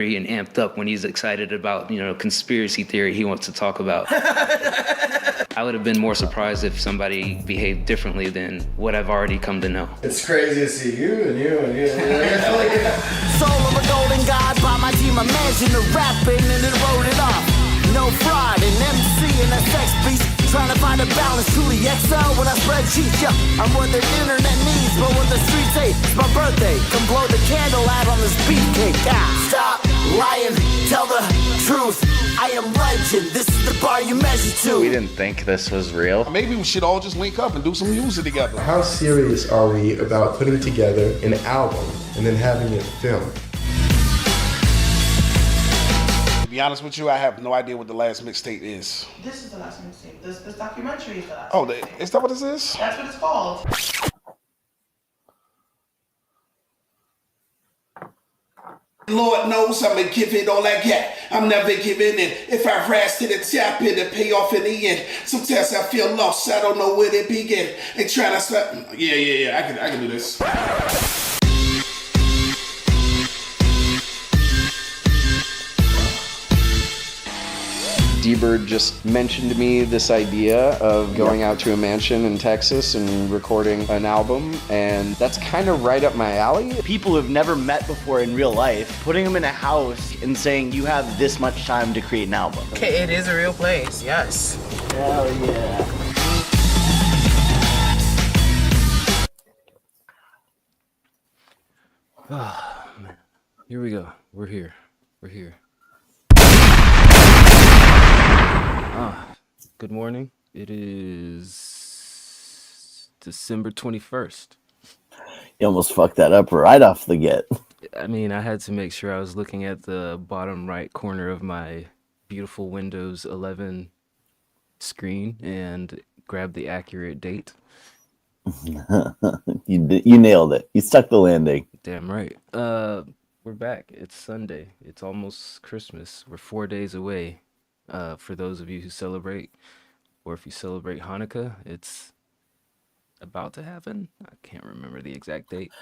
and amped up when he's excited about, conspiracy theory he wants to talk about. I would have been more surprised if somebody behaved differently than what I've already come to know. It's crazy to see you and you and you. Soul of a golden god by my team, a mansion of rapping and it wrote it off. No fraud, an MC and a sex beast. Trying to find a balance, truly excel when I spread cheats. Yeah, I'm what the internet needs, but what the streets hate. It's my birthday, come blow the candle out on this beefcake. Stop lying, tell the truth. I am legend, this is the bar you measure to. We didn't think this was real. Maybe we should all just link up and do some music together. How serious are we about putting together an album and then having it filmed? To be honest with you, I have no idea what the last mixtape is. This is the last mixtape. This documentary is the last mixtape. Is that what this is? That's what it's called. Lord knows I'ma give it all I got. I'm never giving in. If I rise to the top, it'll pay off in the end. Sometimes I feel lost, I don't know where to begin. Ain't trying to stop. Yeah, I can do this. D-Bird just mentioned to me this idea of going out to a mansion in Texas and recording an album, and that's kind of right up my alley. People who've never met before in real life, putting them in a house and saying you have this much time to create an album. Okay, it is a real place, yes. Hell yeah. Oh, man. Here we go. We're here. Good morning. It is December 21st. You almost fucked that up right off the get. I mean, I had to make sure I was looking at the bottom right corner of my beautiful Windows 11 screen and grab the accurate date. You nailed it. You stuck the landing. Damn right. We're back. It's Sunday. It's almost Christmas. We're 4 days away. For those of you who celebrate, or if you celebrate Hanukkah, it's about to happen. I can't remember the exact date.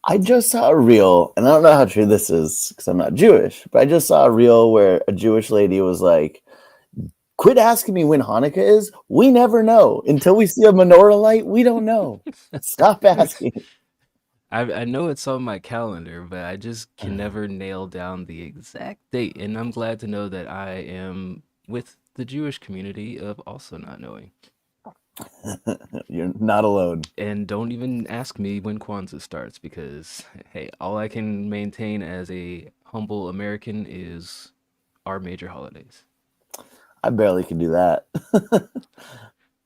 I just saw a reel, and I don't know how true this is because I'm not Jewish, but I just saw a reel where a Jewish lady was like, quit asking me when Hanukkah is. We never know. Until we see a menorah light, we don't know. Stop asking. I know it's on my calendar, but I just can never nail down the exact date. And I'm glad to know that I am with the Jewish community of also not knowing. You're not alone. And don't even ask me when Kwanzaa starts because, hey, all I can maintain as a humble American is our major holidays. I barely can do that.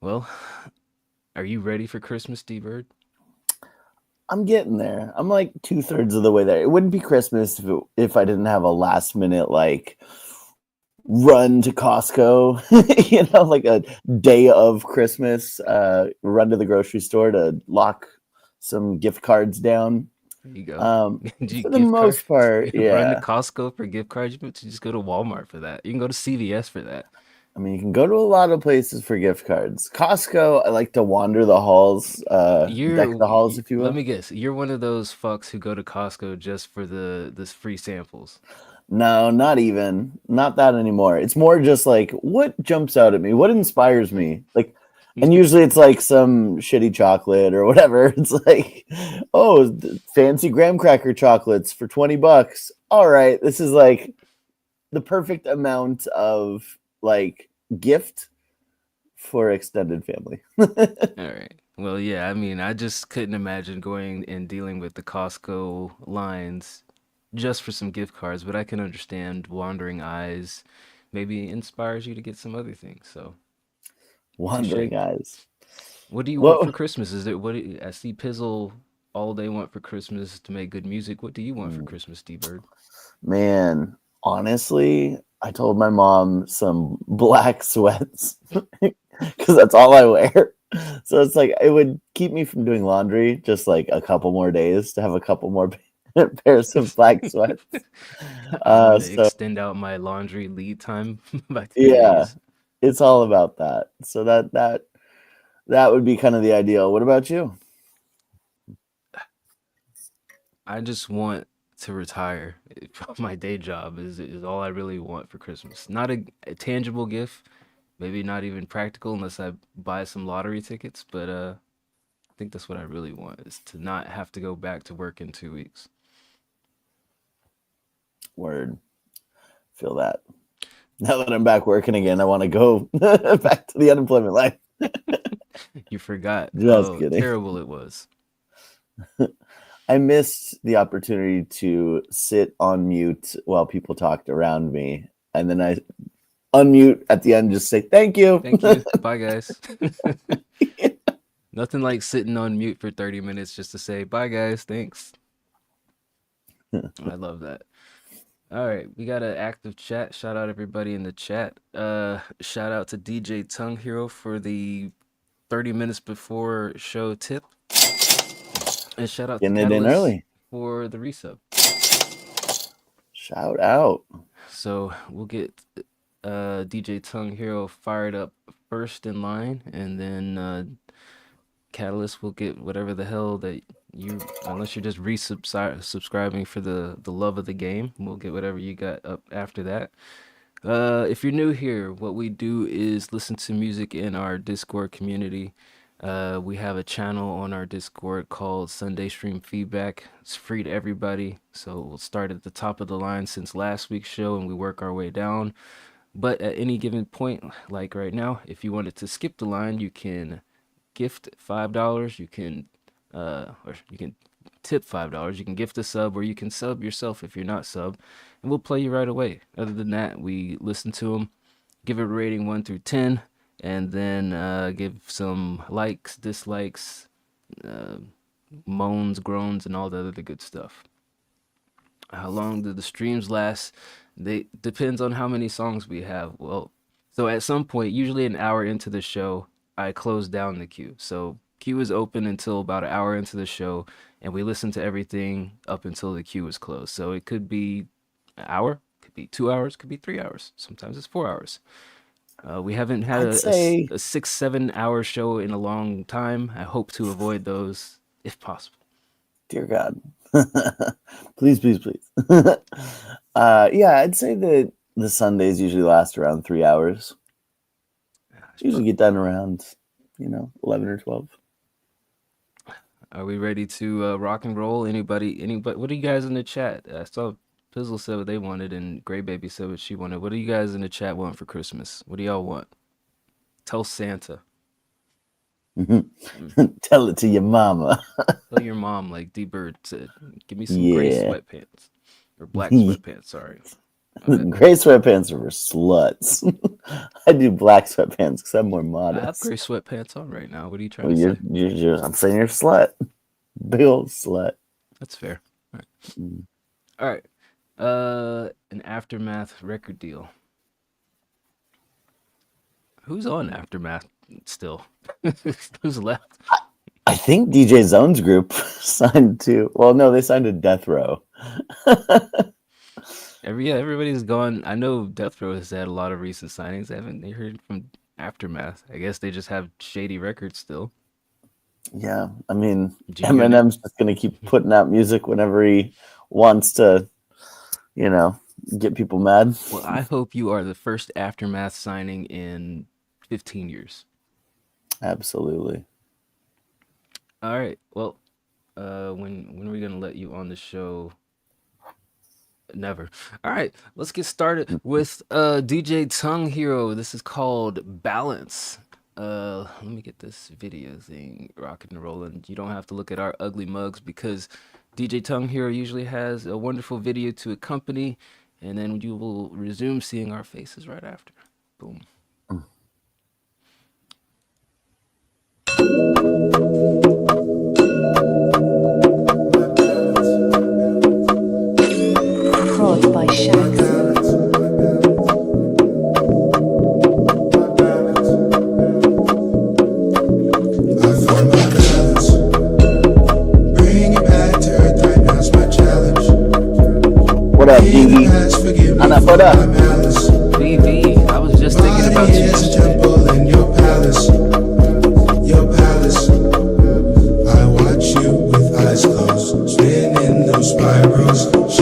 Well, are you ready for Christmas, D-Bird? I'm getting there. I'm like 2/3 of the way there. It wouldn't be Christmas if I didn't have a last minute like run to Costco, like a day of Christmas, run to the grocery store to lock some gift cards down. There you go. For the most part, yeah. Run to Costco for gift cards. You have to just go to Walmart for that. You can go to CVS for that. I mean, you can go to a lot of places for gift cards. Costco, I like to wander the halls, deck the halls, if you will. Let me guess. You're one of those fucks who go to Costco just for this free samples. No, not even. Not that anymore. It's more just like, what jumps out at me? What inspires me? Like, and usually it's like some shitty chocolate or whatever. It's like, oh, fancy graham cracker chocolates for $20. All right, this is like the perfect amount of like gift for extended family. All right. Well, yeah, I mean, I just couldn't imagine going and dealing with the Costco lines just for some gift cards, but I can understand wandering eyes maybe inspires you to get some other things. So wandering eyes. What do you want for Christmas? Is it I see Pizzle all they want for Christmas to make good music. What do you want for Christmas, D-Bird? Man, honestly, I told my mom some black sweats because that's all I wear. So it's like it would keep me from doing laundry just like a couple more days to have a couple more pairs of black sweats. So extend out my laundry lead time by 2 days. It's all about that. So that would be kind of the ideal. What about you? I just want to retire from my day job is all I really want for Christmas. Not a tangible gift, maybe not even practical unless I buy some lottery tickets, but I think that's what I really want is to not have to go back to work in 2 weeks. Word. Feel that. Now that I'm back working again, I want to go back to the unemployment life. You forgot Just how kidding. terrible it was. I missed the opportunity to sit on mute while people talked around me. And then I unmute at the end, just say, thank you. Thank you. Bye, guys. Nothing like sitting on mute for 30 minutes just to say, bye, guys. Thanks. I love that. All right. We got an active chat. Shout out everybody in the chat. Shout out to DJ Tongue Hero for the 30 minutes before show tip. And shout out Getting to it in Catalyst early. for the resub. Shout out. So we'll get DJ Tongue Hero fired up first in line, and then Catalyst will get whatever the hell that you, unless you're just subscribing for the love of the game, we'll get whatever you got up after that. If you're new here, what we do is listen to music in our Discord community. We have a channel on our Discord called Sunday Stream Feedback. It's free to everybody. So we'll start at the top of the line since last week's show and we work our way down. But at any given point, like right now, if you wanted to skip the line, you can gift $5. You can, or you can tip $5. You can gift a sub, or you can sub yourself if you're not sub, and we'll play you right away. Other than that, we listen to them, give it a rating 1 through 10. And then give some likes, dislikes, moans, groans, and all the other good stuff. How long do the streams last? They depends on how many songs we have. Well, so at some point, usually an hour into the show, I close down the queue. So queue is open until about an hour into the show, and we listen to everything up until the queue is closed. So it could be an hour, could be 2 hours, could be 3 hours. Sometimes it's 4 hours. We haven't had a 6-7 hour show in a long time. I hope to avoid those if possible. Dear God. Please, please, please. Yeah, I'd say that the Sundays usually last around 3 hours. Usually get done around, 11 or 12. Are we ready to rock and roll? Anybody? What are you guys in the chat? I saw Pizzle said what they wanted, and Gray Baby said what she wanted. What do you guys in the chat want for Christmas? What do y'all want? Tell Santa. Tell it to your mama. Tell your mom, like D-Bird said. Give me some gray sweatpants. Or black sweatpants, sorry. Gray sweatpants are for sluts. I do black sweatpants because I'm more modest. I have gray sweatpants on right now. What are you trying to say? I'm saying you're a slut. Big old slut. That's fair. All right. All right. An Aftermath record deal. Who's on Aftermath still? Who's left? I think DJ Zone's group signed to. Well, no, they signed to Death Row. Everybody's gone. I know Death Row has had a lot of recent signings. Haven't they heard from Aftermath? I guess they just have shady records still. Yeah, I mean, Eminem's just gonna keep putting out music whenever he wants to. Get people mad. Well, I hope you are the first Aftermath signing in 15 years. Absolutely. All right. Well, when are we gonna let you on the show? Never. All right. Let's get started with DJ Tongue Hero. This is called Balance. Let me get this video thing rocking and rolling. You don't have to look at our ugly mugs because DJ Tongue Hero usually has a wonderful video to accompany, and then you will resume seeing our faces right after. Boom. Prod by Shax. What up, DV? Anna, what up? DV, I was just thinking about you. Temple in your palace, your palace. I watch you with eyes closed, spinning those spirals,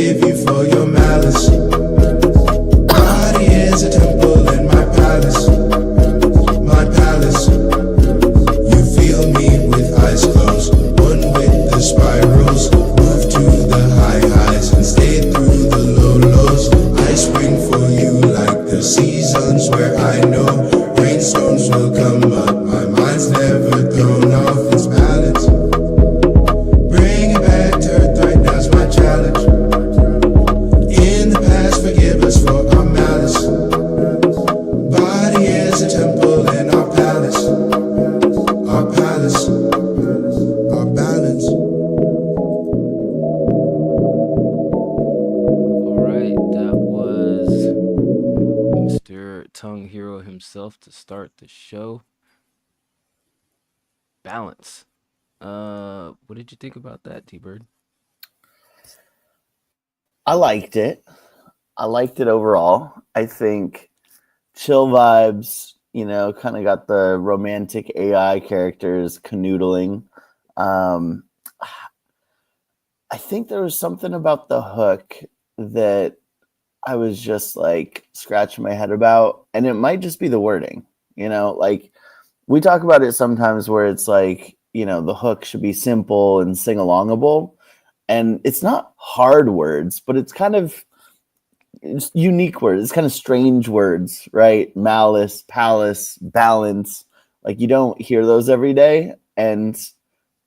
forgive you for your malice. Body is a temple in my palace. My palace. You feel me with eyes closed. One with the spirals. Move to the high highs and stay through the low lows. I spring for you like the seasons where I know rainstorms will come up. My mind's never thrown off its balance. Bring it back to earth right now's my challenge. In the past, forgive us for our malice. Body is a temple in our palace. Our palace. Our balance. All right, that was Mr. Tongue Hero himself to start the show. Balance. What did you think about that, T-Bird? I liked it. I liked it overall. I think chill vibes, kind of got the romantic AI characters canoodling. I think there was something about the hook that I was just like scratching my head about, and it might just be the wording, like we talk about it sometimes where it's like, the hook should be simple and sing-alongable, and it's not hard words, but it's kind of unique words. It's kind of strange words, right? Malice, palace, balance. Like you don't hear those every day. And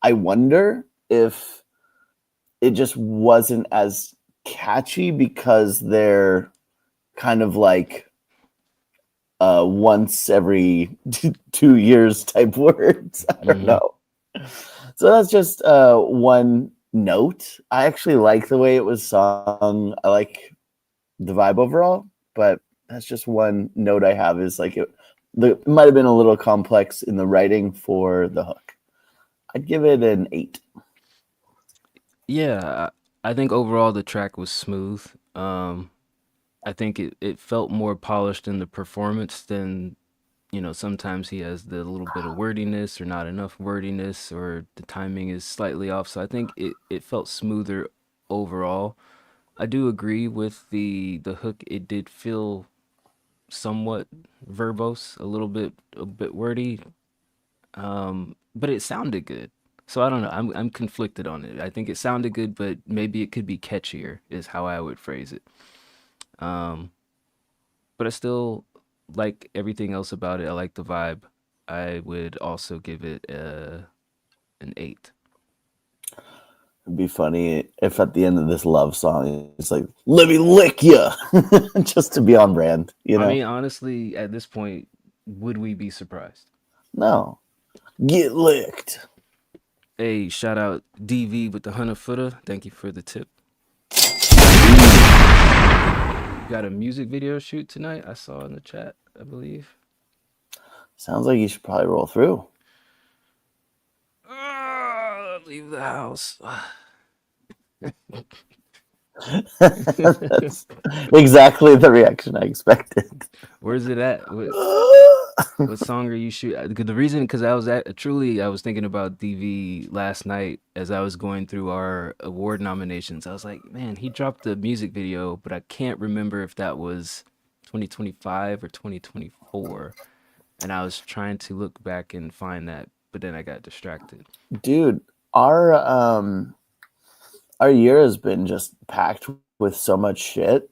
I wonder if it just wasn't as catchy because they're kind of like once every 2 years type words. I don't know. So that's just one note. I actually like the way it was sung. I like the vibe overall, but that's just one note I have is like it might have been a little complex in the writing for the hook. I'd give it an 8. Yeah, I think overall the track was smooth. I think it felt more polished in the performance than, sometimes he has the little bit of wordiness or not enough wordiness or the timing is slightly off. So I think it felt smoother overall. I do agree with the hook. It did feel somewhat verbose, a bit wordy, but it sounded good. So I don't know. I'm conflicted on it. I think it sounded good, but maybe it could be catchier, is how I would phrase it. Um, but I still like everything else about it. I like the vibe. I would also give it an 8. It'd be funny if at the end of this love song it's like, "Let me lick ya," just to be on brand. I mean, honestly, at this point, would we be surprised? No, get licked. Hey, shout out DV with the 100-footer. Thank you for the tip. Got a music video shoot tonight. I saw in the chat, I believe. Sounds like you should probably roll through. Leave the house. That's exactly the reaction I expected. Where's it at? What song are you shooting? The reason, because I was thinking about DV last night as I was going through our award nominations. I was like, man, he dropped the music video, but I can't remember if that was 2025 or 2024. And I was trying to look back and find that, but then I got distracted. Dude, our year has been just packed with so much shit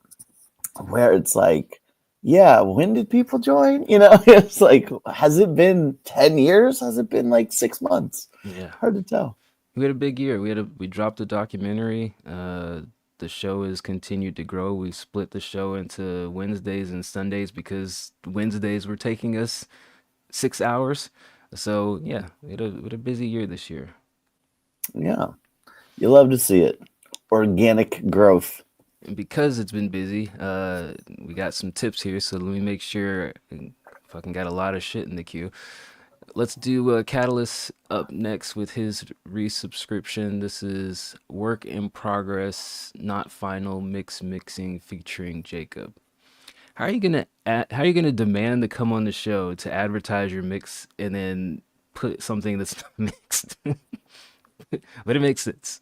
where it's like, yeah, when did people join? It's like, has it been 10 years? Has it been like 6 months? Yeah. Hard to tell. We had a big year. We dropped a documentary. The show has continued to grow. We split the show into Wednesdays and Sundays because Wednesdays were taking us 6 hours. So yeah, we had a busy year this year. Yeah. You love to see it. Organic growth. And because it's been busy, we got some tips here. So let me make sure. Fucking got a lot of shit in the queue. Let's do Catalyst up next with his resubscription. This is Work in Progress, Not Final Mixing featuring Jacob. How are you gonna demand to come on the show to advertise your mix and then put something that's not mixed? But it makes sense.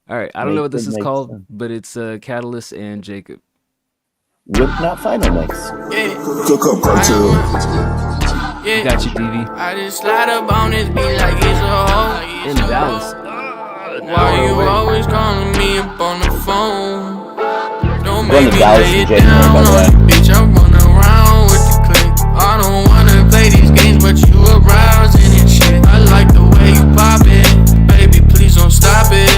All right, I don't know what this is Makes called, sense. but it's Catalyst and Jacob. Whip Not Final Mix. Cook up cartel. Got you, DV. I just slide up on this beat like it's a hoe. In Dallas. Why you always calling me up on the phone? Don't Going make to me Dallas lay in it January, down by the on way. you, bitch. I'm running around with the click. I don't wanna play these games, but you arousing and shit. I like the way you pop it, baby. Please don't stop it.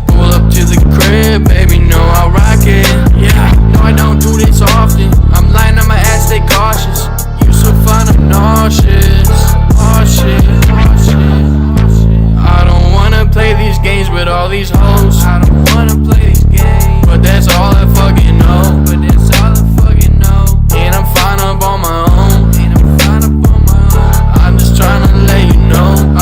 Pull up to the crib, baby. Know I rock it. Yeah, no, I don't do this often. I'm lying on my ass, stay cautious. You so fine, I'm nauseous. Oh shit, oh shit. I don't wanna play these games with all these hoes. I don't wanna play these games, but that's all I fucking know. But that's all I fucking know. And I'm fine up on my own. And I'm fine up on my own. I'm just trying to let you know. I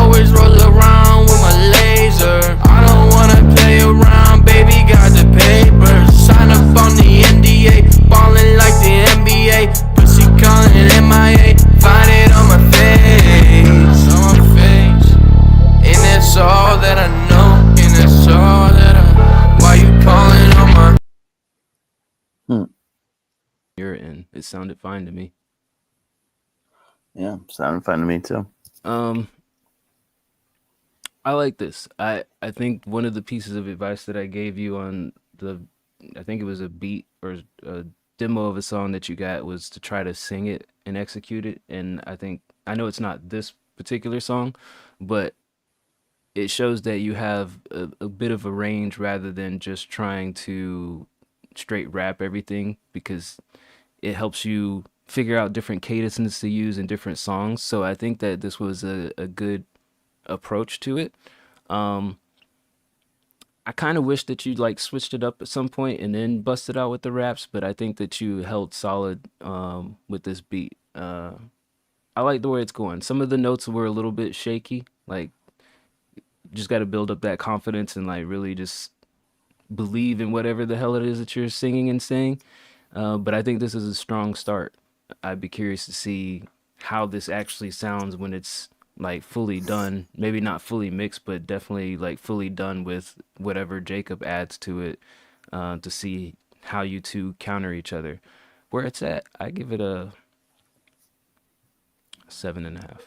always roll around with my laser. I don't wanna play around, baby. Got the papers. Sign up on the NDA. Ballin' like the NBA. Pussy calling MIA. Find it on my face. On my face. And that's all that I know. And that's all that why you calling on my You're in. It sounded fine to me. Yeah, sounded fun to me too. I like this. I think one of the pieces of advice that I gave you on I think it was a beat or a demo of a song that you got was to try to sing it and execute it. And I know it's not this particular song, but it shows that you have a bit of a range rather than just trying to straight rap everything, because it helps you figure out different cadences to use in different songs. So I think that this was a good approach to it. I kind of wish that you like switched it up at some point and then busted out with the raps, but I think that you held solid with this beat. I like the way it's going. Some of the notes were a little bit shaky. Like, you just got to build up that confidence and like really just believe in whatever the hell it is that you're singing and saying. But I think this is a strong start. I'd be curious to see how this actually sounds when it's like fully done. Maybe not fully mixed, but definitely like fully done with whatever Jacob adds to it, to see how you two counter each other. Where it's at, I give it a 7.5.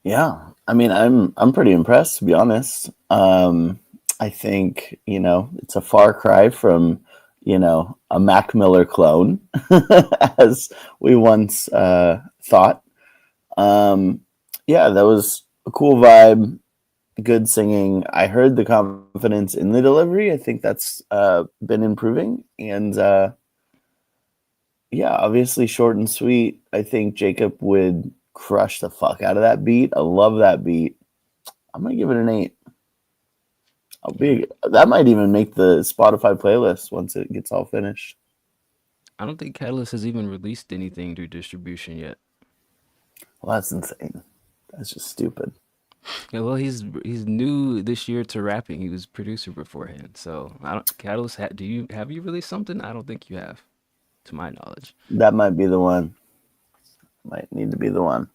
Yeah, I mean, I'm pretty impressed, to be honest. I think, it's a far cry from, a Mac Miller clone, as we once thought. Yeah, that was a cool vibe, good singing. I heard the confidence in the delivery. I think that's been improving. And yeah, obviously short and sweet. I think Jacob would crush the fuck out of that beat. I love that beat. I'm gonna give it an 8. That might even make the Spotify playlist once it gets all finished. I don't think Catalyst has even released anything through distribution yet. Well, that's insane. That's just stupid. Yeah, well, he's new this year to rapping. He was producer beforehand. So I don't. Catalyst, have you released something? I don't think you have, to my knowledge. That might be the one. Might need to be the one.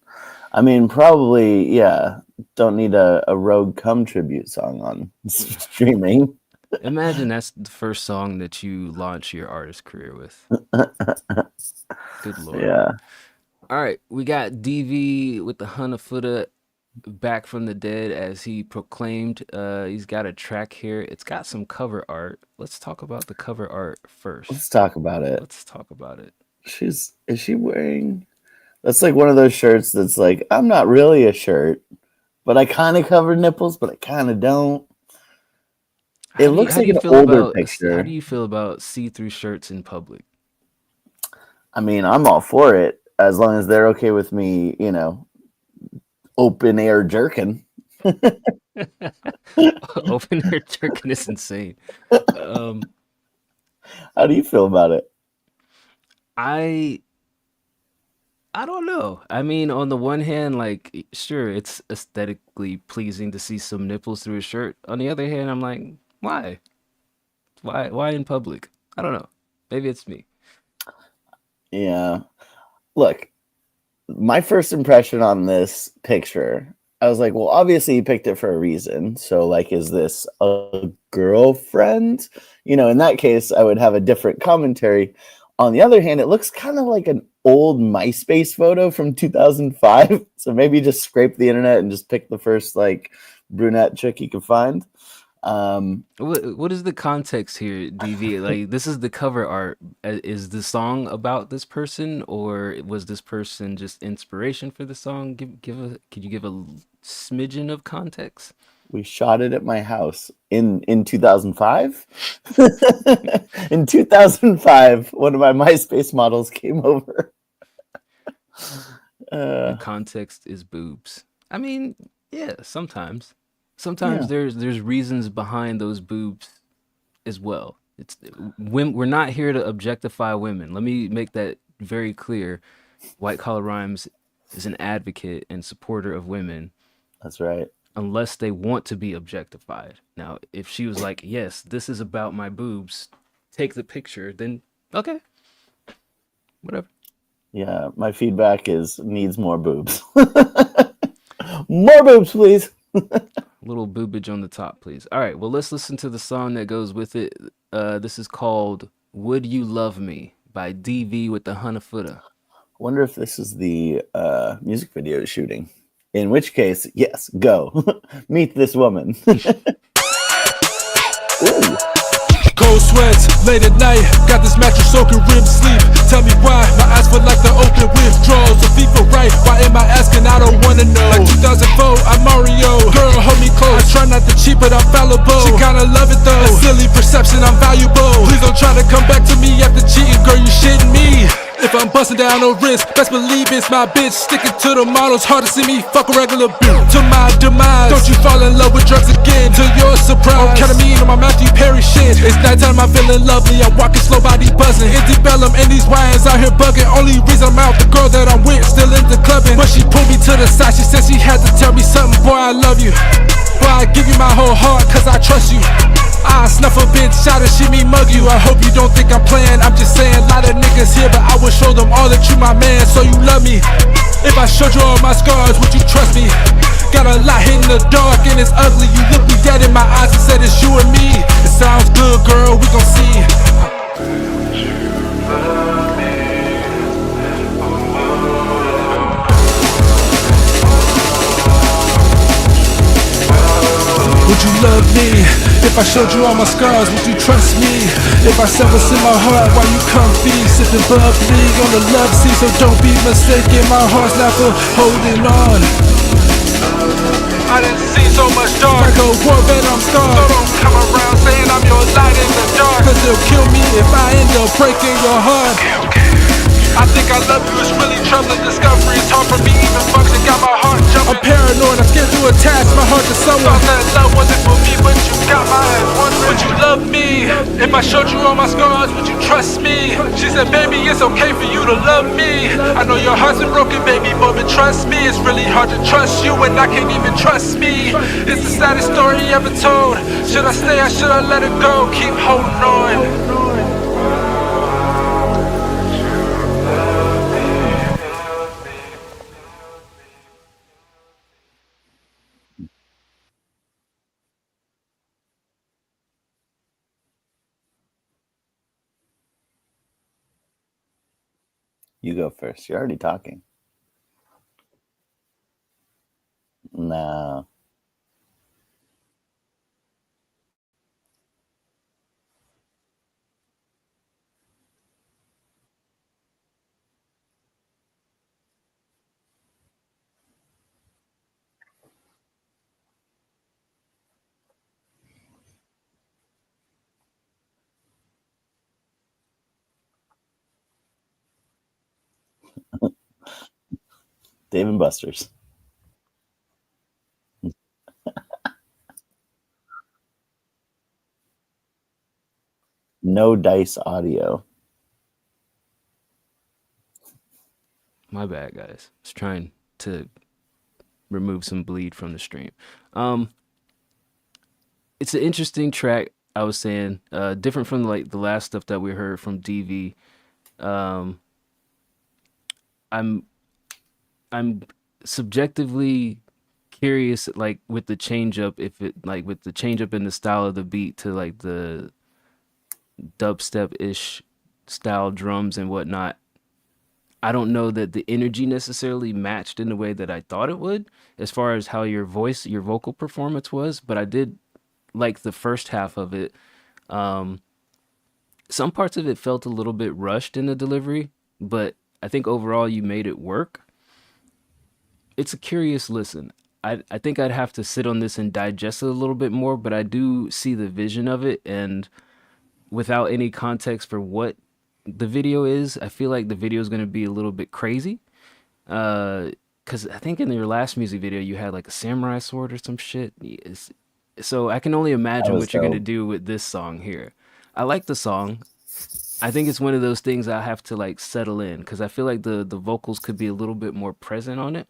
I mean, probably, yeah. Don't need a Rogue Cum tribute song on streaming. Imagine that's the first song that you launch your artist career with. Good Lord. Yeah. All right, we got DV with the Hunafuda back from the dead, as he proclaimed. He's got a track here. It's got some cover art. Let's talk about the cover art first. Let's talk about it. Let's talk about it. Is she wearing... That's like one of those shirts that's like, I'm not really a shirt, but I kind of cover nipples, but I kind of don't. It looks like an older picture. How do you feel about see-through shirts in public? I mean, I'm all for it, as long as they're okay with me, open air jerking. Open air jerking is insane. How do you feel about it? I don't know. I mean, on the one hand, like, sure, it's aesthetically pleasing to see some nipples through a shirt. On the other hand, I'm like, why? Why in public? I don't know. Maybe it's me. Yeah. Look, my first impression on this picture I was like, well, obviously he picked it for a reason. So, like, is this a girlfriend? In that case, I would have a different commentary. On the other hand, it looks kind of like an old MySpace photo from 2005. So maybe just scrape the internet and just pick the first like brunette chick you can find. What is the context here, DV? Like, this is the cover art. Is the song about this person, or was this person just inspiration for the song? Could you give a smidgen of context? We shot it at my house in 2005. In 2005, one of my MySpace models came over. The context is boobs. I mean, yeah, sometimes there's reasons behind those boobs as well. We're not here to objectify women. Let me make that very clear. White Collar Rhymes is an advocate and supporter of women. That's right. Unless they want to be objectified. Now, if she was like, yes, this is about my boobs, take the picture, then okay. Whatever. Yeah, my feedback is needs more boobs. More boobs, please. Little boobage on the top, please. All right, well, let's listen to the song that goes with it. This is called Would You Love Me by DV with the Hunafuda. Wonder if this is the music video shooting. In which case, yes, go. Meet this woman. Ooh. Cold sweats, late at night, got this mattress soaking REM sleep. Tell me why, my eyes feel like the open withdrawals. The FIFA right, why am I asking? I don't wanna know. Like 2004, I'm Mario. Girl, hold me close. I try not to cheat, but I'm fallible. She kinda love it though. A silly perception, I'm valuable. Please don't try to come back to me after cheating, girl, you shitting me. If I'm busting down no wrist, best believe it's my bitch. Sticking to the models, hard to see me fuck a regular bitch. To my demise, don't you fall in love with drugs again. To your surprise, on ketamine on my Matthew Perry shit. It's nighttime, I'm feeling lovely, I'm walking slow, body buzzing. Antebellum and these wires out here bugging. Only reason I'm out, the girl that I'm with still into clubbing. But she pulled me to the side, she said she had to tell me something. Boy, I love you. Boy, I give you my whole heart, cause I trust you. I snuff a bitch out and she me mug you. I hope you don't think I'm playing, I'm just saying. Lot of niggas here, but I will show them all that you my man, so you love me. If I showed you all my scars, would you trust me? Got a lot hidden in the dark and it's ugly. You look me dead in my eyes and said it's you and me. It sounds good, girl, we gon' see. Would you love me? If I showed you all my scars, would you trust me? If I said what's in my heart while you comfy, sipping bubbly on the love seat, so don't be mistaken, my heart's not for holding on. I didn't see so much dark, like a war vet I'm scarred. So don't come around saying I'm your light in the dark, cause they'll kill me if I end up breaking your heart. I think I love you, it's really troubling discovery. It's hard for me even function, got my heart jumping. I'm paranoid, I'm scared to attach my heart to someone. Thought that love wasn't for me, but you got my head wondering. Would you love me? If I showed you all my scars, would you trust me? She said, baby, it's okay for you to love me. I know your heart's been broken, baby, but trust me, it's really hard to trust you and I can't even trust me. It's the saddest story ever told. Should I stay or should I let it go? Keep holding on. You go first. You're already talking. No. Dave and Buster's. No dice audio. My bad, guys. I was trying to remove some bleed from the stream. It's an interesting track. I was saying, different from like the last stuff that we heard from DV. I'm subjectively curious, like with the change up, if it like with the change up in the style of the beat to like the dubstep ish style drums and whatnot. I don't know that the energy necessarily matched in the way that I thought it would, as far as how your vocal performance was. But I did like the first half of it. Um, some parts of it felt a little bit rushed in the delivery, but I think overall you made it work. It's a curious listen. I think I'd have to sit on this and digest it a little bit more, but I do see the vision of it, and without any context for what the video is, I feel like the video is going to be a little bit crazy. Because I think in your last music video you had like a samurai sword or some shit. So I can only That imagine was what you're going to dope. do with this song here. I like the song. I think it's one of those things I have to like settle in because I feel like the vocals could be a little bit more present on it.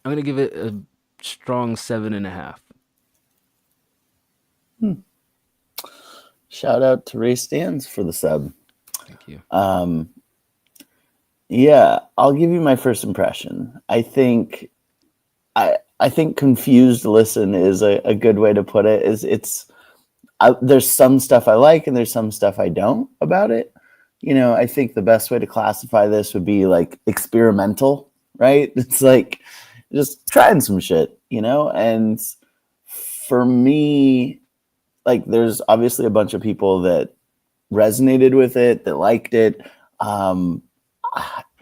I'm gonna give it a strong 7.5. Shout out to Ray Stans for the sub. Thank you. Yeah, I'll give you my first impression. I think confused listen is a good way to put it. There's some stuff I like and there's some stuff I don't about it. I think the best way to classify this would be like experimental, right? It's like just trying some shit, and for me, like there's obviously a bunch of people that resonated with it, that liked it. Um,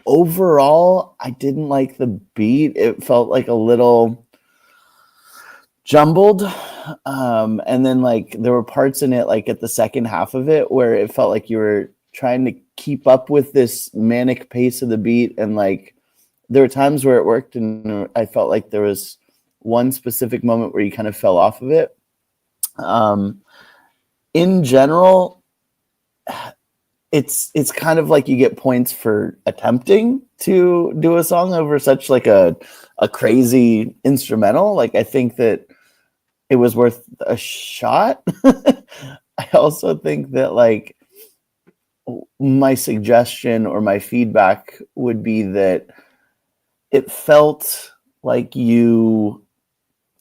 Overall, I didn't like the beat. It felt like a little jumbled. And then like there were parts in it, like at the second half of it, where it felt like you were trying to keep up with this manic pace of the beat. And like there were times where it worked, and I felt like there was one specific moment where you kind of fell off of it. In general, it's kind of like you get points for attempting to do a song over such like a crazy instrumental. Like I think that it was worth a shot. I also think that like my suggestion or my feedback would be that it felt like you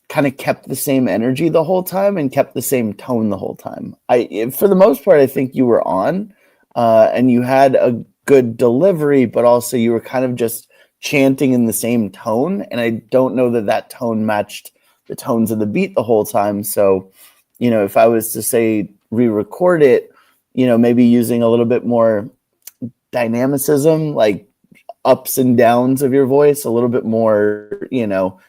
kind of kept the same energy the whole time and kept the same tone the whole time. For the most part, I think you were on, and you had a good delivery, but also you were kind of just chanting in the same tone. And I don't know that tone matched the tones of the beat the whole time. So, if I was to say re-record it, maybe using a little bit more dynamicism, like ups and downs of your voice, a little bit more,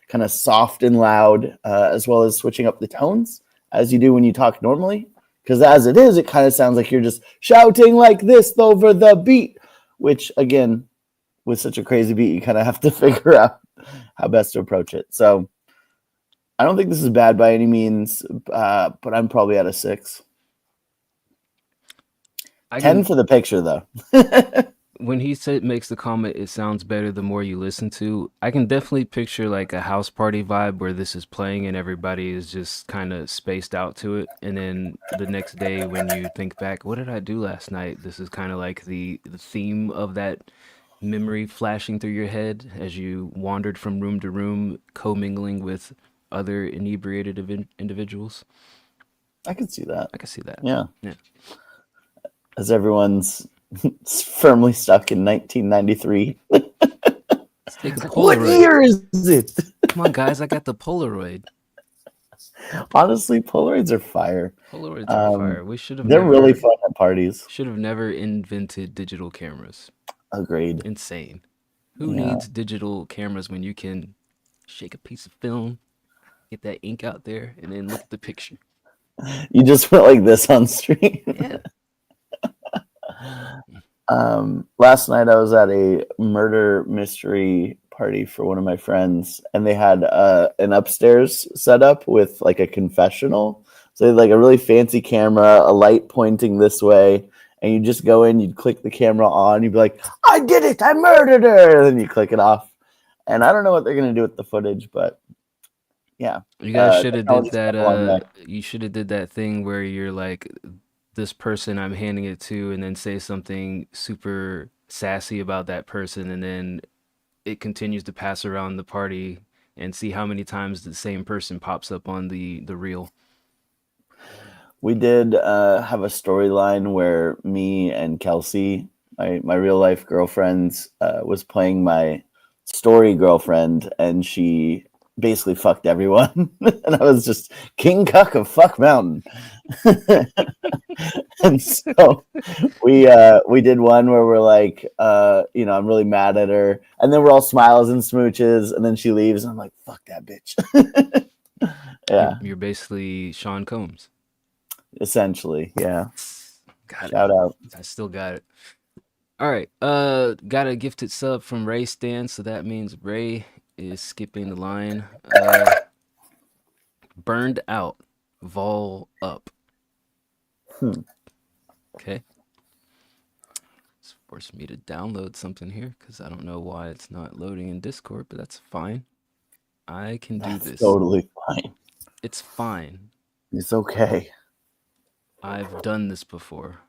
kind of soft and loud, as well as switching up the tones as you do when you talk normally. Because as it is, it kind of sounds like you're just shouting like this over the beat, which again, with such a crazy beat, you kind of have to figure out how best to approach it. So I don't think this is bad by any means, but I'm probably at a 6. 10 for the picture, though. When he makes the comment, it sounds better the more you listen to, I can definitely picture like a house party vibe where this is playing and everybody is just kind of spaced out to it. And then the next day when you think back, what did I do last night? This is kind of like the theme of that memory flashing through your head as you wandered from room to room, commingling with other inebriated individuals. I can see that. I can see that. Yeah. Yeah. As everyone's firmly stuck in 1993. Let's take a Polaroid. What year is it? Come on, guys, I got the Polaroid. Honestly, Polaroids are fire. Polaroids are fire. We should have. They're really fun at parties. Should have never invented digital cameras. Agreed. Insane. Who needs digital cameras when you can shake a piece of film, get that ink out there, and then look at the picture? You just went like this on stream. Yeah. Last night I was at a murder mystery party for one of my friends, and they had an upstairs setup with like a confessional. So they had like a really fancy camera, a light pointing this way, and you just go in, you'd click the camera on, you'd be like, I did it, I murdered her, and then you click it off. And I don't know what they're gonna do with the footage, but yeah. You guys should have did that. You should have did that thing where you're like, this person I'm handing it to, and then say something super sassy about that person, and then it continues to pass around the party and see how many times the same person pops up on the reel. We did have a storyline where me and Kelsey, my real life girlfriend, was playing my story girlfriend, and she basically fucked everyone. And I was just King Cuck of Fuck Mountain. And so we did one where we're like, I'm really mad at her, and then we're all smiles and smooches, and then she leaves, and I'm like, fuck that bitch. Yeah, You're basically Sean Combs. essentially, yeah. Got Shout it. out. I still got it. All right. Got a gifted sub from Ray Stan, so that means Ray is skipping the line. Burned out. Vol up. Okay. It's forced me to download something here because I don't know why it's not loading in Discord, but that's fine. I can do this. Totally fine. It's fine. It's okay. I've done this before.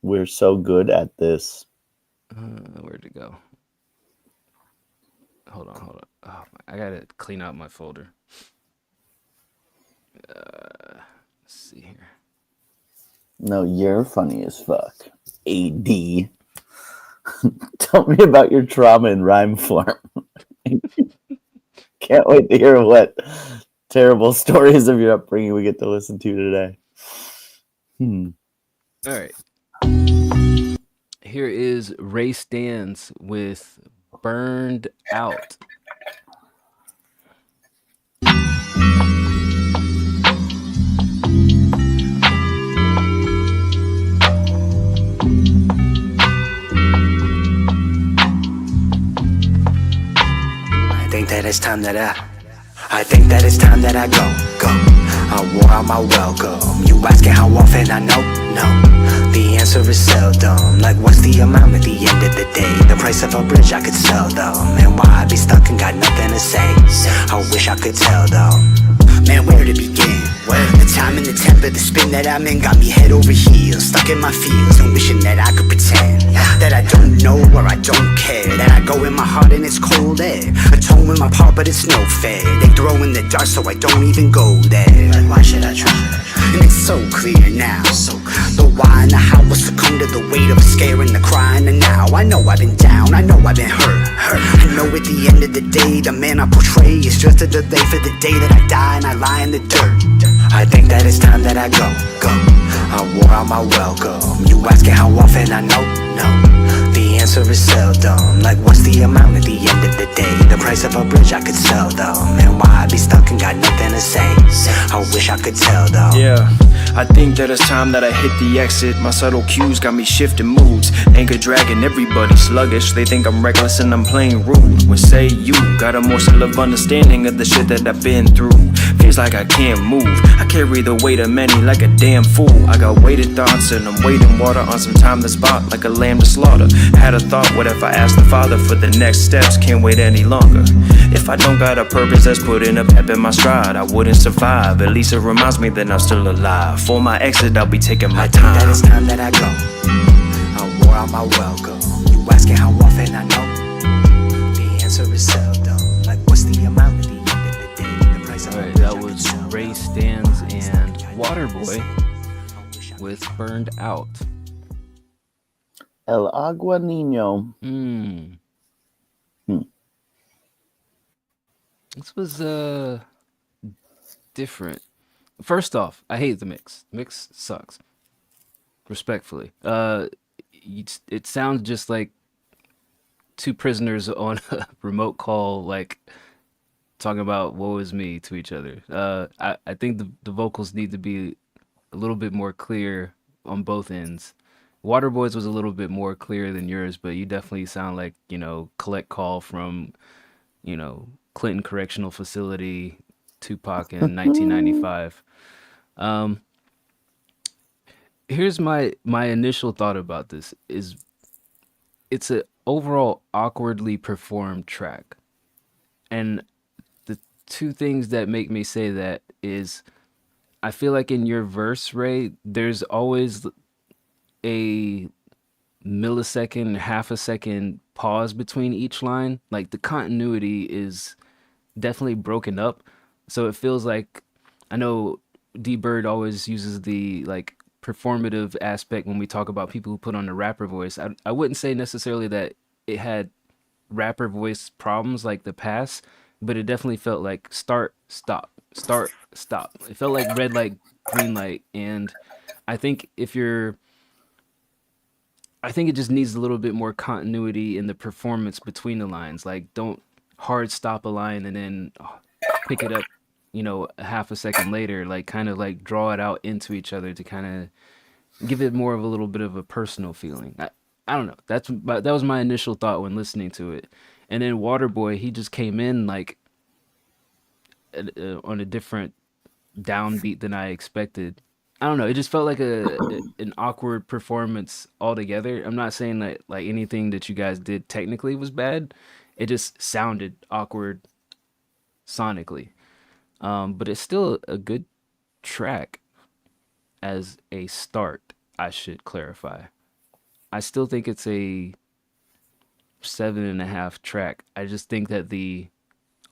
We're so good at this. Where'd it go? Hold on. Oh, I gotta clean out my folder. Let's see here. No, you're funny as fuck. AD. Tell me about your trauma in rhyme form. Can't wait to hear what terrible stories of your upbringing we get to listen to today. All right. Here is Ray Stans with Burned Out. I think that it's time that I go. I wore out my welcome. You asking how often I know? No. The answer is seldom. Like what's the amount at the end of the day? The price of a bridge I could sell them. And why I be stuck and got nothing to say? I wish I could tell them. Man, where to begin? The time and the temper, the spin that I'm in got me head over heels, stuck in my feels and wishing that I could pretend that I don't know or I don't care, that I go in my heart and it's cold air, atone with my part but it's no fair. They throw in the dark so I don't even go there. Like why should I try? And it's so clear now. The why and the how will succumb to the weight of a scare and the crying. And now I know I've been down, I know I've been hurt. I know at the end of the day, the man I portray is just a delay for the day that I die and I lie in the dirt. I think that it's time that I go. I wore out my welcome. You asking how often I know? No. The answer is seldom. Like what's the amount at the end of the day? The price of a bridge I could sell them. And why I be stuck and got nothing to say? I wish I could tell them. Yeah, I think that it's time that I hit the exit. My subtle cues got me shifting moods. Anchor dragging, everybody sluggish. They think I'm reckless and I'm playing rude. When say you got a morsel of understanding of the shit that I've been through. Feels like I can't move. I carry the weight of many like a damn fool. I got weighted thoughts and I'm waiting water on some time to spot like a lamb to slaughter. Had a thought, what if I asked the Father for the next steps? Can't wait any longer. If I don't got a purpose that's putting a pep in my stride, I wouldn't survive. At least it reminds me that I'm still alive. For my exit, I'll be taking my time. I think that it's time that I go. I wore out my welcome. You asking how often I know? The answer is seldom. Like what's the amount at the end of the day? The price of All right, that was Ray Stans and Waterboy with Burned Out. El Agua Nino. This was different. First off, I hate the mix. Mix sucks. Respectfully. It sounds just like two prisoners on a remote call, like talking about woe is me to each other. I think the vocals need to be a little bit more clear on both ends. Waterboy's was a little bit more clear than yours, but you definitely sound like, collect call from, Clinton Correctional Facility, Tupac in 1995. Here's my initial thought about this is it's an overall awkwardly performed track. And the two things that make me say that is I feel like in your verse, Ray, there's always a millisecond, half a second pause between each line. Like the continuity is definitely broken up. So it feels like, I know D Bird always uses the like performative aspect when we talk about people who put on the rapper voice. I wouldn't say necessarily that it had rapper voice problems like the past, but it definitely felt like start, stop, start, stop. It felt like red light, green light. And I think if you're, I think it just needs a little bit more continuity in the performance between the lines. Like, don't hard stop a line and then pick it up, a half a second later. Like, kind of like draw it out into each other to kind of give it more of a little bit of a personal feeling. I don't know. That was my initial thought when listening to it. And then Waterboy, he just came in like on a different downbeat than I expected. I don't know. It just felt like an awkward performance altogether. I'm not saying that like anything that you guys did technically was bad. It just sounded awkward sonically. But it's still a good track as a start, I should clarify. I still think it's a 7.5 track. I just think that the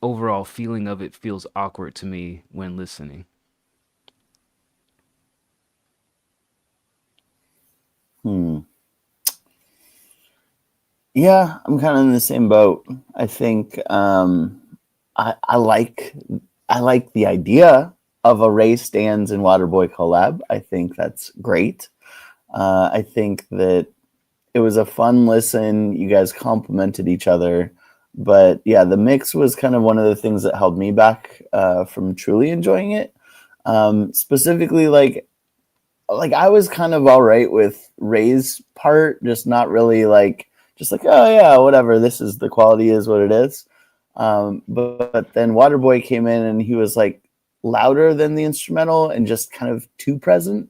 overall feeling of it feels awkward to me when listening. Yeah, I'm kind of in the same boat. I think I like the idea of a Ray Stans and Waterboy collab. I think that's great. I think that it was a fun listen. You guys complimented each other. But yeah, the mix was kind of one of the things that held me back from truly enjoying it. Specifically, like I was kind of all right with Ray's part, just not really just like, oh yeah, whatever. This is the quality is what it is. But then Waterboy came in and he was like louder than the instrumental and just kind of too present.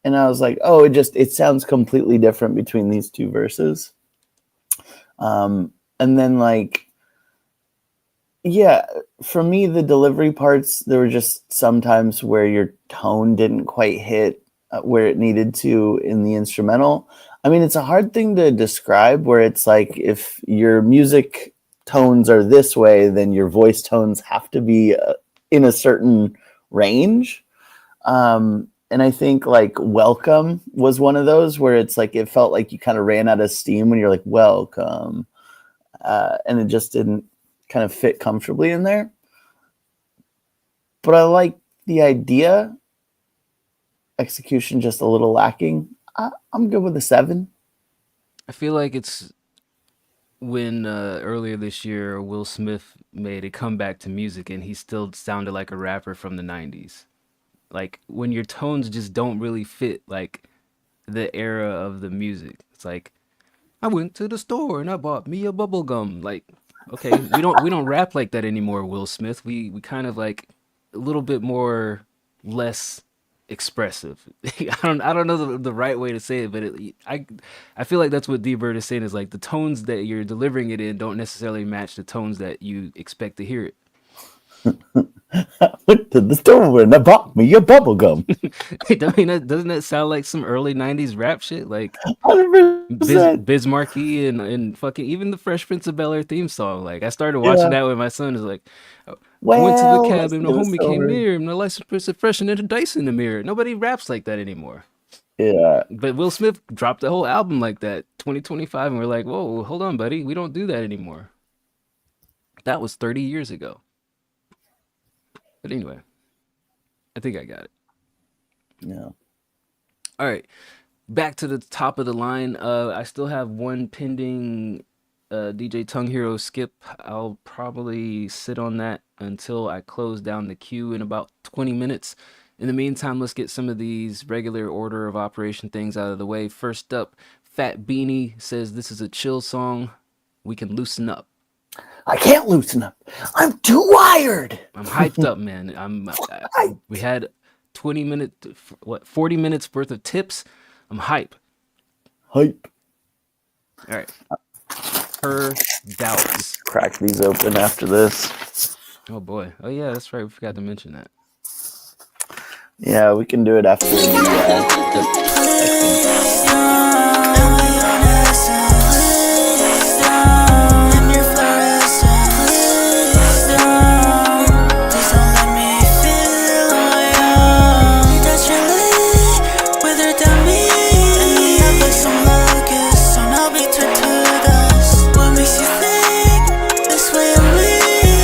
And I was like, oh, it sounds completely different between these two verses. And then yeah, for me, the delivery parts, there were just sometimes where your tone didn't quite hit where it needed to in the instrumental. I mean, it's a hard thing to describe where it's like if your music tones are this way, then your voice tones have to be in a certain range. And I think like Welcome was one of those where it's like it felt like you kind of ran out of steam when you're like, welcome. And it just didn't kind of fit comfortably in there. But I like the idea. Execution just a little lacking. I'm good with a 7. I feel like it's when earlier this year Will Smith made a comeback to music and he still sounded like a rapper from the 90s. Like when your tones just don't really fit like the era of the music. It's like I went to the store and I bought me a bubble gum. Like, okay, we don't rap like that anymore, Will Smith. We kind of like a little bit more less expressive. I don't know the right way to say it, but I feel like that's what D Bird is saying is like the tones that you're delivering it in don't necessarily match the tones that you expect to hear it. I went to the store and I bought me a bubble gum. Doesn't that sound like some early 90s rap shit? Like 100%. Bismarcky and fucking even the Fresh Prince of Bel-Air theme song. Like I started watching that with my son. Is like, I went to the cabin, the homie came near, and the license plate said fresh and then a dice in the mirror. Nobody raps like that anymore. Yeah. But Will Smith dropped a whole album like that, 2025, and we're like, whoa, hold on, buddy. We don't do that anymore. That was 30 years ago. But anyway, I think I got it. Yeah. All right. Back to the top of the line. I still have one pending DJ Tongue Hero skip. I'll probably sit on that until I close down the queue in about 20 minutes. In the meantime, let's get some of these regular order of operation things out of the way. First up, Fat Beanie says this is a chill song. We can loosen up. I can't loosen up. I'm too wired. I'm hyped up, man. We had 40 minutes worth of tips. I'm hype. Hype. All right. Her doubts. Crack these open after this. Oh boy. Oh yeah, that's right. We forgot to mention that. Yeah, we can do it after the and we own essence. Please don't, I'm your fluorescent. Please don't let me feel on your own. Naturally, withered down me, ending up like some locusts, so now between two of us. What makes you think this way of me?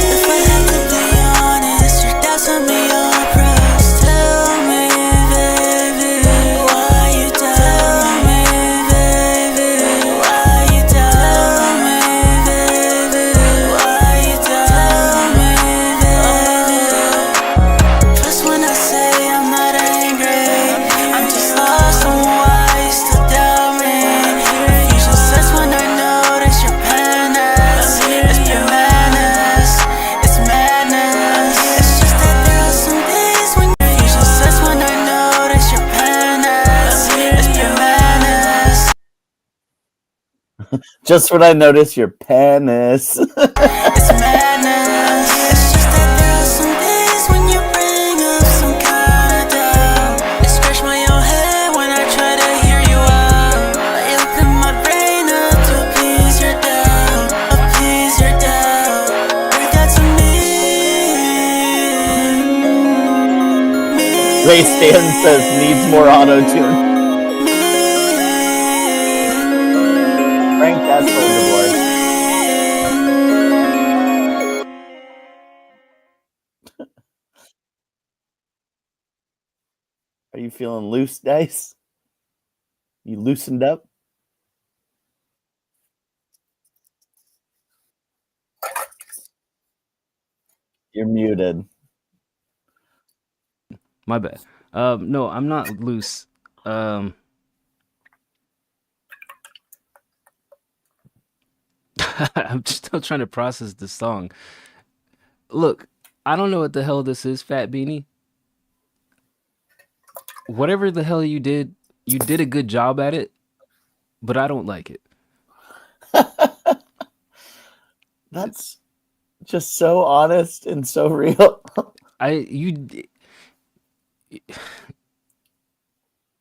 If I had to be honest, your doubts on me all pressed. Tell me, baby, why you tell me, baby, why you tell me, baby, why you tell me, baby. Trust when I say I'm not angry, I'm just lost on why you still doubt me. Confusion sets when I notice your penance. It's pure madness, it's madness. It's just that there are some days when confusion sets when I notice your penance. It's pure madness. Just when I notice your penis. It's madness. It's just that there are some days when you bring up some kind of doubt. I scratch my own head when I try to hear you out. I open my brain up to appease your doubt, appease your doubt. Bring that to me. Ray Stan says needs more auto tune. Frank, that's Soldier Boy. Are you feeling loose, Dice? You loosened up? You're muted. My bad. No, I'm not loose. I'm still trying to process this song. Look, I don't know what the hell this is, Fat Beanie. Whatever the hell you did a good job at it, but I don't like it. That's just so honest and so real.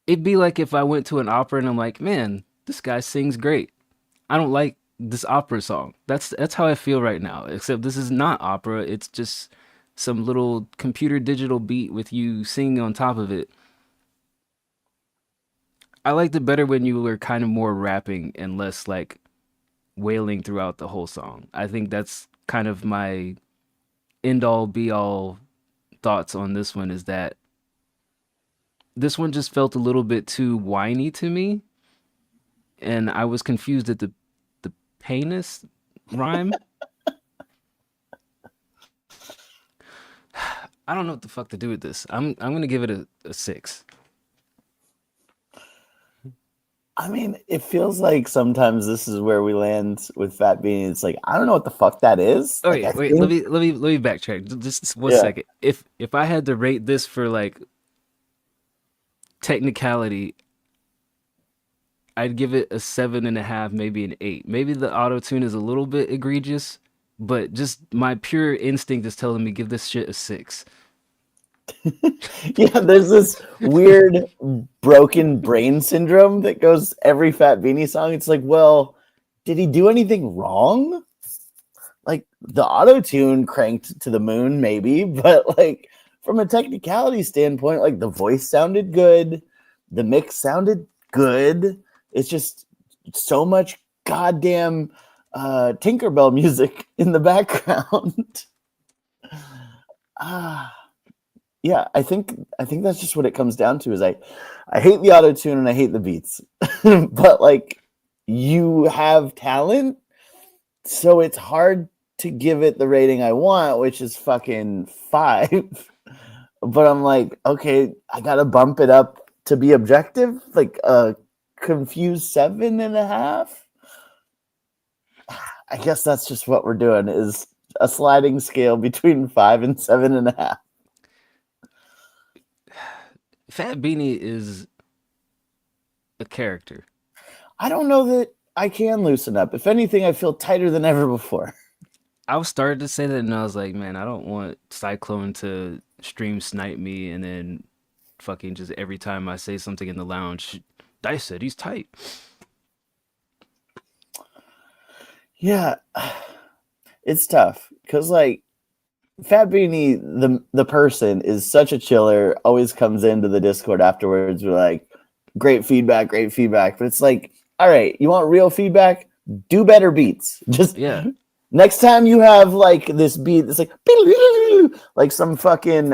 It'd be like if I went to an opera and I'm like, man, this guy sings great. I don't like this opera song. That's how I feel right now. Except this is not opera. It's just some little computer digital beat with you singing on top of it. I liked it better when you were kind of more rapping and less like wailing throughout the whole song. I think that's kind of my end all be all thoughts on this one, is that this one just felt a little bit too whiny to me, and I was confused at the penis rhyme. I don't know what the fuck to do with this. I'm gonna give it a 6. I mean, it feels like sometimes this is where we land with Fat Beanie. It's like, I don't know what the fuck that is. Oh, Like, wait, let me backtrack. Just one second. If I had to rate this for like technicality, I'd give it a 7.5, maybe an 8. Maybe the auto tune is a little bit egregious, but just my pure instinct is telling me give this shit a 6. Yeah, there's this weird broken brain syndrome that goes every Fat Beanie song. It's like, well, did he do anything wrong? Like the auto tune cranked to the moon, maybe, but like from a technicality standpoint, like the voice sounded good, the mix sounded good. It's just so much goddamn Tinkerbell music in the background. Yeah, I think that's just what it comes down to. Is I hate the auto tune and I hate the beats, but like you have talent, so it's hard to give it the rating I want, which is fucking 5. But I'm like, okay, I gotta bump it up to be objective, like a confused 7.5. I guess that's just what we're doing, is a sliding scale between 5 and 7.5. Fat Beanie is a character. I don't know that I can loosen up. If anything, I feel tighter than ever before. I was started to say that, and I was like, man, I don't want Cyclone to stream snipe me, and then fucking just every time I say something in the lounge, Dice said he's tight. Yeah, it's tough because like Fat Beanie, the person is such a chiller. Always comes into the Discord afterwards. We're like, great feedback, great feedback. But it's like, all right, you want real feedback? Do better beats. Just Yeah. next time you have like this beat, it's like some fucking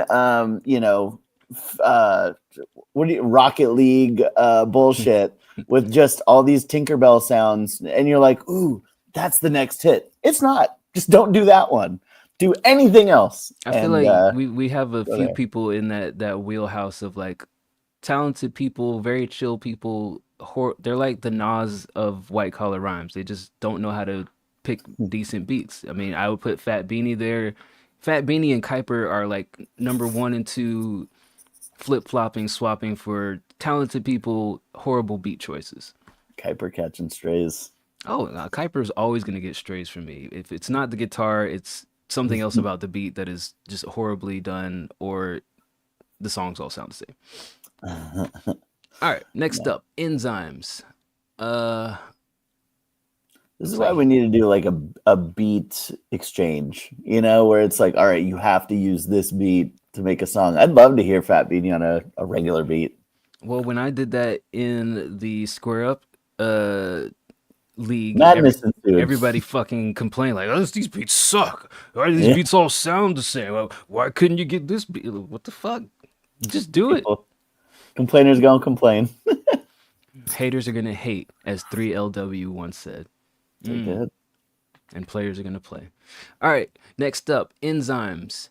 what do you Rocket League bullshit with just all these Tinkerbell sounds, and you're like, ooh, that's the next hit. It's not. Just don't do that one. Do anything else. I feel And like we have a go few there. people in that wheelhouse of like talented people, very chill people. They're like the Nas of white collar rhymes. They just don't know how to pick decent beats. I mean, I would put Fat Beanie there. Fat Beanie and Kuiper are like number 1 and 2, flip flopping, swapping for talented people. Horrible beat choices. Kuiper catching strays. Oh, Kuiper is always gonna get strays from me. If it's not the guitar, it's something else about the beat that is just horribly done, or the songs all sound the same. All right, next up, enzymes. This is why we need to do like a beat exchange, where it's like, all right, you have to use this beat to make a song. I'd love to hear Fat Beanie on a regular beat. Well, when I did that in the Square Up league, Madness ensued. everybody fucking complained like, "Oh, these beats suck. Why do these beats all sound the same? Well, why couldn't you get this beat? What the fuck? Just do it." Complainers gonna complain. Haters are gonna hate, as 3LW once said. Good. And players are gonna play. All right, next up, enzymes.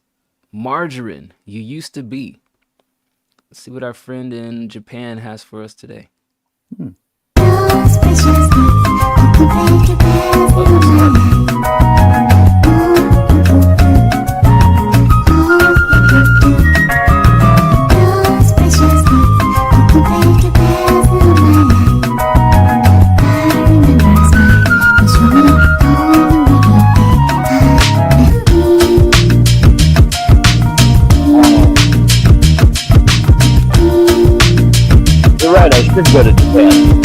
Margarine, you used to be. Let's see what our friend in Japan has for us today. You're right, I should go to Japan.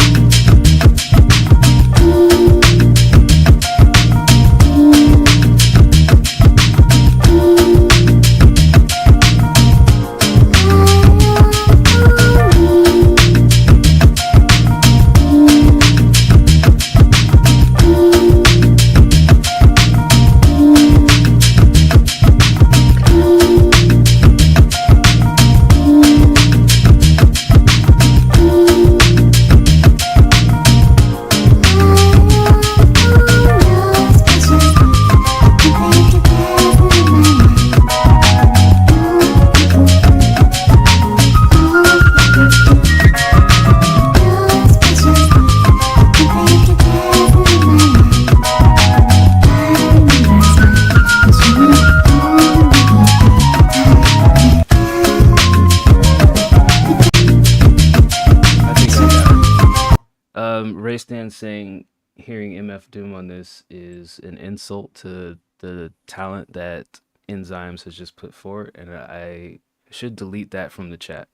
Ray Stan saying hearing MF Doom on this is an insult to the talent that Enzymes has just put forward, and I should delete that from the chat.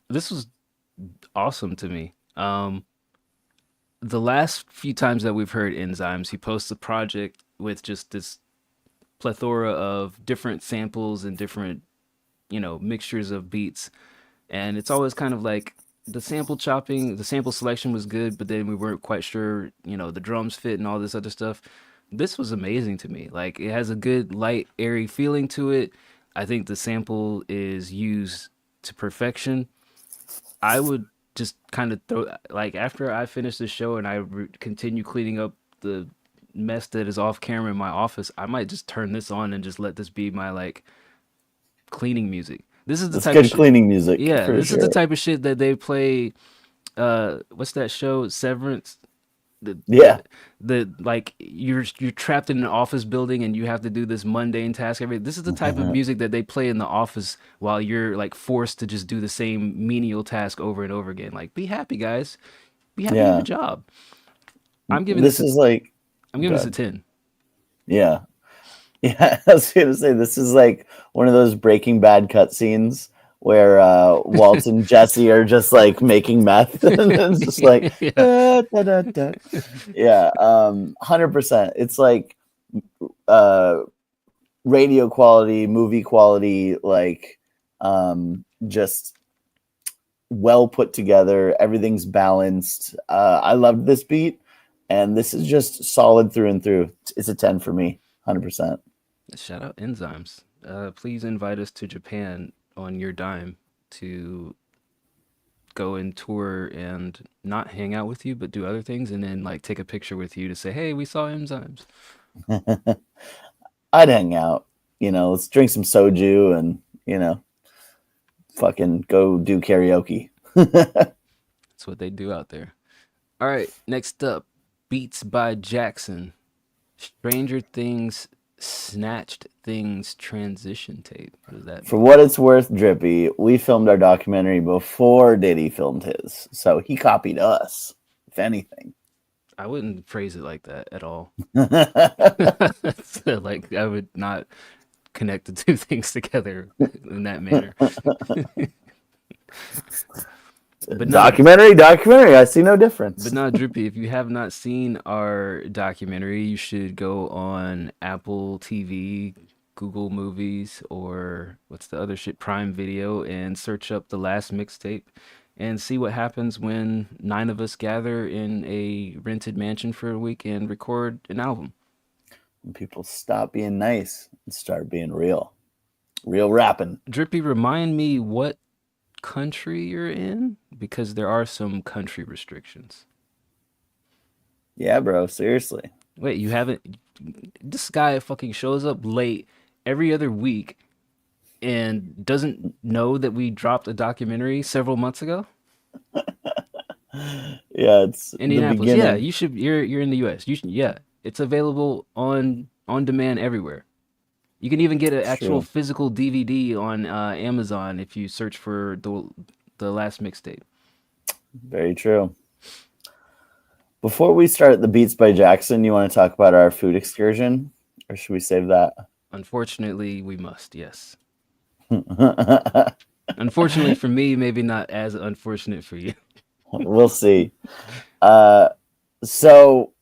This was awesome to me. The last few times that we've heard Enzymes, he posts a project with just this plethora of different samples and different, mixtures of beats. And it's always kind of like the sample chopping, the sample selection was good, but then we weren't quite sure, the drums fit and all this other stuff. This was amazing to me. Like, it has a good, light, airy feeling to it. I think the sample is used to perfection. I would just kind of throw, like, after I finish the show and I continue cleaning up the mess that is off camera in my office, I might just turn this on and just let this be my, like, cleaning music. This is the type good of cleaning music. Yeah, for this sure. is the type of shit that they play. What's that show? Severance. The like you're trapped in an office building and you have to do this mundane task. This is the type of music that they play in the office while you're like forced to just do the same menial task over and over again. Like, be happy, guys. Be happy in the job. I'm giving this is like I'm giving this a 10. Yeah, I was gonna say this is like one of those Breaking Bad cutscenes where Walt and Jesse are just like making meth, and it's just like Yeah. da, da, da. Yeah, 100%. It's like radio quality, movie quality, like just well put together. Everything's balanced. I loved this beat, and this is just solid through and through. It's a 10 for me, 100%. Shout out Enzymes. Please invite us to Japan on your dime to go and tour and not hang out with you, but do other things, and then like take a picture with you to say, "Hey, we saw Enzymes." I'd hang out, let's drink some soju and, fucking go do karaoke. That's what they do out there. All right, next up, Beats by Jackson. Stranger Things Snatched Things transition tape. What does that For mean? what it's worth, Drippy, we filmed our documentary before Diddy filmed his. So he copied us, if anything. I wouldn't phrase it like that at all. So, like, I would not connect the two things together in that manner. But documentary. I see no difference. But no, Drippy, if you have not seen our documentary, you should go on Apple TV, Google Movies, or what's the other shit, Prime Video, and search up The Last Mixtape and see what happens when 9 of us gather in a rented mansion for a week and record an album. When people stop being nice and start being real. Real rapping. Drippy, remind me what country you're in, because there are some country restrictions. Yeah, bro, seriously. Wait, you haven't? This guy fucking shows up late every other week and doesn't know that we dropped a documentary several months ago. Yeah, it's Indianapolis. Yeah, you should. You're in the U.S. You should. Yeah, it's available on demand everywhere. You can even get an actual physical DVD on Amazon if you search for the Last Mixtape. Very true. Before we start the Beats by Jackson, you want to talk about our food excursion, or should we save that? Unfortunately, we must. Yes. Unfortunately for me, maybe not as unfortunate for you. We'll see. So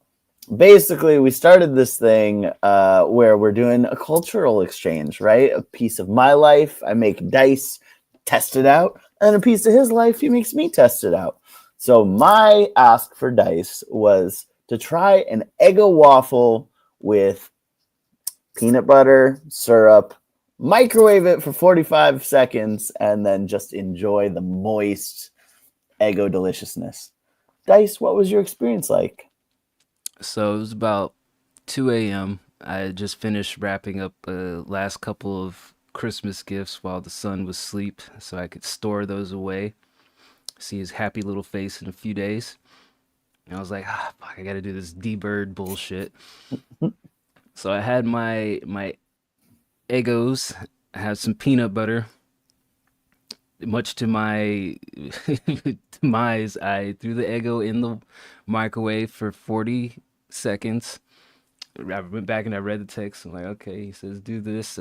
basically, we started this thing where we're doing a cultural exchange, right? A piece of my life, I make Dice test it out, and a piece of his life, he makes me test it out. So my ask for Dice was to try an Eggo waffle with peanut butter, syrup, microwave it for 45 seconds, and then just enjoy the moist Eggo deliciousness. Dice, what was your experience like? So it was about 2 a.m. I had just finished wrapping up the last couple of Christmas gifts while the son was asleep, so I could store those away, see his happy little face in a few days. And I was like, fuck, I gotta do this D-Bird bullshit. So I had my Eggos, I had some peanut butter. Much to my demise, I threw the Eggo in the microwave for 40 seconds. I went back and I read the text. I'm like, okay, he says, do this.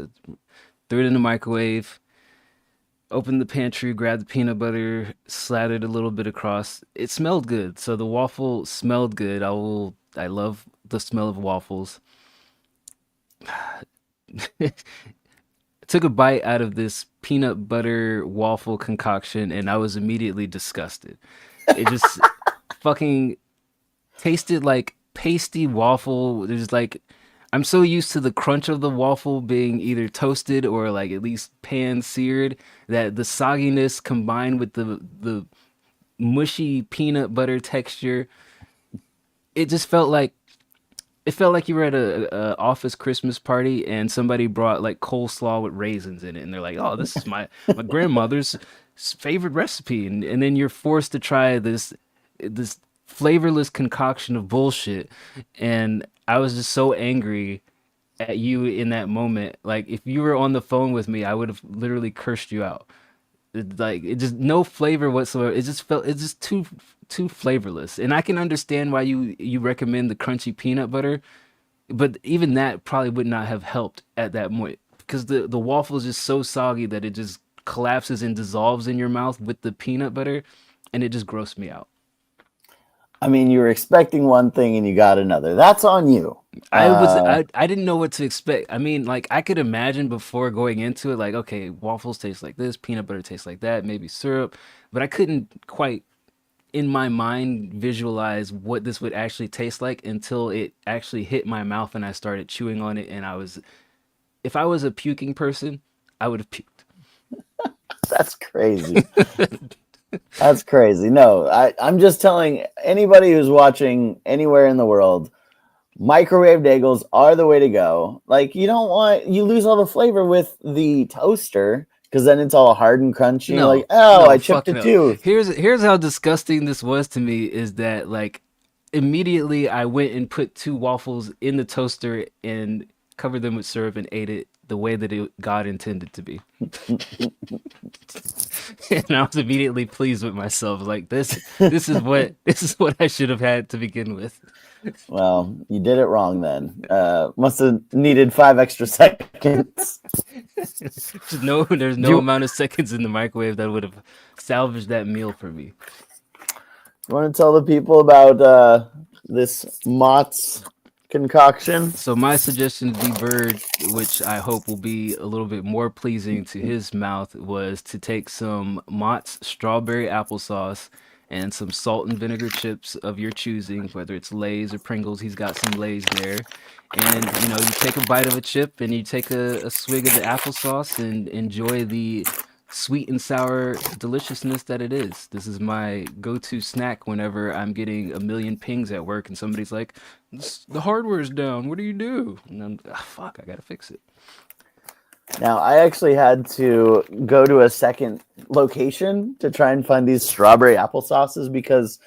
Threw it in the microwave, opened the pantry, grabbed the peanut butter, slathered a little bit across. It smelled good. So the waffle smelled good. I love the smell of waffles. Took a bite out of this peanut butter waffle concoction and I was immediately disgusted. It just fucking tasted like pasty waffle. There's like, I'm so used to the crunch of the waffle being either toasted or like at least pan seared that the sogginess combined with the mushy peanut butter texture, it just felt like you were at a office Christmas party and somebody brought like coleslaw with raisins in it, and they're like, "Oh, this is my grandmother's favorite recipe," and then you're forced to try this flavorless concoction of bullshit. And I was just so angry at you in that moment. Like if you were on the phone with me, I would have literally cursed you out. It just no flavor whatsoever. It's just too flavorless. And I can understand why you recommend the crunchy peanut butter, but even that probably would not have helped at that point because the waffle is just so soggy that it just collapses and dissolves in your mouth with the peanut butter, and it just grossed me out. I mean, you were expecting one thing and you got another. That's on you. I didn't know what to expect. I mean, like I could imagine before going into it, like, okay, waffles taste like this, peanut butter tastes like that, maybe syrup, but I couldn't quite in my mind visualize what this would actually taste like until it actually hit my mouth and I started chewing on it. And if I was a puking person, I would have puked. That's crazy. That's crazy. No, I'm just telling anybody who's watching anywhere in the world, microwave bagels are the way to go. Like, you lose all the flavor with the toaster because then it's all hard and crunchy. No, like, oh, no, I chipped a no. tooth. Here's how disgusting this was to me is that like immediately I went and put 2 waffles in the toaster and covered them with syrup and ate it the way that God intended to be. And I was immediately pleased with myself. Like this is what I should have had to begin with. Well, you did it wrong then. Must have needed 5 extra seconds. There's no amount of seconds in the microwave that would have salvaged that meal for me. You want to tell the people about this Mott's concoction? So my suggestion to D-Bird, which I hope will be a little bit more pleasing to his mouth, was to take some Mott's strawberry applesauce and some salt and vinegar chips of your choosing, whether it's Lay's or Pringles. He's got some Lay's there. And, you take a bite of a chip and you take a swig of the applesauce and enjoy the sweet and sour deliciousness that it is. This is my go-to snack whenever I'm getting a million pings at work and somebody's like, the hardware's down, what do you do? And I'm, fuck, I gotta fix it. Now, I actually had to go to a second location to try and find these strawberry applesauces because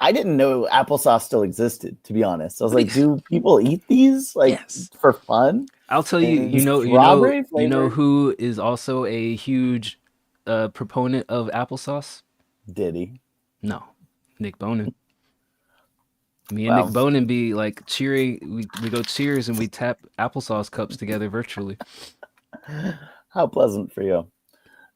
I didn't know applesauce still existed, to be honest. I was like, do people eat these for fun? I'll tell you, And you know flavored? who is also a huge proponent of applesauce? Diddy. No, Nick Bonin. Me and Wow. Nick Bonin be like cheering. We go cheers and we tap applesauce cups together virtually. How pleasant for you.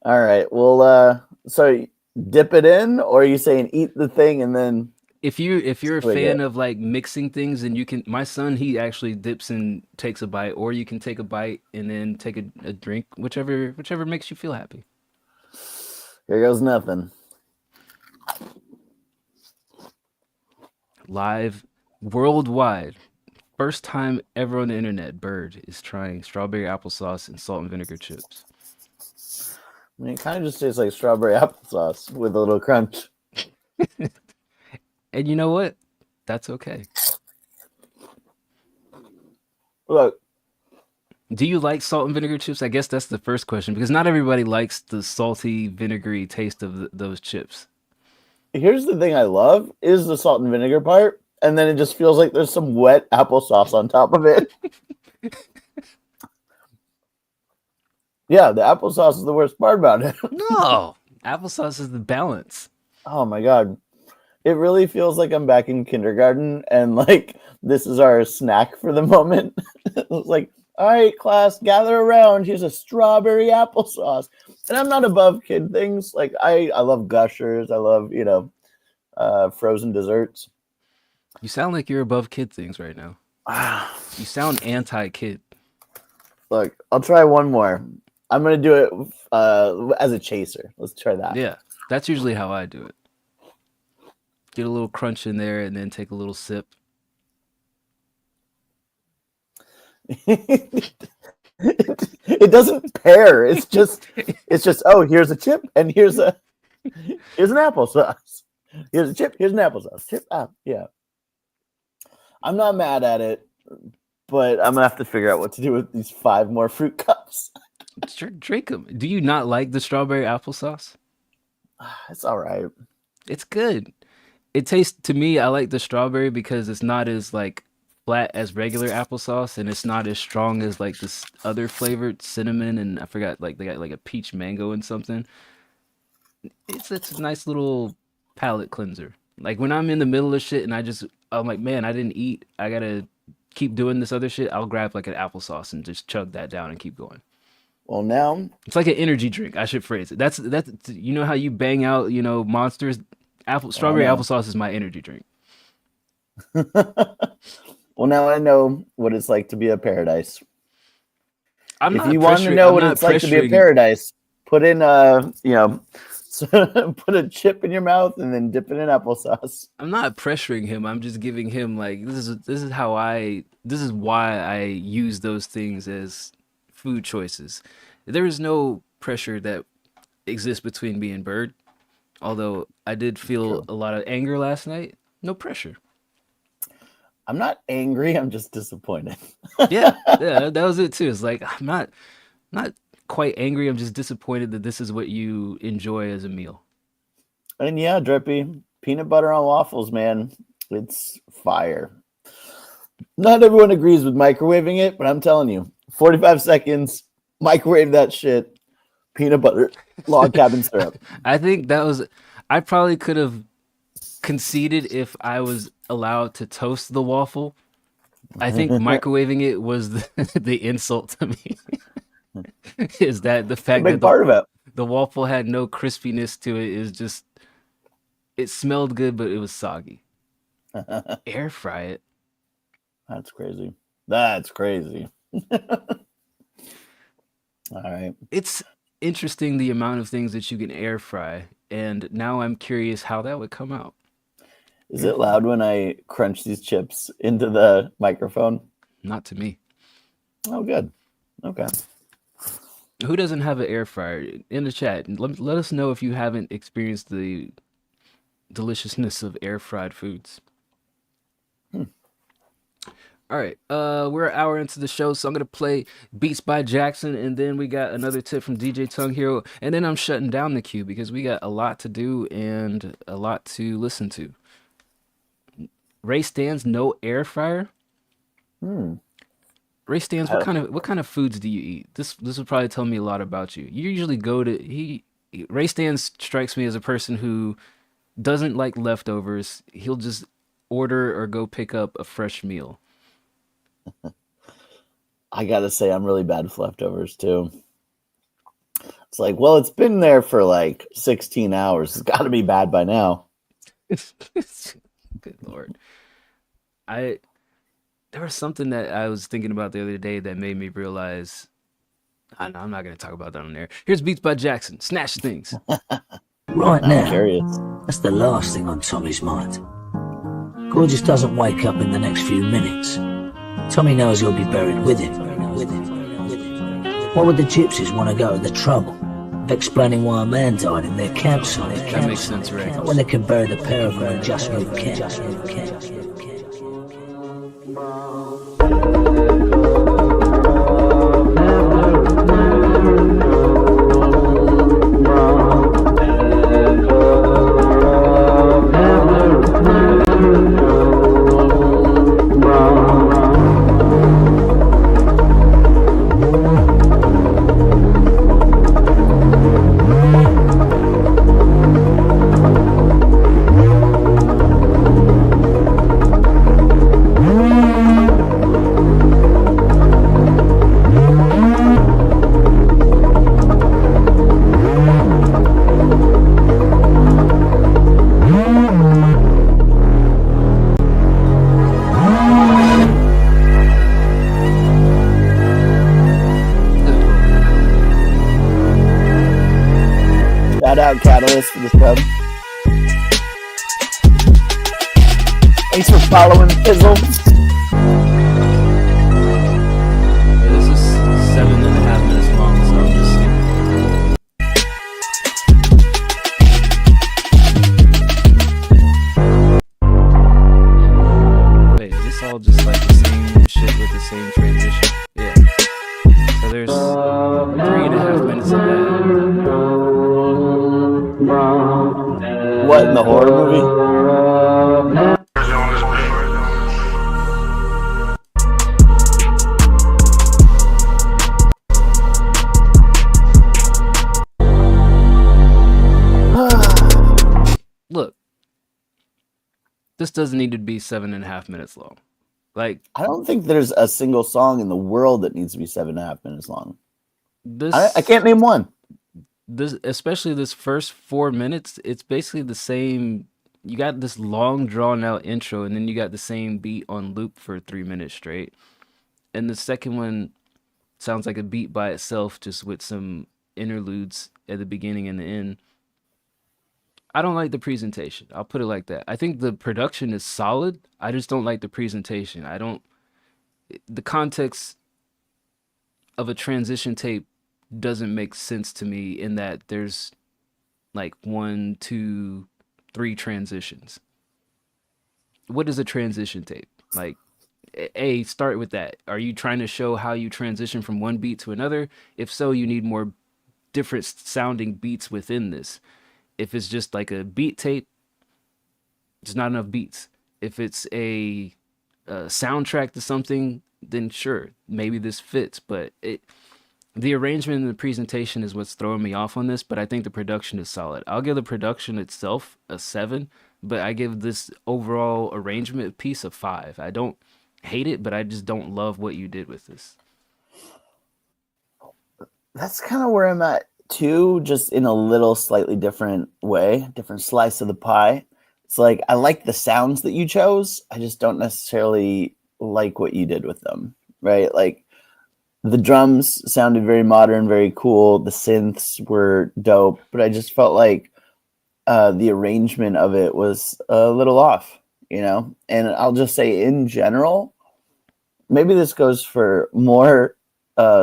All right. Well, so dip it in, or are you saying eat the thing and then If you're a swig fan it? of like mixing things, and you can, my son, he actually dips and takes a bite, or you can take a bite and then take a drink, whichever makes you feel happy. Here goes nothing. Live worldwide, first time ever on the internet, Bird is trying strawberry applesauce and salt and vinegar chips. I mean, it kind of just tastes like strawberry applesauce with a little crunch. And you know what? That's okay. Look, do you like salt and vinegar chips? I guess that's the first question, because not everybody likes the salty, vinegary taste of those chips. here's the thing I love is the salt and vinegar part, and then it just feels like there's some wet applesauce on top of it. Yeah, the applesauce is the worst part about it. No, applesauce is the balance. Oh my god. It really feels like I'm back in kindergarten and like this is our snack for the moment. It's like, all right, class, gather around. Here's a strawberry applesauce. And I'm not above kid things. Like I love gushers. I love, frozen desserts. You sound like you're above kid things right now. You sound anti-kid. Look, I'll try one more. I'm gonna do it as a chaser. Let's try that. Yeah, that's usually how I do it. Get a little crunch in there and then take a little sip. It doesn't pair. It's just oh, here's a chip and here's an applesauce. Here's a chip, here's an applesauce. Chip, yeah. I'm not mad at it, but I'm gonna have to figure out what to do with these 5 more fruit cups. Drink them. Do you not like the strawberry applesauce? It's all right. It's good. It tastes, to me, I like the strawberry because it's not as like flat as regular applesauce, and it's not as strong as like this other flavored cinnamon, and I forgot, like they got like a peach mango and something. It's a nice little palate cleanser. Like when I'm in the middle of shit and I'm like, man, I didn't eat. I gotta keep doing this other shit. I'll grab like an applesauce and just chug that down and keep going. Well, now It's like an energy drink. I should phrase it. That's you know how you bang out, monsters. Strawberry know. applesauce is my energy drink. Well, now I know what it's like to be a paradise. I'm If not you want to pressuring. know I'm what not it's like to be a pressuring. paradise, put in put a chip in your mouth and then dip it in applesauce. I'm not pressuring him. I'm just giving him like this is why I use those things as food choices. There is no pressure that exists between me and Bird. Although I did feel True. a lot of anger last night. No pressure. I'm not angry. I'm just disappointed. Yeah, that was it too. It's like I'm not quite angry. I'm just disappointed that this is what you enjoy as a meal. And yeah, Drippy, peanut butter on waffles, man. It's fire. Not everyone agrees with microwaving it, but I'm telling you, 45 seconds, microwave that shit, peanut butter, log cabin syrup. I think I probably could have conceded if I was allowed to toast the waffle. I think microwaving it was the insult to me. Is that the fact Big that part of it. the waffle had no crispiness to it, is just it smelled good, but it was soggy. Air fry it. That's crazy. That's crazy. All right. It's interesting the amount of things that you can air fry, and now I'm curious how that would come out. Is it loud when I crunch these chips into the microphone? Not to me. Oh, good. Okay. Who doesn't have an air fryer in the chat? Let us know if you haven't experienced the deliciousness of air fried foods. All right, we're an hour into the show, so I'm gonna play Beats by Jackson, and then we got another tip from DJ Tongue Hero, and then I'm shutting down the queue because we got a lot to do and a lot to listen to. Ray Stans, no air fryer. Ray Stans, what kind of foods do you eat? This would probably tell me a lot about you. You usually go to Ray Stans strikes me as a person who doesn't like leftovers. He'll just order or go pick up a fresh meal. I gotta say, I'm really bad with leftovers too. It's like, well, it's been there for like 16 hours. It's got to be bad by now. Good Lord. There was something that I was thinking about the other day that made me realize I'm not going to talk about that on there. Here's Beats by Jackson. Snatch things. Right now, Curious. that's the last thing on Tommy's mind. Gorgeous doesn't wake up in the next few minutes. Tommy knows he'll be buried with him. Why would the gypsies want to go to the trouble of explaining why a man died in their campsite? That makes sense, right? When they can bury the pair of them and just move camp. Shout out Catalyst for the sub. Thanks for following Fizzle. Yeah, this is 7.5 minutes long, so I'm just skipping. Wait, is this all just like the same shit with the same transition? Yeah. So there's 3.5 minutes of that. What, in the horror movie? Look, this doesn't need to be 7.5 minutes long. Like, I don't think there's a single song in the world that needs to be 7.5 minutes long. I This can't name one. especially this first 4 minutes, it's basically the same. You got this long drawn out intro, and then you got the same beat on loop for 3 minutes straight. And the second one sounds like a beat by itself, just with some interludes at the beginning and the end. I don't like the presentation. I'll put it like that. I think the production is solid. I just don't like the presentation. I don't. The context of a transition tape doesn't make sense to me in that there's like 1, 2, 3 transitions. What is a transition tape? Like, start with that. Are you trying to show how you transition from one beat to another? If so, you need more different sounding beats within this. If it's just like a beat tape, there's not enough beats. If it's a soundtrack to something, then sure, maybe this fits. But the arrangement and the presentation is what's throwing me off on this. But I think the production is solid. I'll give the production itself a 7, but I give this overall arrangement piece a 5. I don't hate it, but I just don't love what you did with this. That's kind of where I'm at too, just in a little slightly different way, different slice of the pie. It's like, I like the sounds that you chose. I just don't necessarily like what you did with them, right? Like, the drums sounded very modern, very cool. The synths were dope, but I just felt like the arrangement of it was a little off, you know? And I'll just say, in general, maybe this goes for more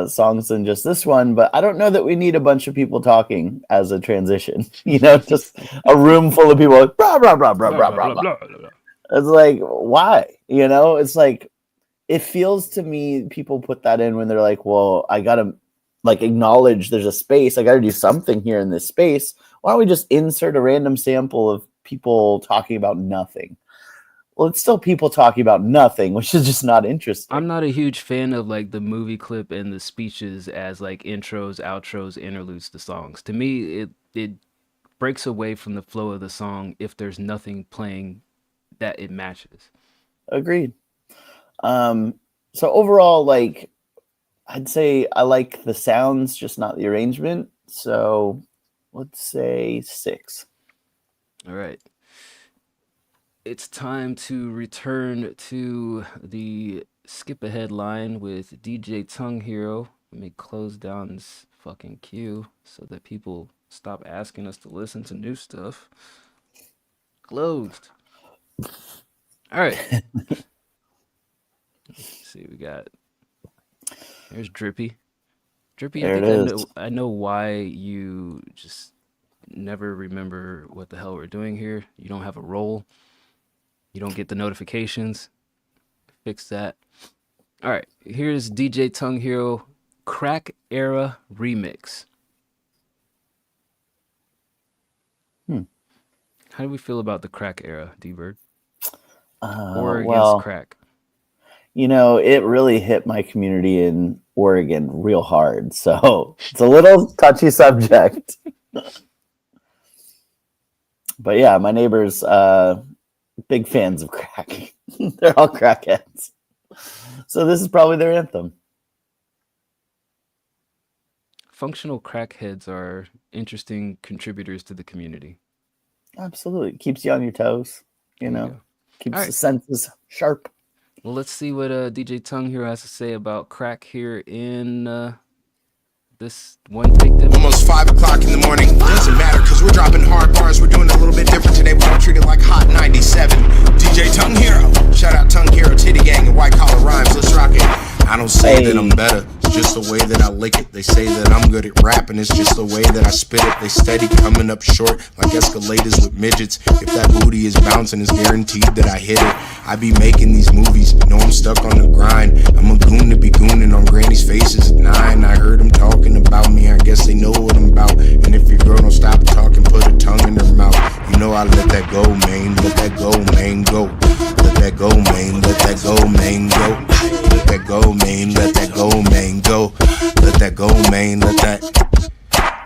songs than just this one, but I don't know that we need a bunch of people talking as a transition, you know, just a room full of people like, blah, blah, blah, blah, blah, blah, blah. It's like, why? You know, it's like, it feels to me people put that in when they're like, well, I got to like acknowledge there's a space. I got to do something here in this space. Why don't we just insert a random sample of people talking about nothing? Well, it's still people talking about nothing, which is just not interesting. I'm not a huge fan of like the movie clip and the speeches as like intros, outros, interludes to songs. To me, it breaks away from the flow of the song if there's nothing playing that it matches. Agreed. So overall, like, I'd say I like the sounds, just not the arrangement. So let's say 6. All right. It's time to return to the skip ahead line with DJ Tongue Hero. Let me close down this fucking queue so that people stop asking us to listen to new stuff. Closed. All right. Let's see, we got. There's Drippy. Drippy, I know why you just never remember what the hell we're doing here. You don't have a role. You don't get the notifications. Fix that. All right, here's DJ Tongue Hero Crack Era Remix. How do we feel about the crack era, D-Bird? Or against crack? You know, it really hit my community in Oregon real hard. So it's a little touchy subject. But yeah, my neighbors, big fans of crack. They're all crackheads. So this is probably their anthem. Functional crackheads are interesting contributors to the community. Absolutely. It keeps you on your toes, you know. Keeps the senses sharp. Well, let's see what DJ Tongue Hero has to say about crack here in this one take demo. Almost 5 o'clock in the morning. Doesn't matter because we're dropping hard bars. We're doing a little bit different today. We don't treat it like Hot 97. DJ Tongue Hero. Shout out Tongue Hero, Titty Gang, and White Collar Rhymes. Let's rock it. I don't say that I'm better. It's just the way that I lick it. They say that I'm good at rapping. It's just the way that I spit it. They steady coming up short like escalators with midgets. If that booty is bouncing, it's guaranteed that I hit it. I be making these movies. Know I'm stuck on the grind. I'm a goon to be gooning on granny's faces at 9. I heard them talking about me. I guess they know what I'm about. And if your girl don't stop talking, put her tongue in her mouth. You know I let that go, man. Let that go, man. Go. Let that go, man. Let that go, man. Go. Let that go, man. Let that go, man. Go. Let that go, man. Let that.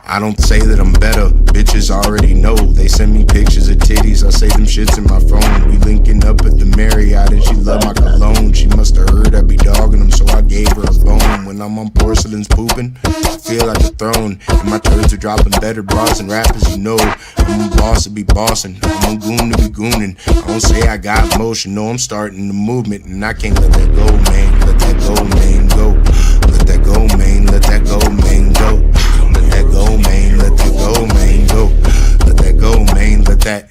I don't say that I'm better. Bitches just already know. They send me pictures of titties, I say them shits in my phone. We linking up at the Marriott and she love my cologne. She must have heard I be dogging them, so I gave her a bone. When I'm on porcelains pooping, I feel like a throne. And my turds are dropping better bras than rappers, you know. I'm a boss to be bossing, I'm a goon to be gooning. I don't say I got motion, no, I'm starting the movement. And I can't let that go, man, let that go, man, go. Let that go, man, let that go, man, go. Let that go, man, let that go, man, go. Let that go, man, let that.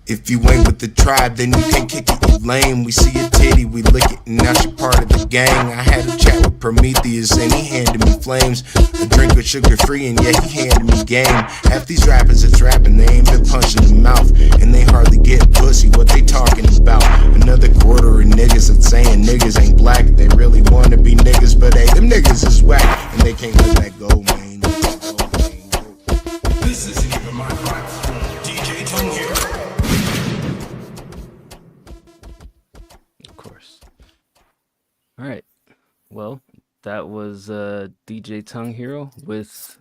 If you ain't with the tribe, then you can't kick it, you lame. We see a titty, we lick it, and now she part of the gang. I had a chat with Prometheus, and he handed me flames. A drink with sugar free, and yeah, he handed me game. Half these rappers that's rapping, they ain't been punched in the mouth, and they hardly get pussy, what they talking about. Another quarter of niggas that's saying niggas ain't black. They really wanna be niggas, but hey, them niggas is whack, and they can't let that go, man. Let that go, man, go. This isn't even my microphone. DJ Tongue here. Of course. All right. Well, that was DJ Tongue Hero with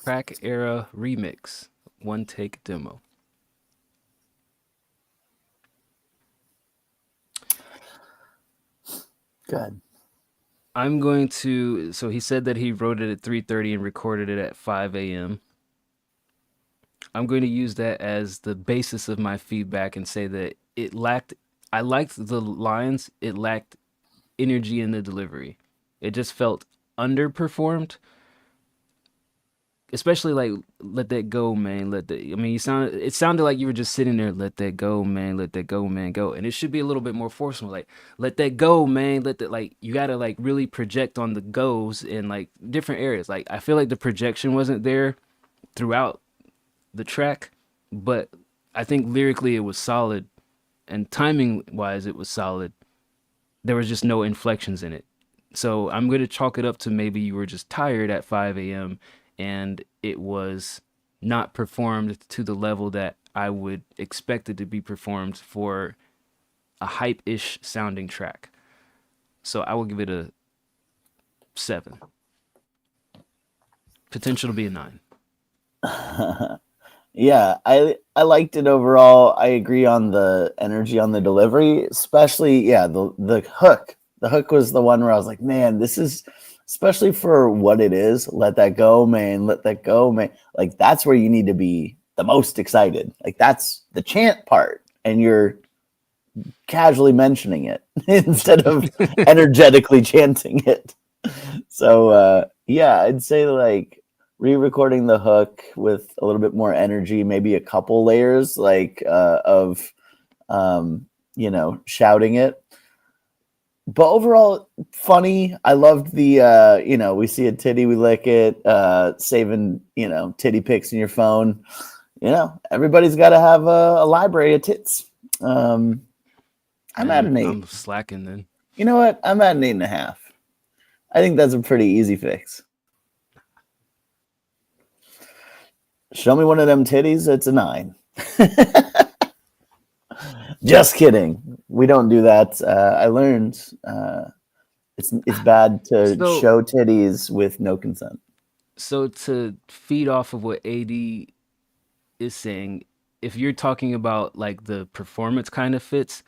Crack Era Remix, one take demo. Good. I'm going to, so he said that he wrote it at 3:30 and recorded it at 5 a.m. I'm going to use that as the basis of my feedback and say that I liked the lines, it lacked energy in the delivery. It just felt underperformed. Especially like, let that go, man. It sounded like you were just sitting there, let that go, man, let that go, man, go. And it should be a little bit more forceful, like, let that go, man, you gotta like really project on the goes in like different areas. Like, I feel like the projection wasn't there throughout the track, but I think lyrically it was solid, and timing wise it was solid. There was just no inflections in it. So I'm going to chalk it up to maybe you were just tired at 5 a.m. and it was not performed to the level that I would expect it to be performed for a hype-ish sounding track. So I will give it a 7. Potential to be a 9. Yeah, I liked it overall. I agree on the energy on the delivery, especially the hook. The hook was the one where I was like, man, this is, especially for what it is, let that go, man, let that go, man. Like, that's where you need to be the most excited. Like, that's the chant part, and you're casually mentioning it instead of energetically chanting it. So I'd say like re-recording the hook with a little bit more energy, maybe a couple layers of shouting it. But overall, funny. I loved the we see a titty, we lick it, saving titty pics in your phone. Everybody's got to have a library of tits. I'm at an 8. I'm slacking then. You know what? I'm at an 8.5. I think that's a pretty easy fix. Show me one of them titties, it's a 9. Just kidding. We don't do that. I learned it's bad to show titties with no consent. So to feed off of what AD is saying, if you're talking about like the performance kind of fits,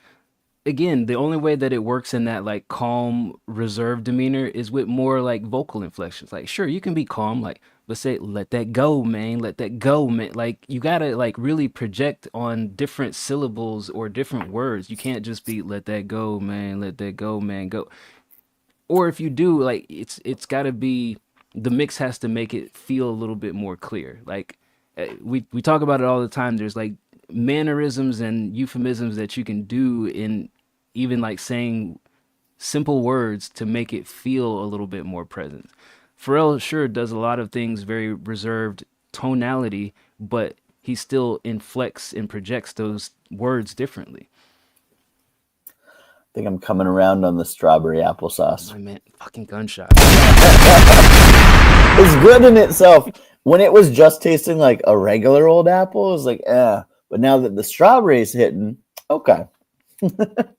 again, the only way that it works in that like calm, reserved demeanor is with more like vocal inflections. Like, sure, you can be calm, like, but say, let that go, man, let that go, man. Like, you gotta like really project on different syllables or different words. You can't just be, let that go, man, let that go, man, go. Or if you do, like, it's gotta be, the mix has to make it feel a little bit more clear. Like, we talk about it all the time. There's like mannerisms and euphemisms that you can do in even like saying simple words to make it feel a little bit more present. Pharrell sure does a lot of things very reserved tonality, but he still inflects and projects those words differently. I think I'm coming around on the strawberry applesauce. I meant fucking gunshot. It's good in itself. When it was just tasting like a regular old apple, it was like, But now that the strawberry's hitting, okay.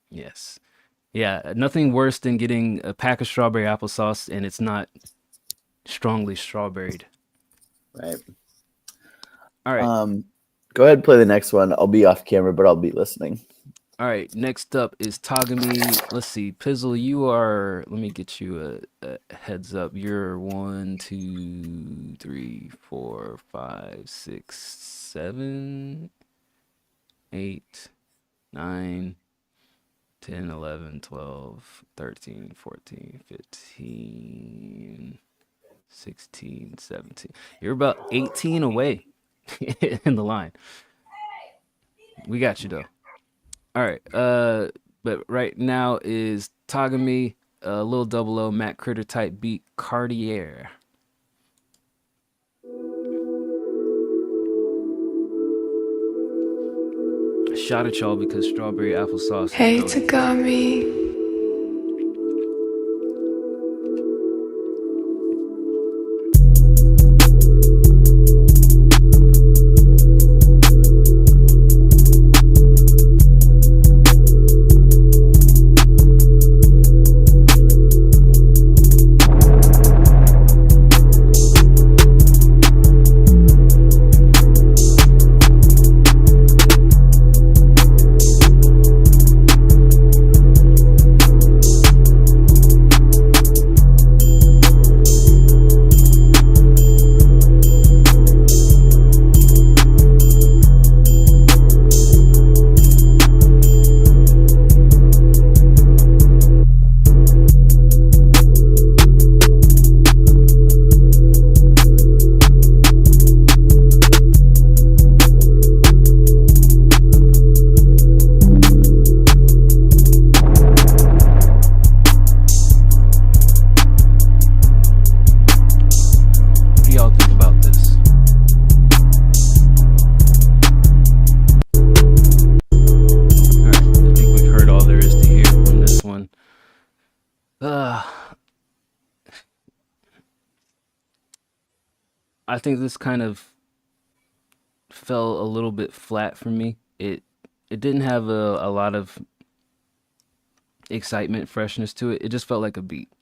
Yes. Yeah, nothing worse than getting a pack of strawberry applesauce and it's not strongly strawberried. Right. All right. Go ahead and play the next one. I'll be off camera, but I'll be listening. All right, next up is Tagami. Let's see, Pizzle, you are. Let me get you a heads up. You're 1, 2, 3, 4, 5, 6, 7, 8, 9, 10, 11, 12, 13, 14, 15, 16, 17. You're about 18 away in the line. We got you though. All right. But right now is Tagami, Lil Double O, Matt Critter type beat, Cartier. I shot at y'all because strawberry applesauce. Hey, Tagami. I think this kind of fell a little bit flat for me. It didn't have a lot of excitement, freshness to it. It just felt like a beat.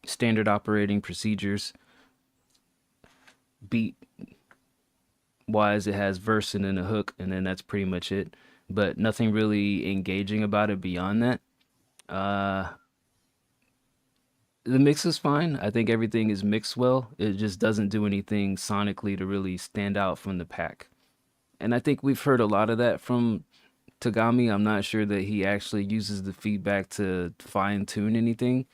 Standard operating procedures. Beat wise, it has verse and then a hook, and then that's pretty much it. But nothing really engaging about it beyond that. The mix is fine. I think everything is mixed well. It just doesn't do anything sonically to really stand out from the pack. And I think we've heard a lot of that from Tagami. I'm not sure that he actually uses the feedback to fine tune anything,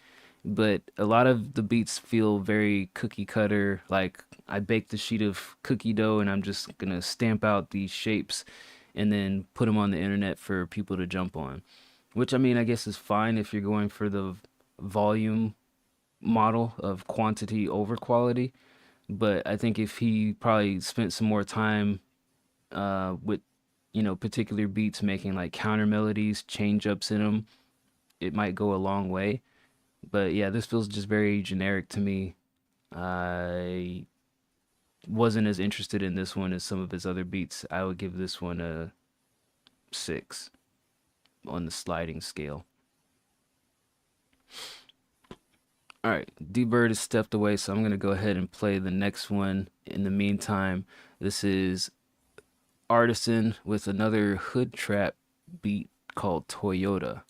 but a lot of the beats feel very cookie cutter. Like I baked a sheet of cookie dough and I'm just going to stamp out these shapes and then put them on the internet for people to jump on, which I mean, I guess is fine if you're going for the volume model of quantity over quality. But I think if he probably spent some more time with, you know, particular beats, making like counter melodies, change ups in them, it might go a long way. But yeah, this feels just very generic to me. I wasn't as interested in this one as some of his other beats. I would give this one a 6 on the sliding scale. All right, D-Bird has stepped away, so I'm going to go ahead and play the next one. In the meantime, this is Artisan with another hood trap beat called Toyota.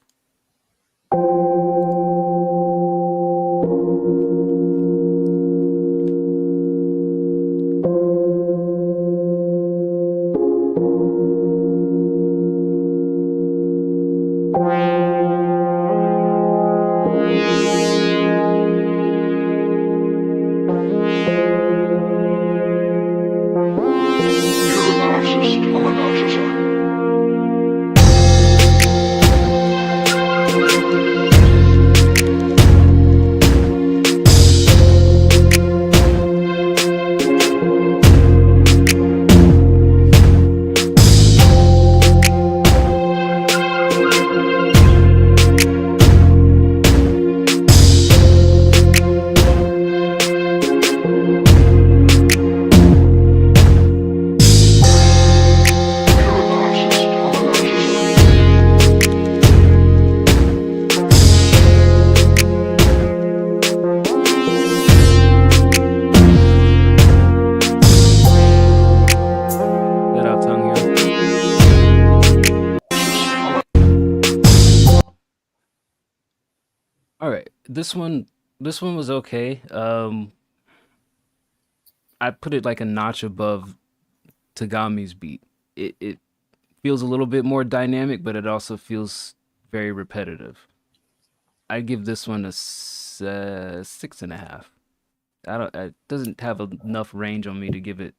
This one was okay. I put it like a notch above Tagami's beat. It feels a little bit more dynamic, but it also feels very repetitive. I give this one a 6.5. I don't. It doesn't have enough range on me to give it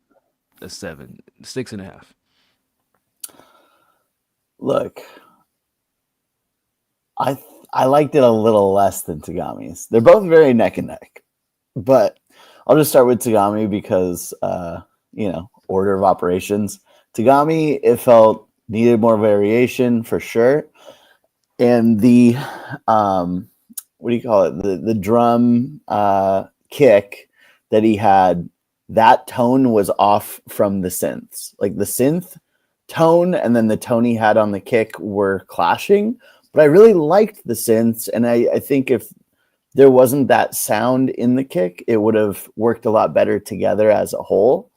a 7. 6.5. Look, I liked it a little less than Tagami's. They're both very neck and neck, but I'll just start with Tagami because order of operations. Tagami, it felt needed more variation for sure, and the what do you call it? The drum kick that he had, that tone was off from the synths. Like the synth tone and then the tone he had on the kick were clashing. But I really liked the synths, and I think if there wasn't that sound in the kick, it would have worked a lot better together as a whole.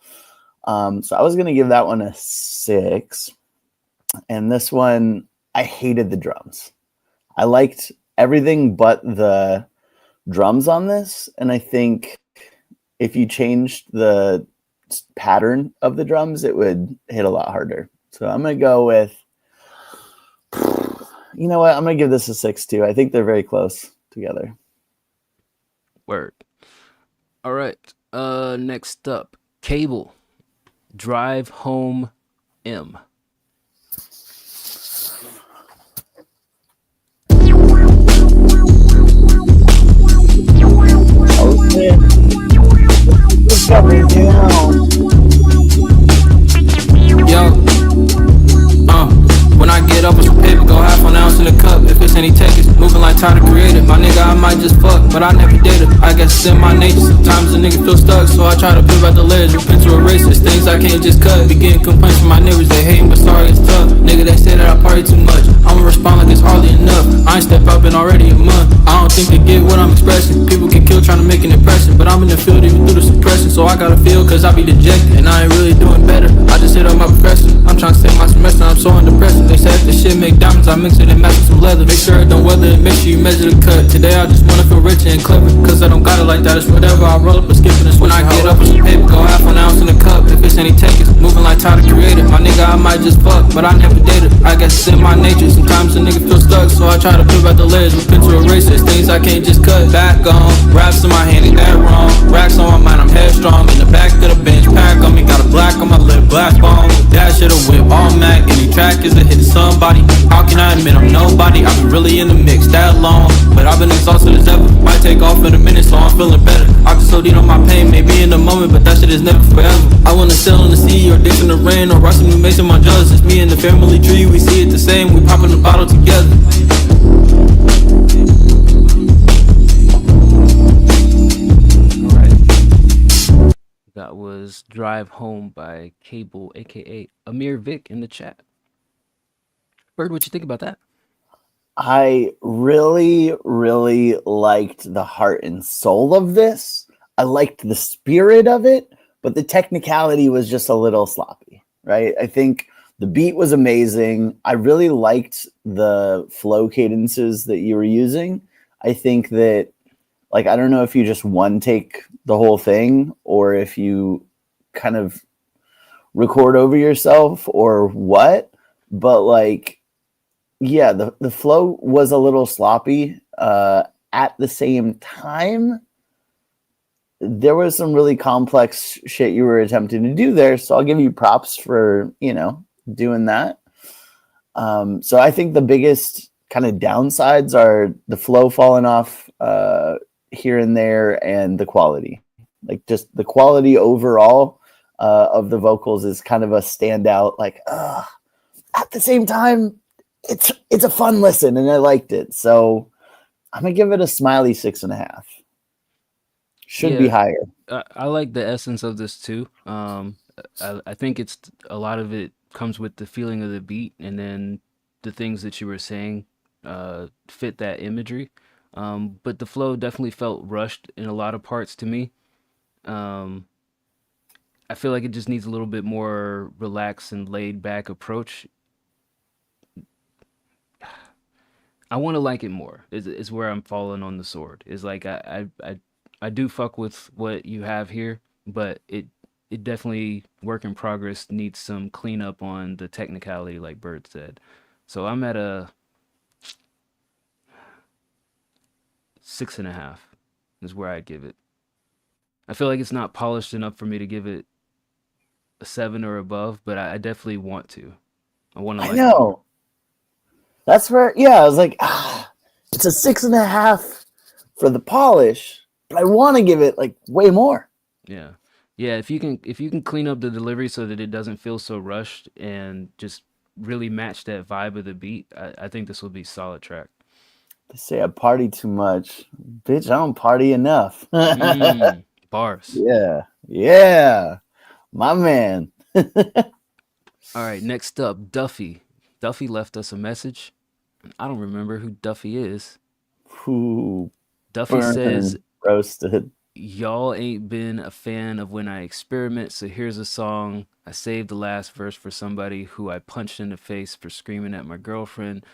So I was going to give that one a 6. And this one, I hated the drums. I liked everything but the drums on this. And I think if you changed the pattern of the drums, it would hit a lot harder. So I'm going to go with, you know what? I'm going to give this a 6 too. I think they're very close together. Word. All right. Next up, Cable. Drive Home M. Okay. What's up, Yo, when I get up with some paper, go half an ounce in a cup. If it's any takers, moving like Tyler Creator. My nigga, I might just fuck, but I never dated. I guess it's in my nature. Sometimes a nigga feel stuck, so I try to peel back the layers. With pencil erasers, things I can't just cut. Be getting complaints from my neighbors, they hate, but sorry it's tough. Nigga, they say that I party too much. I'ma respond like it's hardly enough. I ain't step up in already a month. I don't think they get what I'm expressing. People get killed trying to make an impression, but I'm in the field even through the suppression. So I gotta feel, cause I be dejected, and I ain't really doing better. I just hit up my professor. I'm trying to save my semester, I'm so under pressure. They say if the shit make diamonds, I mix it and match with some leather. Make sure it don't weather and make sure you measure the cut. Today I just wanna feel rich and clever, cause I don't got it like that. It's whatever, I roll up a skip and it's when I get up with some paper, go half an ounce in a cup. If it's any takers, moving like Tyler Creator. My nigga, I might just fuck, but I never dated. I guess it's in my nature. Sometimes a nigga feel stuck, so I try to peel back the layers with pencil erasers. Things I can't just cut. Back on, raps in my hand, ain't that wrong? Racks on my mind, I'm headstrong. In the back of the bench, pack on me, got a black on my lip, black bomb. That shit'll whip all Mac. Any track is a hit to somebody. How can I admit I'm nobody? I've been really in the mix that long, but I've been exhausted as ever. Might take off in a minute, so I'm feeling better. I can so deep on my pain, maybe in the moment, but that shit is never forever. I wanna sail on the sea, or dance in the rain, or write some new mason my drugs. It's me and the family tree, we see it the same. We poppin' the bottle together. That was Drive Home by Cable, aka Amir Vic, in the chat. Bird, what you think about that? I really, really liked the heart and soul of this. I liked the spirit of it, but the technicality was just a little sloppy, right? I think the beat was amazing. I really liked the flow cadences that you were using. I think that, like, I don't know if you just one take the whole thing or if you kind of record over yourself or what, but like, yeah, the flow was a little sloppy. At the same time, there was some really complex shit you were attempting to do there. So I'll give you props for, doing that. So I think the biggest kind of downsides are the flow falling off here and there and the quality. Like just the quality overall of the vocals is kind of a standout. Like, at the same time, it's a fun listen and I liked it. So I'm gonna give it a smiley 6.5. Should be higher. I like the essence of this too. I think it's a lot of it comes with the feeling of the beat, and then the things that you were saying fit that imagery. But the flow definitely felt rushed in a lot of parts to me. I feel like it just needs a little bit more relaxed and laid back approach. I want to like it more. Is where I'm falling on the sword. Is like I do fuck with what you have here, but it definitely work in progress needs some cleanup on the technicality, like Bird said. So I'm at a 6.5 is where I'd give it. I feel like it's not polished enough for me to give it a 7 or above, but I definitely want to. I want to I like it more. know. That's where, yeah, I was like, it's a 6.5 for the polish, but I want to give it like way more. Yeah. Yeah, if you can clean up the delivery so that it doesn't feel so rushed and just really match that vibe of the beat, I think this will be solid track. They say I party too much. Bitch, I don't party enough. Bars. Yeah. My man. All right, next up, Duffy. Duffy left us a message. I don't remember who Duffy is. Ooh, Duffy says, roasted. y'all ain't been a fan of when I experiment, so here's a song. I saved the last verse for somebody who I punched in the face for screaming at my girlfriend.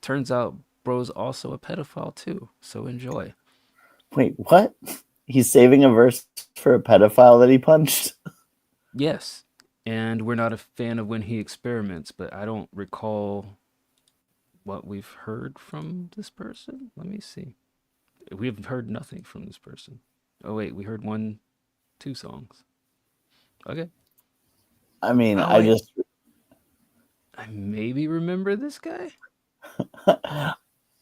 Turns out bro's also a pedophile too, so enjoy. Wait, what? He's saving a verse for a pedophile that he punched? Yes, and we're not a fan of when he experiments, but I don't recall what we've heard from this person. Let me see. We've heard nothing from this person. Oh wait, we heard 2 songs. Okay. I mean, I maybe remember this guy.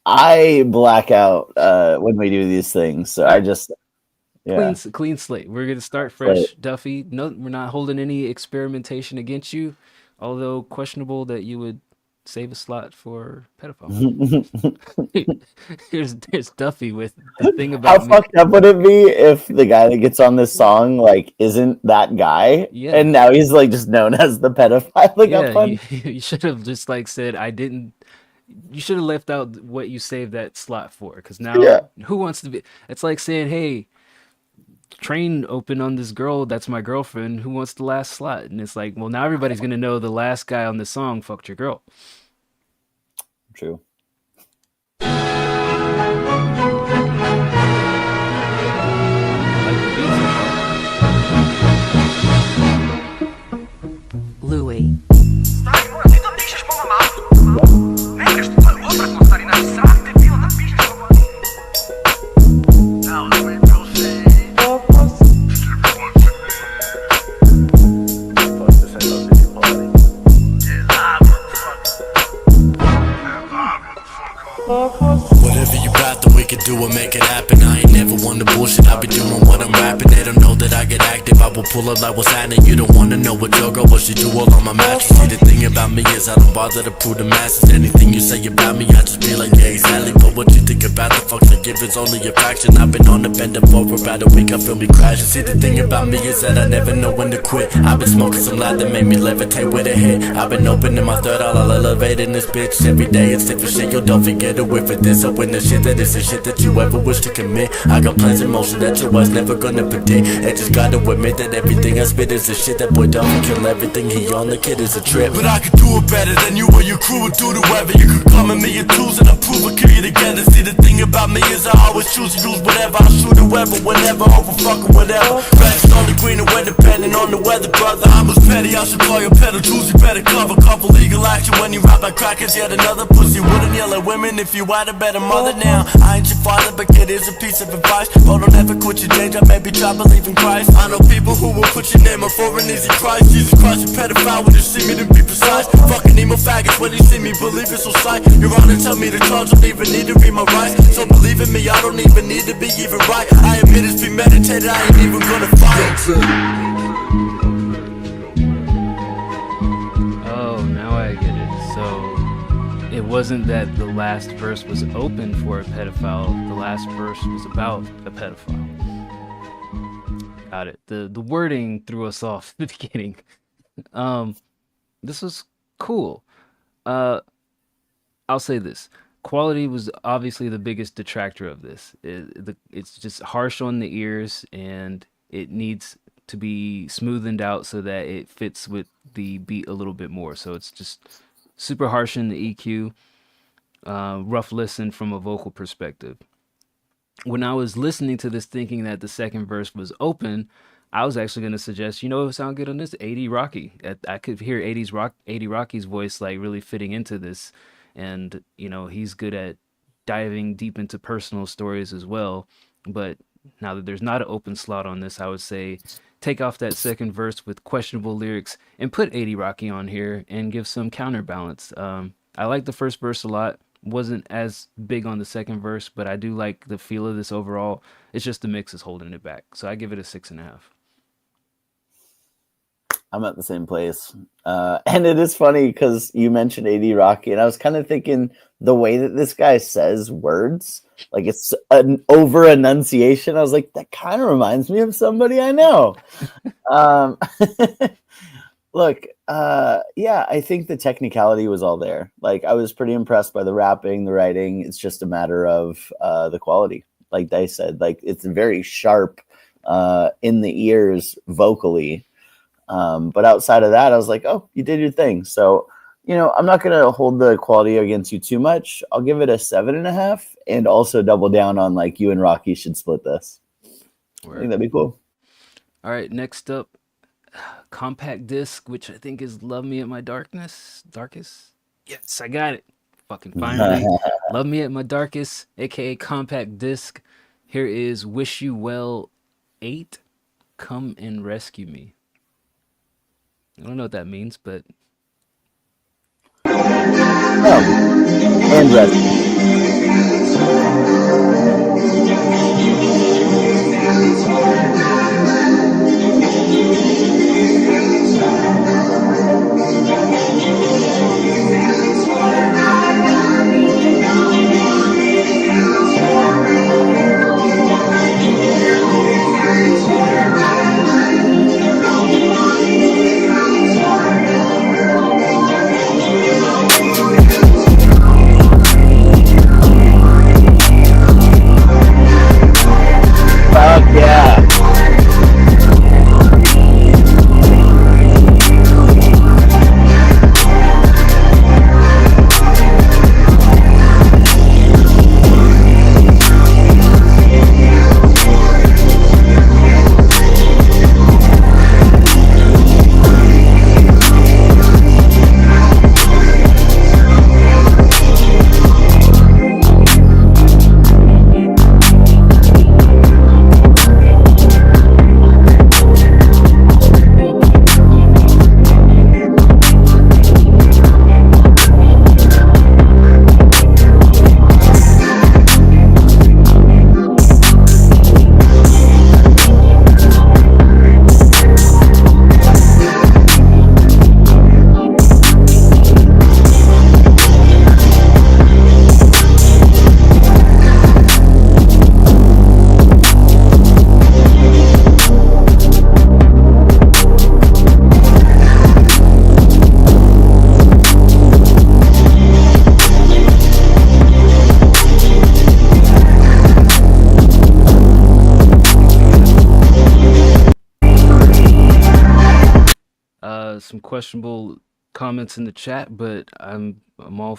I black out when we do these things, so I just Clean slate. We're gonna start fresh, Duffy. No, we're not holding any experimentation against you, although questionable that you would save a slot for pedophile. There's Duffy with the thing about How me. fucked up would it be if the guy that gets on this song like isn't that guy, Yeah. and now he's like just known as the pedophile that got Yeah, punched? you should have just like said I didn't. You should have left out what you saved that slot for, because now who wants to be? It's like saying, hey, train open on this girl that's my girlfriend, who wants the last slot? And it's like, well, now everybody's gonna know the last guy on the song fucked your girl. True. Louis. Whatever you got, then we can do it, make it happen. I ain't never one to bullshit, I be doing what I'm rapping. They don't know that I get active, I will pull up like what's happening. You don't wanna know what your girl, what she do all on my mattress. See, the thing about me is I don't bother to prove the masses. Anything you say about me, I just be like, yeah, exactly. But what you think about the fucks I give is only a fraction. I've been on the bender for about a week, I feel me crashing. See, the thing about me is that I never know when to quit. I've been smoking some loud that made me levitate with a hit. I've been opening my third eye, I'll elevate in this bitch. Every day it's different shit, yo, don't forget to whip it. This up when the shit that is the shit that you ever wish to commit. I got plans in motion that you was never gonna predict. And just gotta admit that everything I spit is the shit. That boy don't kill everything he on, the kid is a trip. But I could do it better than you or your crew would do to whoever. You could come at me in twos and improve or kill you together. See, the thing about me is I always choose to use whatever. I'll shoot whoever, whenever, over fucking whatever. Rest on the green and we're depending on the weather, brother. I was petty, I should call your pedal tools. You better cover couple legal action when you rap like crackers. Yet another pussy wouldn't yell at women if you had a better mother. Now I ain't your father, but kid, here's a piece of advice. Oh, don't ever quit your day job, maybe try believe in Christ. I know people who will put your name up for an easy price. Jesus Christ, you pedophile when you see me, to be precise. Fucking emo faggots when you see me, believe it's so sight. Your honor tell me to charge, don't even need to read my rights. So believe in me, I don't even need to be even right. I admit it's premeditated, I ain't even gonna fight. Oh, now I get it. So it wasn't that the last verse was open for a pedophile. The last verse was about a pedophile. Got it. The wording threw us off at the beginning. This was cool. I'll say this. Quality was obviously the biggest detractor of this. It's just harsh on the ears, and it needs to be smoothened out so that it fits with the beat a little bit more. So it's just super harsh in the EQ. rough listen from a vocal perspective. When I was listening to this thinking that the second verse was open, I was actually going to suggest, what would sound good on this? 80 Rocky. I could hear 80 Rocky's voice like really fitting into this. And, he's good at diving deep into personal stories as well. But now that there's not an open slot on this, I would say take off that second verse with questionable lyrics and put 80 Rocky on here and give some counterbalance. I like the first verse a lot. Wasn't as big on the second verse, but I do like the feel of this overall. It's just the mix is holding it back. So I give it a 6.5. I'm at the same place. And it is funny because you mentioned AD Rocky, and I was kind of thinking the way that this guy says words, like it's an over enunciation. I was like, that kind of reminds me of somebody I know. Look, yeah, I think the technicality was all there. Like, I was pretty impressed by the rapping, the writing. It's just a matter of the quality. Like Dice said, like it's very sharp in the ears vocally. But outside of that, I was like, oh, you did your thing. So, I'm not going to hold the quality against you too much. I'll give it a 7.5 and also double down on like you and Rocky should split this. Word. I think that'd be cool. All right, next up, compact disc, which I think is Love Me at My Darkest. Yes, I got it. Fucking finally. Love Me at My Darkest, aka compact disc. Here is Wish You Well 8. Come and Rescue Me. I don't know what that means, but and rescue. Fuck yeah. some questionable comments in the chat, but I'm all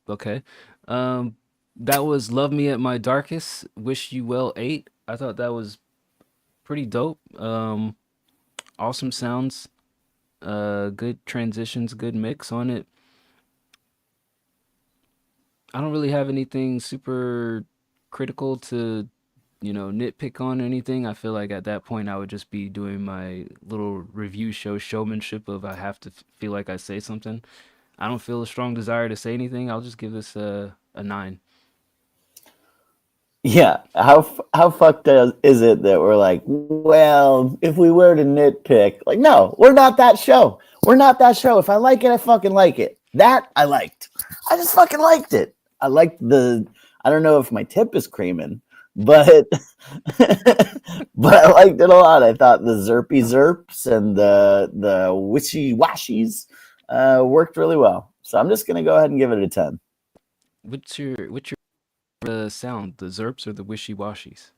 okay. That was Love Me at My Darkest, Wish You Well 8. I thought that was pretty dope. Awesome sounds, good transitions, good mix on it. I don't really have anything super critical to, nitpick on or anything. I feel like at that point I would just be doing my little review show showmanship of I have to feel like I say something. I don't feel a strong desire to say anything. I'll just give this a 9. Yeah, how fucked is it that we're like, well, if we were to nitpick, like, no, we're not that show. We're not that show. If I like it, I fucking like it. That I liked. I just fucking liked it. I liked I don't know if my tip is creaming, but but I liked it a lot. I thought the zerpy zerps and the wishy washies worked really well. So I'm just gonna go ahead and give it a 10. What's your sound? The zerps or the wishy washies?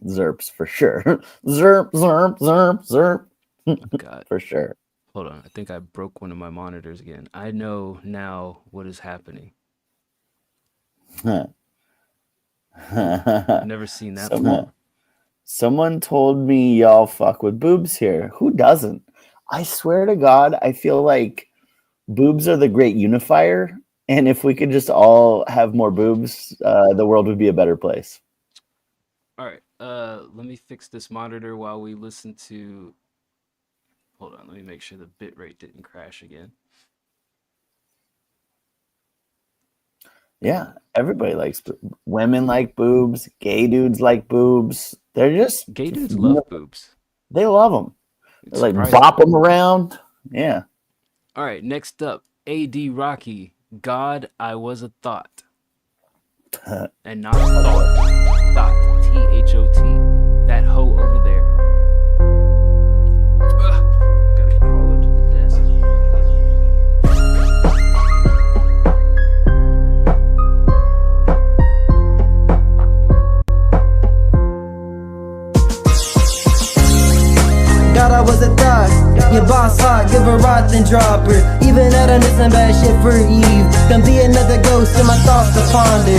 Zerps for sure. Zerp, zerp, zerp, zerp. Oh, God. For sure. Hold on. I think I broke one of my monitors again. I know now what is happening. Never seen that before. Someone told me y'all fuck with boobs here. Who doesn't? I swear to God, I feel like boobs are the great unifier. And if we could just all have more boobs, the world would be a better place. All right. Let me fix this monitor while we listen to. Hold on. Let me make sure the bitrate didn't crash again. Yeah, everybody likes women like boobs. Gay dudes like boobs. They're just gay dudes love boobs. They love them. They like bop them around. Yeah. All right. Next up, A.D. Rocky. God, I was a thought, and not thought. Thought. T-H-O-T. That hoe over there. Gotta crawl under the desk. God, I was a thought. Your boss hot, give her rod, then drop her. Even at her, some bad shit for Eve. Can be another ghost in my thoughts to ponder.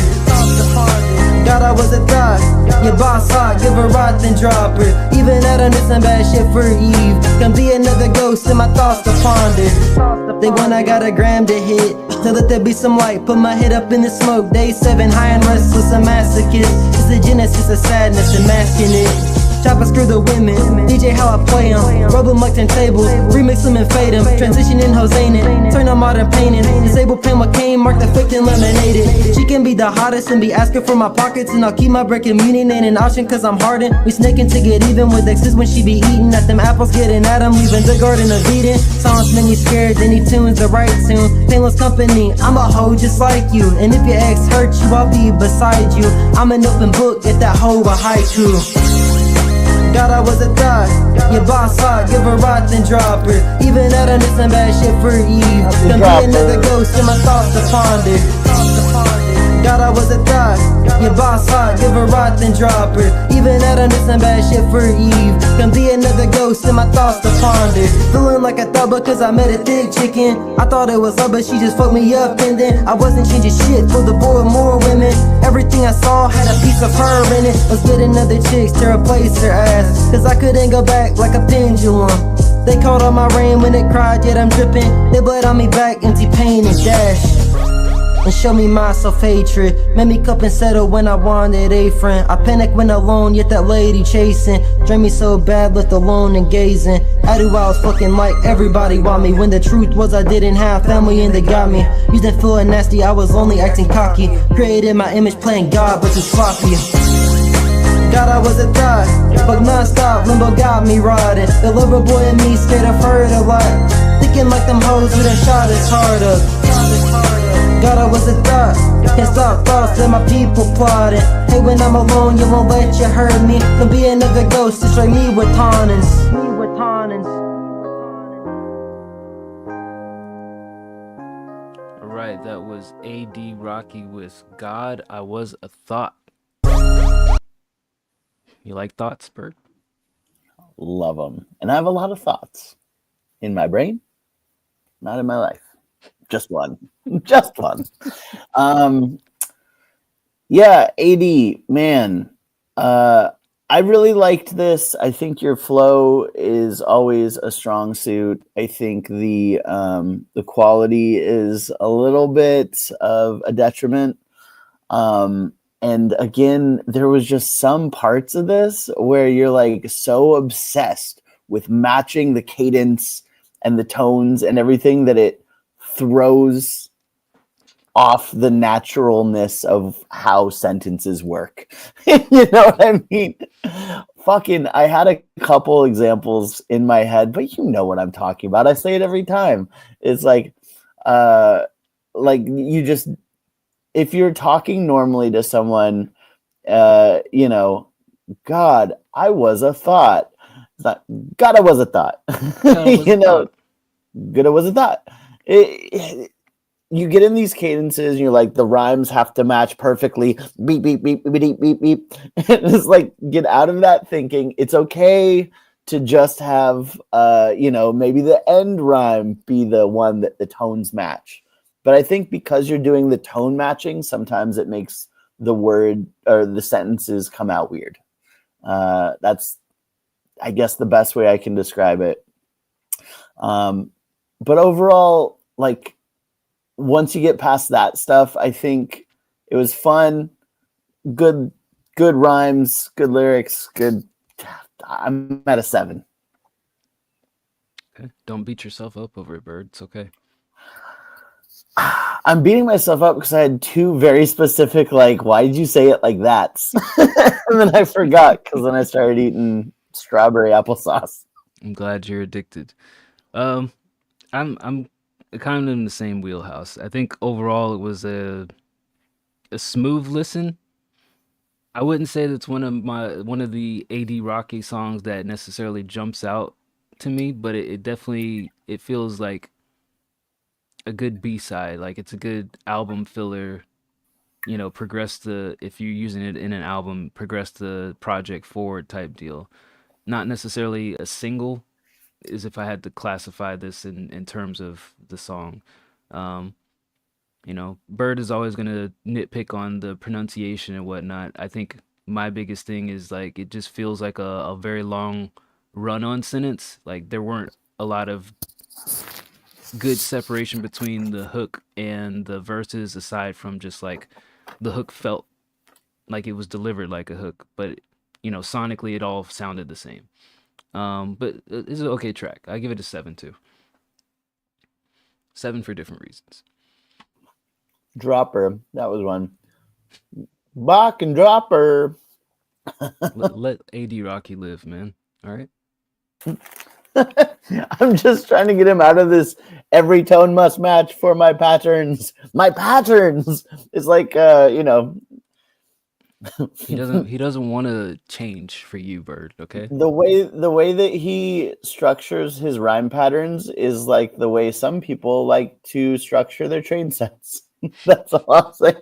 God, I was a thought. Your boss hot, give her rod, then drop her. Even at her, some bad shit for Eve. Can be another ghost in my thoughts to ponder. They want I got a gram to hit. So let there be some light. Put my head up in the smoke. Day 7, high and restless, a masochist. It's the genesis of sadness and masking it. Chop and screw the women, DJ how I play them. Rub them like turntables, remix them and fade them. Transition in Hosenin, turn on modern painting. Disable pen with cane, mark the fake and laminated. She can be the hottest and be asking for my pockets. And I'll keep my break immunity ain't an option cause I'm hardened. We snaking to get even with exes when she be eating. At them apples getting at them, leaving the garden of Eden. Songs make me scared, then he tunes the right tune. Painless company, I'm a hoe just like you. And if your ex hurt you, I'll be beside you. I'm an open book, get that hoe a haiku. God, I was a thought. Your boss hot, give her rod, then drop her. Even at her, some bad shit for Eve. Can be another ghost in my thoughts to ponder. God, I was a thought. Your boss hot, give her rod, then drop her. Even at her, some bad shit for Eve. Can be another ghost in my thoughts to ponder. Feeling like a thought because I met a thick chicken. I thought it was love, but she just fucked me up. And then I wasn't changing shit for the boy with more women. Everything I saw had a piece of her in it. Let's get another chicks to replace her ass. Cause I couldn't go back like a pendulum. They called on my rain when it cried, yet I'm dripping. They bled on me back, empty pain and dash. And show me my self-hatred. Made me cup and settle when I wanted a friend. I panic when alone, yet that lady chasing. Drained me so bad, left alone and gazing. I knew I was fucking like everybody want me. When the truth was I didn't have family and they got me. Used to feel nasty, I was only acting cocky. Created my image playing God, but too sloppy. God, I was a thought, but non-stop, limbo got me rotted. The lover boy and me scared I've heard a lot. Thinking like them hoes who done shot us harder. God, I was a thought, can't stop thoughts that my people plotting. Hey, when I'm alone, you won't let you hurt me. Can be another ghost, destroy me with tannins. Alright, that was A.D. Rocky with God, I Was a Thought. You like thoughts, Bert? Love them. And I have a lot of thoughts in my brain, not in my life. Just one. Just one. Yeah, AD, man. I really liked this. I think your flow is always a strong suit. I think the quality is a little bit of a detriment. And again, there was just some parts of this where you're like so obsessed with matching the cadence and the tones and everything that it throws off the naturalness of how sentences work. You know what I mean? Fucking, I had a couple examples in my head, but you know what I'm talking about. I say it every time. It's like you just, if you're talking normally to someone, you know, God, I was a thought. It's not, God, I was a thought. You know, good, I was a thought. You get in these cadences and you're like, the rhymes have to match perfectly. Beep, beep, beep, beep, beep, beep, beep. And it's like, get out of that thinking. It's okay to just have, you know, maybe the end rhyme be the one that the tones match. But I think because you're doing the tone matching, sometimes it makes the word or the sentences come out weird. That's, I guess, the best way I can describe it. But overall, like, once you get past that stuff, I think it was fun, good rhymes, good lyrics, good. I'm at a 7. Okay. Don't beat yourself up over it, Bird. It's okay. I'm beating myself up because I had 2 very specific, like, why did you say it like that? And then I forgot because then I started eating strawberry applesauce. I'm glad you're addicted. I'm kind of in the same wheelhouse. I think overall it was a smooth listen. I wouldn't say that's one of the AD Rocky songs that necessarily jumps out to me, but it definitely feels like a good B-side. Like it's a good album filler, if you're using it in an album, progress the project forward type deal. Not necessarily a single, is if I had to classify this in terms of the song. Bird is always going to nitpick on the pronunciation and whatnot. I think my biggest thing is like it just feels like a very long run-on sentence. Like there weren't a lot of good separation between the hook and the verses, aside from just like the hook felt like it was delivered like a hook, but sonically it all sounded the same. But it's an okay track. I give it a 7 too. 7 for different reasons. Dropper, that was one. Bach and Dropper. let AD Rocky live, man. All right. I'm just trying to get him out of this. Every tone must match for my patterns. My patterns. It's like He doesn't want to change for you, Bird, okay? The way that he structures his rhyme patterns is like the way some people like to structure their train sets. That's all I'm saying.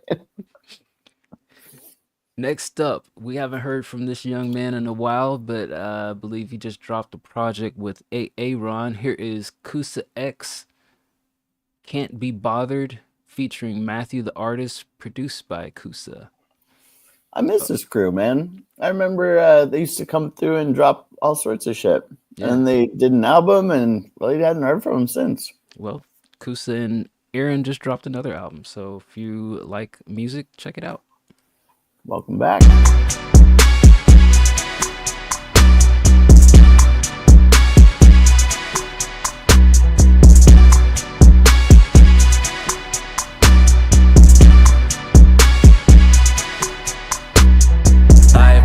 Next up, we haven't heard from this young man in a while, but I believe he just dropped a project with Aaron. Here is Kusa X, Can't Be Bothered, featuring Matthew the Artist, produced by Kusa. I miss this crew, man. I remember they used to come through and drop all sorts of shit. Yeah. And they did an album and really hadn't heard from them since. Well, Kusa and Aaron just dropped another album. So if you like music, check it out. Welcome back.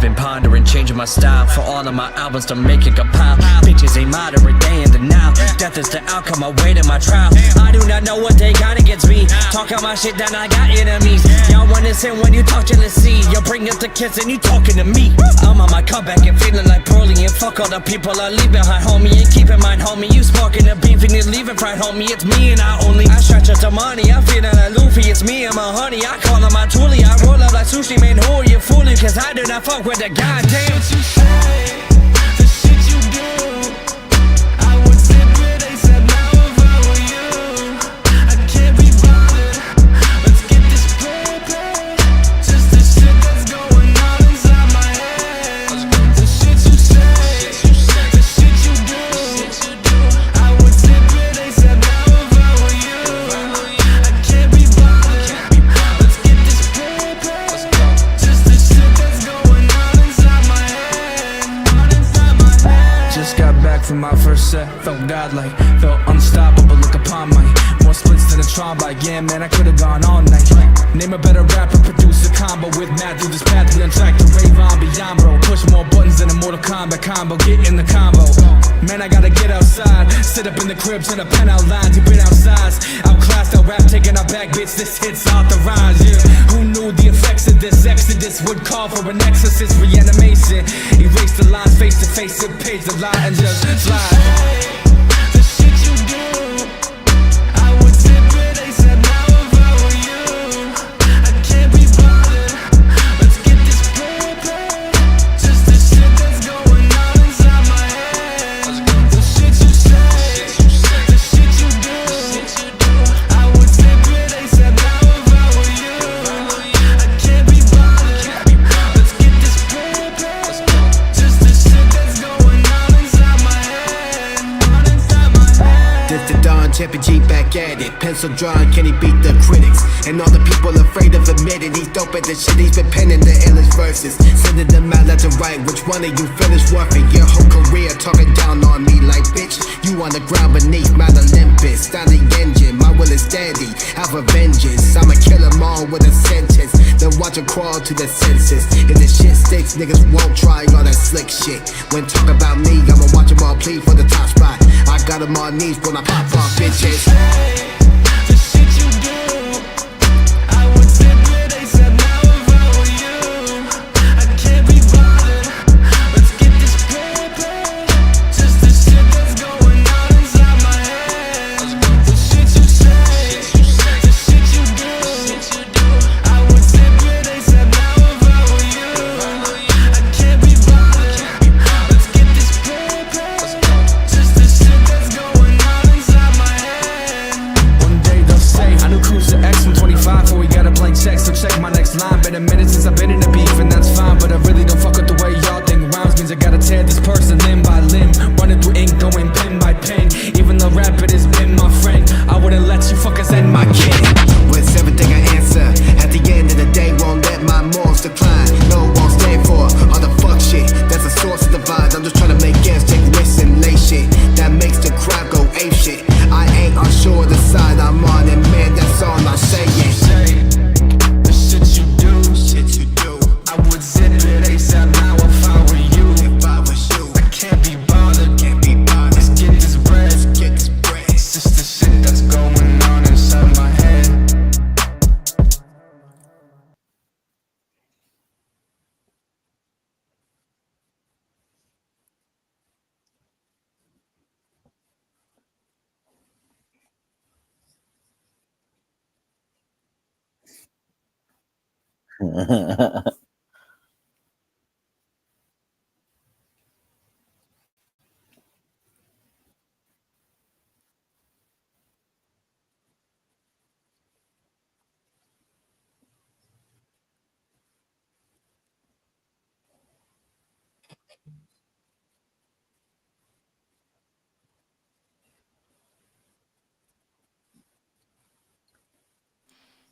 Been pondering, changing my style for all of my albums to make it compile. Bitches ain't moderate, day in the now. Death is the outcome, I waited my trial. I do not know what they got against me. Talking my shit down, I got enemies. Y'all wanna sin when you talk jealousy. You bring up the kids and you talking to me. I'm on my comeback and feeling like Broly. And fuck all the people I leave behind, homie. And keep in mind, homie, you sparking the beef and you leaving fried, homie. It's me and I only. I stretch out the money, I'm feeling like Luffy. It's me and my honey, I call him my toolie. I roll up like sushi, man, who are you fooling? Cause I do not fuck with the goddamn shit you say, the shit you do. I would sip it, they said now if I were you. I can't be bothered, let's get this paper. Just the shit that's going on inside my head. The shit you say, the shit you do. I would sip it, they said now if I were you. I can't be bothered, let's get this paper. Just the shit that's going on inside my head. Just got back from my first set, felt godlike, felt unstoppable, look upon my more splits than a trombone, yeah man, I could've gone all night. Name a better rapper, produce a combo with Matthew, this path we untracked to rave on beyond, bro. Push more buttons than a Mortal Kombat combo, get in the combo. Man, I gotta get outside, sit up in the crib, turn a pen out lines, you been outside, outclassed, out rap, taking our back, bitch, this hit's authorized, yeah. Who knew the effects of this exodus would call for an exorcist reanimation? Erase the lines face to face, and page the lie and just slide. The shit you do, I would zip it, they said now if I were you. I can't be bothered, let's get this paper. Just the shit that's going on inside my head. The shit you say, the shit you do. I would zip it, Champion G back at it. Pencil drawing, can he beat the critics? And all the people afraid of admitting he's dope at the shit. He's been penning the illest verses, sending them out left and right. Which one of you finished worth it? Your whole career talking down on me like bitch. You on the ground beneath Mount Olympus. Down the engine, my will is steady. Have a vengeance, I'ma kill them all with a sentence. Then watch them crawl to the senses. If the shit sticks, niggas won't try all that slick shit. When talk about me, I'ma watch them all plead for the top spot. I got them on knees when I pop off bitches. The shit you do, I would zip it ASAP now if I were you. I can't be bothered, let's get this paper. Just the shit that's going on inside my head. The shit you say, the shit you do, I would zip it ASAP now if I were you. I can't be bothered, let's get this paper. Just the shit that's going on inside my head. One day they'll say I knew Cruiser X from 25 before we got a blank check. So check my next line. Been a minute since I've been in the beef, and that's fine. But I really don't fuck with the way y'all think rhymes. Means I gotta tear this person limb by limb. Running through ink, going pen by pen. Even though rapping has been my friend, I wouldn't let you fuckers end my kin. With everything I answer, at the end of the day, won't let my morals decline. No, won't stand for all the fuck shit. That's a source of divide. I'm just trying to make ends, take risks and lay shit. That makes the crowd go ape shit. I ain't unsure of the side I'm on, and man, that's all I'm saying. The shit you do, I would zip it ASAP now if I were you. I can't be bothered, let's get this bread. It's just the shit that's going on inside my head.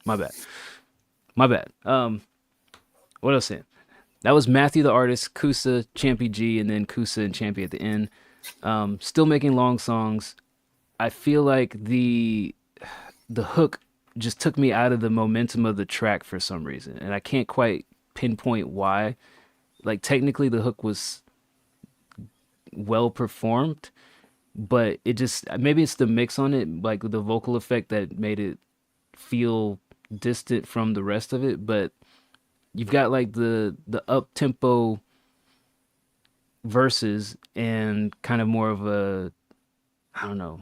My bad. My bad. What else saying? That was Matthew the artist, Kusa, Champy G, and then Kusa and Champy at the end. Still making long songs. I feel like the hook just took me out of the momentum of the track for some reason, and I can't quite pinpoint why. Like technically the hook was well performed, but it just maybe it's the mix on it, like the vocal effect that made it feel distant from the rest of it. But you've got like the up tempo verses and kind of more of a I don't know,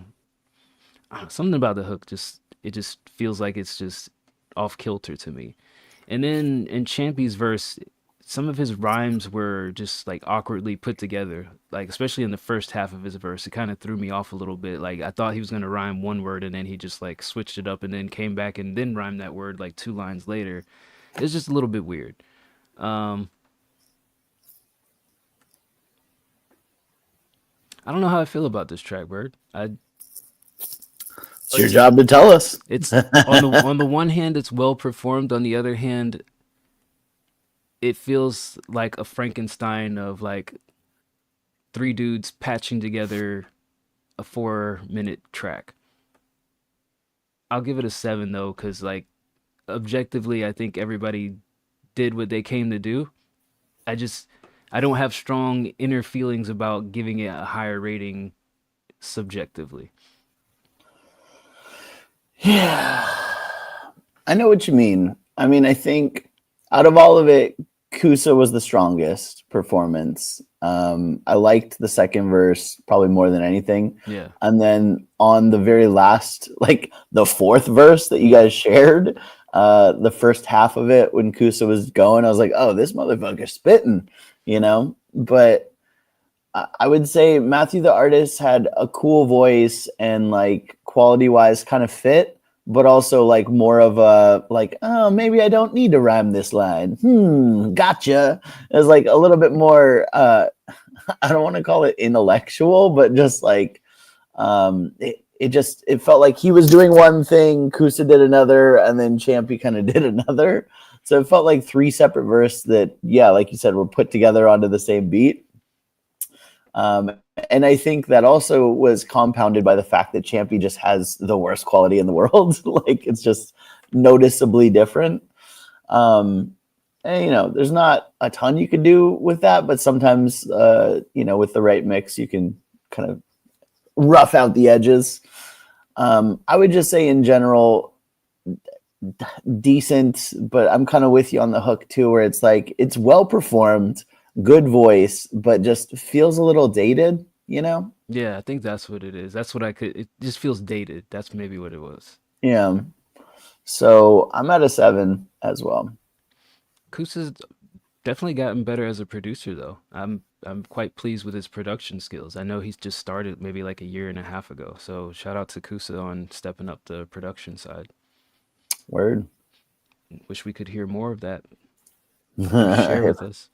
something about the hook just it just feels like it's just off kilter to me. And then in Champy's verse, some of his rhymes were just like awkwardly put together, like especially in the first half of his verse. It kind of threw me off a little bit. Like I thought he was gonna rhyme one word and then he just like switched it up and then came back and then rhymed that word like 2 lines later. It's just a little bit weird. I don't know how I feel about this track, Bird. It's your job to tell us. It's on the one hand, it's well performed. On the other hand, it feels like a Frankenstein of like 3 dudes patching together a 4-minute track. I'll give it a 7 though, because like objectively, I think everybody did what they came to do. I don't have strong inner feelings about giving it a higher rating subjectively. Yeah, I know what you mean. I mean, I think out of all of it, Kusa was the strongest performance. I liked the second verse probably more than anything. Yeah. And then on the very last, like the 4th verse that you guys shared, the first half of it when Kusa was going, I was like, oh, this motherfucker's spitting, you know? But I would say Matthew the artist had a cool voice and like quality wise kind of fit, but also like more of a like, oh, maybe I don't need to rhyme this line. Gotcha. It was like a little bit more I don't want to call it intellectual, but just like it felt like he was doing one thing, Kusa did another, and then Champy kind of did another. So it felt like 3 separate verses that, yeah, like you said, were put together onto the same beat. And I think that also was compounded by the fact that Champy just has the worst quality in the world. Like, it's just noticeably different. And, you know, there's not a ton you could do with that, but sometimes, you know, with the right mix, you can kind of rough out the edges. I would just say in general, decent, but I'm kind of with you on the hook too, where it's like, it's well performed, good voice, but just feels a little dated, you know? Yeah, I think that's what it is. That's what it just feels dated. That's maybe what it was. Yeah. So I'm at a 7 as well. Kusa's definitely gotten better as a producer, though. I'm quite pleased with his production skills. I know he's just started maybe like a year and a half ago. So shout out to Kusa on stepping up the production side. Word. Wish we could hear more of that. Share with us.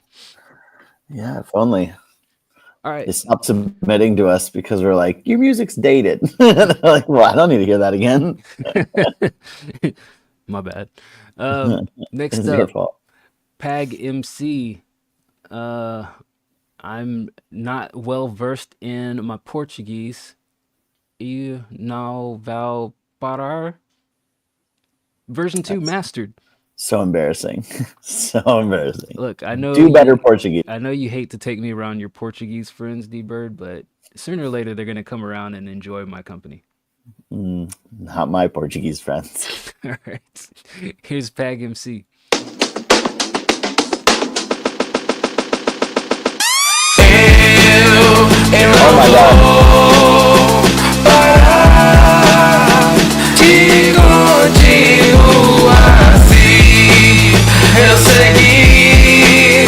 Yeah, if only. All right. They stopped submitting to us because we're like, your music's dated. They're like, well, I don't need to hear that again. My bad. Next It's your up, fault. Pag MC. I'm not well versed in my Portuguese. E não vou parar. Version 2 mastered. So embarrassing. So embarrassing. Look, I know Do better Portuguese. I know you hate to take me around your Portuguese friends, D-Bird, but sooner or later they're gonna come around and enjoy my company. Not my Portuguese friends. All right. Here's Pag MC. Oh my god. Eu segui,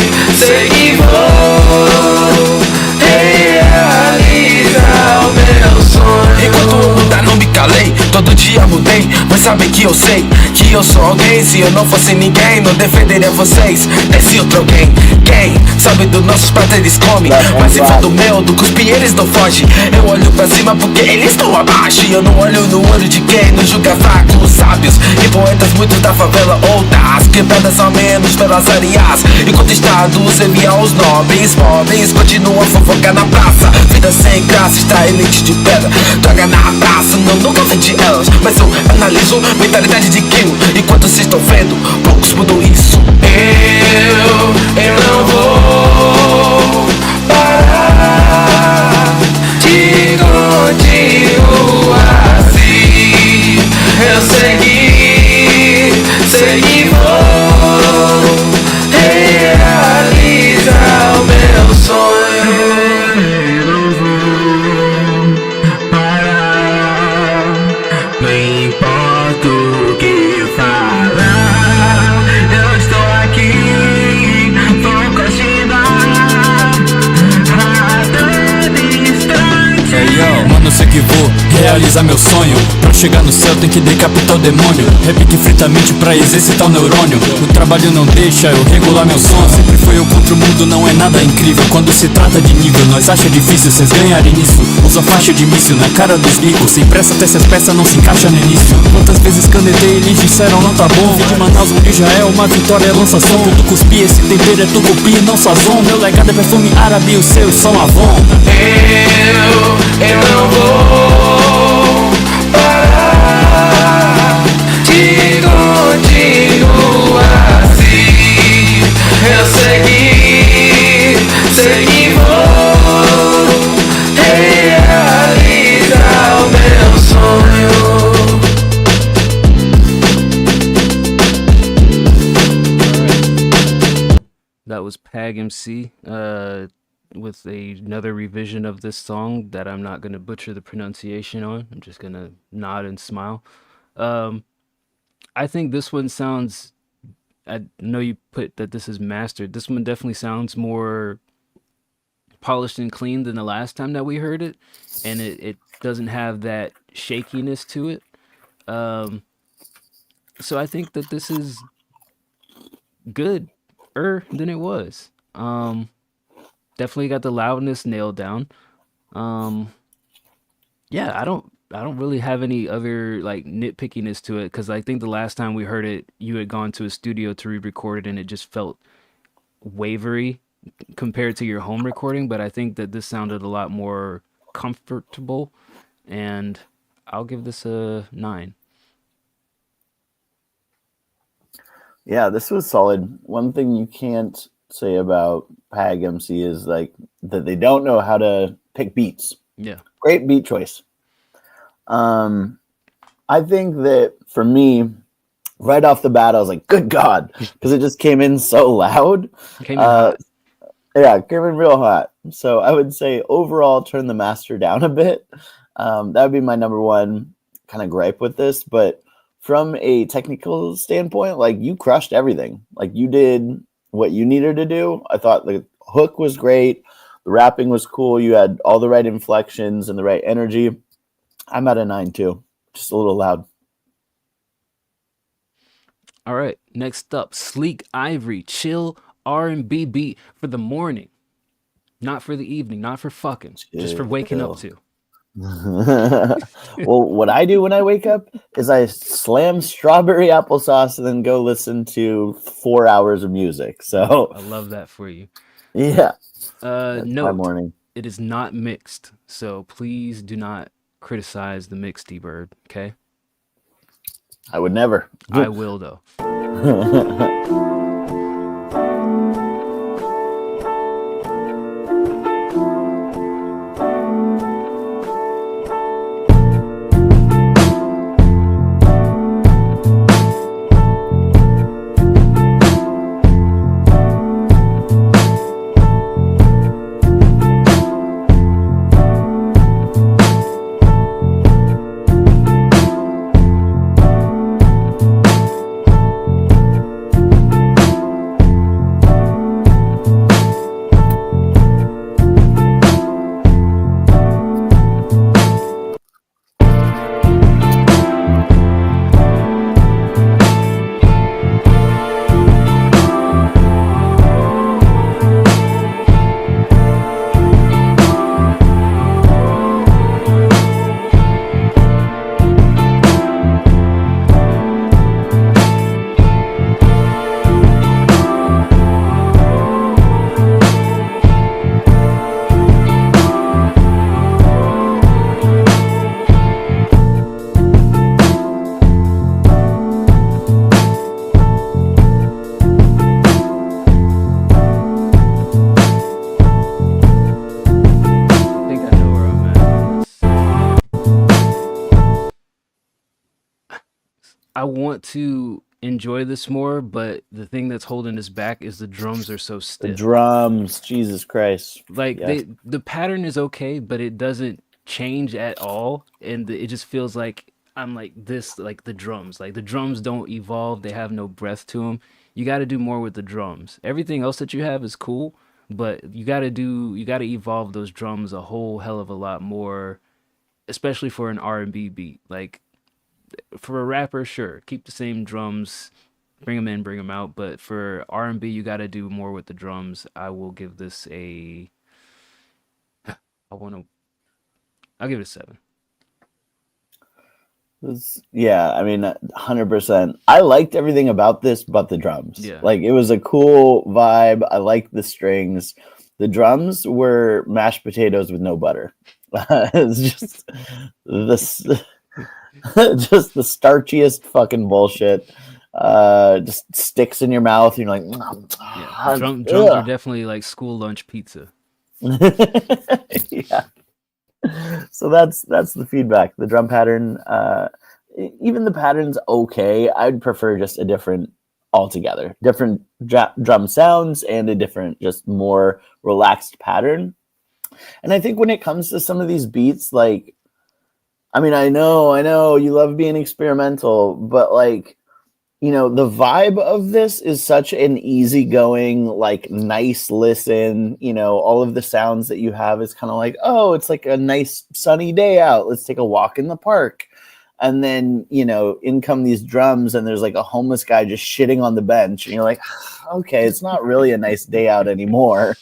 vou realizar o meu sonho. Enquanto eu mudar não me calei, todo dia mudei, mas sabem que eu sei que eu sou alguém. Se eu não fosse ninguém, não defenderia vocês. Esse outro alguém, quem sabe dos nossos pratos eles comem, mas se for do meu, do cuspe eles não fogem. Eu olho pra cima porque eles estão abaixo, e eu não olho no olho de quem nos julga fracos, sábios e poetas, muitos da favela ou das quebradas, ao menos pelas areias. Enquanto estados enviam os nobres, pobres continuam a fofocar na praça. Vida sem graça, está elite de pedra, droga na praça, não nunca vendi elas, mas eu analiso mentalidade de kill. Enquanto vocês estão vendo, poucos mudam isso. Eu não vou parar de continuar assim. Eu segui, vou realizar o meu sonho. Eu não vou parar, não importa o que falar. Eu estou aqui, vou continuar a todo instante. Hey yo, mano, eu sei que vou realizar meu sonho. Pra chegar no céu tem que decapitar o demônio. Rap que frita a mente pra exercitar o neurônio. O trabalho não deixa eu regular meu som. Sempre foi eu contra o mundo, não é nada incrível. Quando se trata de nível, nós acha difícil vocês ganharem nisso. Usa faixa de míssil na cara dos ricos. Sem pressa até se as peças não se encaixam no início. Quantas vezes canetei eles disseram não tá bom. Vim de Manaus onde já é uma vitória, lança som. Tudo cuspi, esse tempero é tucupi, não sazon. Meu legado é perfume árabe e o seu são Avon. Eu não vou parar de continuar assim. Eu segui, vou realizar o meu sonho. That was Pag MC with another revision of this song that I'm not going to butcher the pronunciation on. I'm just going to nod and smile. I think this one sounds, I know you put that this is mastered. This one definitely sounds more polished and clean than the last time that we heard it. And it doesn't have that shakiness to it. So I think that this is good than it was. Definitely got the loudness nailed down. Yeah, I don't really have any other like nitpickiness to it because I think the last time we heard it, you had gone to a studio to re-record it, and it just felt wavery compared to your home recording. But I think that this sounded a lot more comfortable, and I'll give this a 9. Yeah, this was solid. One thing you can't say about Pag MC is like that they don't know how to pick beats. Yeah. Great beat choice. I think that for me, right off the bat, I was like, good God, because it just came in so loud. Came in hot. Yeah, it came in real hot. So I would say overall, turn the master down a bit. That would be my number one kind of gripe with this. But from a technical standpoint, like you crushed everything. Like you did what you needed to do. I thought the hook was great. The rapping was cool. You had all the right inflections and the right energy. I'm at a 9 too. Just a little loud. All right, next up, Sleek Ivory, chill R&B beat for the morning, not for the evening, not for fucking, just for waking up to. Well, what I do when I wake up is I slam strawberry applesauce and then go listen to 4 hours of music. So I love that for you. Yeah. No, my morning. It is not mixed, so please do not criticize the mixed bird. Okay. I would never. I will though. I want to enjoy this more, but the thing that's holding us back is the drums are so stiff. The drums, Jesus Christ. Like Yes. the pattern is okay, but it doesn't change at all, and it just feels like I'm like this, like the drums. Like the drums don't evolve; they have no breath to them. You got to do more with the drums. Everything else that you have is cool, but you got to evolve those drums a whole hell of a lot more, especially for an R&B beat. Like for a rapper, sure, keep the same drums, bring them in, bring them out. But for R&B, you got to do more with the drums. I will give this a. I'll give it a 7. Yeah, I mean, 100%. I liked everything about this but the drums. Yeah. Like, it was a cool vibe. I liked the strings. The drums were mashed potatoes with no butter. It's just this, just the starchiest fucking bullshit. Just sticks in your mouth. And you're like, Yeah, drums are definitely like school lunch pizza. Yeah. So that's the feedback. The drum pattern, even the pattern's okay. I'd prefer just a different altogether, different drum sounds and a different, just more relaxed pattern. And I think when it comes to some of these beats, like, I mean, I know you love being experimental, but like, you know, the vibe of this is such an easygoing, like nice listen. You know, all of the sounds that you have is kind of like, oh, it's like a nice sunny day out. Let's take a walk in the park. And then, you know, in come these drums and there's like a homeless guy just shitting on the bench. And you're like, okay, it's not really a nice day out anymore.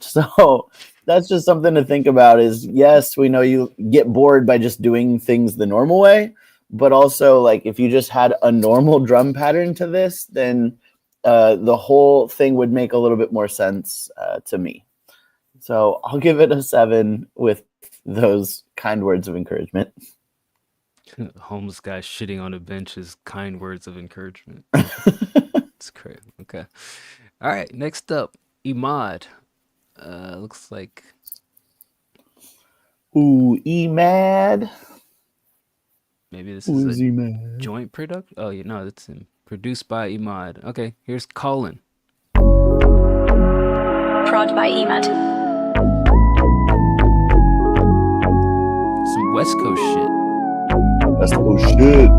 So that's just something to think about. Is yes, we know you get bored by just doing things the normal way, but also like if you just had a normal drum pattern to this, then the whole thing would make a little bit more sense to me. So I'll give it a 7 with those kind words of encouragement. Homeless guy shitting on a bench is kind words of encouragement. It's crazy. Okay. All right. Next up, Imad. Looks like Ooh, E-Mad. maybe this Who's is a E-Mad? joint product. Oh, yeah, no, that's him. Produced by Imad. Okay, here's Colin. Prod by Emad. Some West Coast shit. West Coast shit.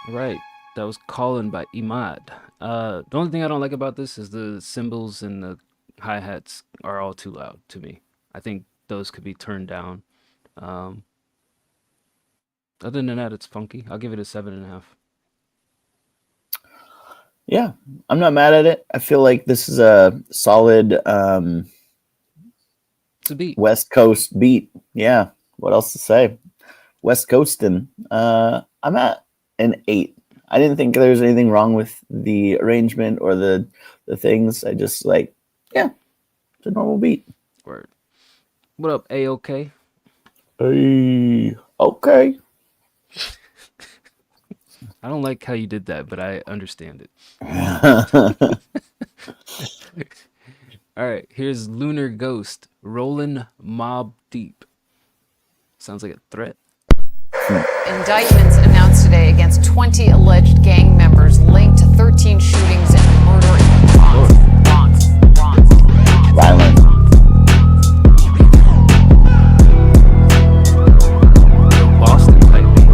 Right. That was Colin by Imad. The only thing I don't like about this is the cymbals and the hi-hats are all too loud to me. I think those could be turned down. Um, Other than that, it's funky. I'll give it a 7.5. Yeah, I'm not mad at it. I feel like this is a solid It's a beat. West Coast beat. Yeah, what else to say? West Coastin'. I'm at an 8. I didn't think there was anything wrong with the arrangement or the things. I just like, yeah, it's a normal beat. Word. What up, A-OK? Hey, okay. I don't like how you did that, but I understand it. All right, here's Lunar Ghost, Rollin' Mob Deep. Sounds like a threat. Indictments announced today against 20 alleged gang members linked to 13 shootings and murder in the Bronx. Violent. Boston type beat.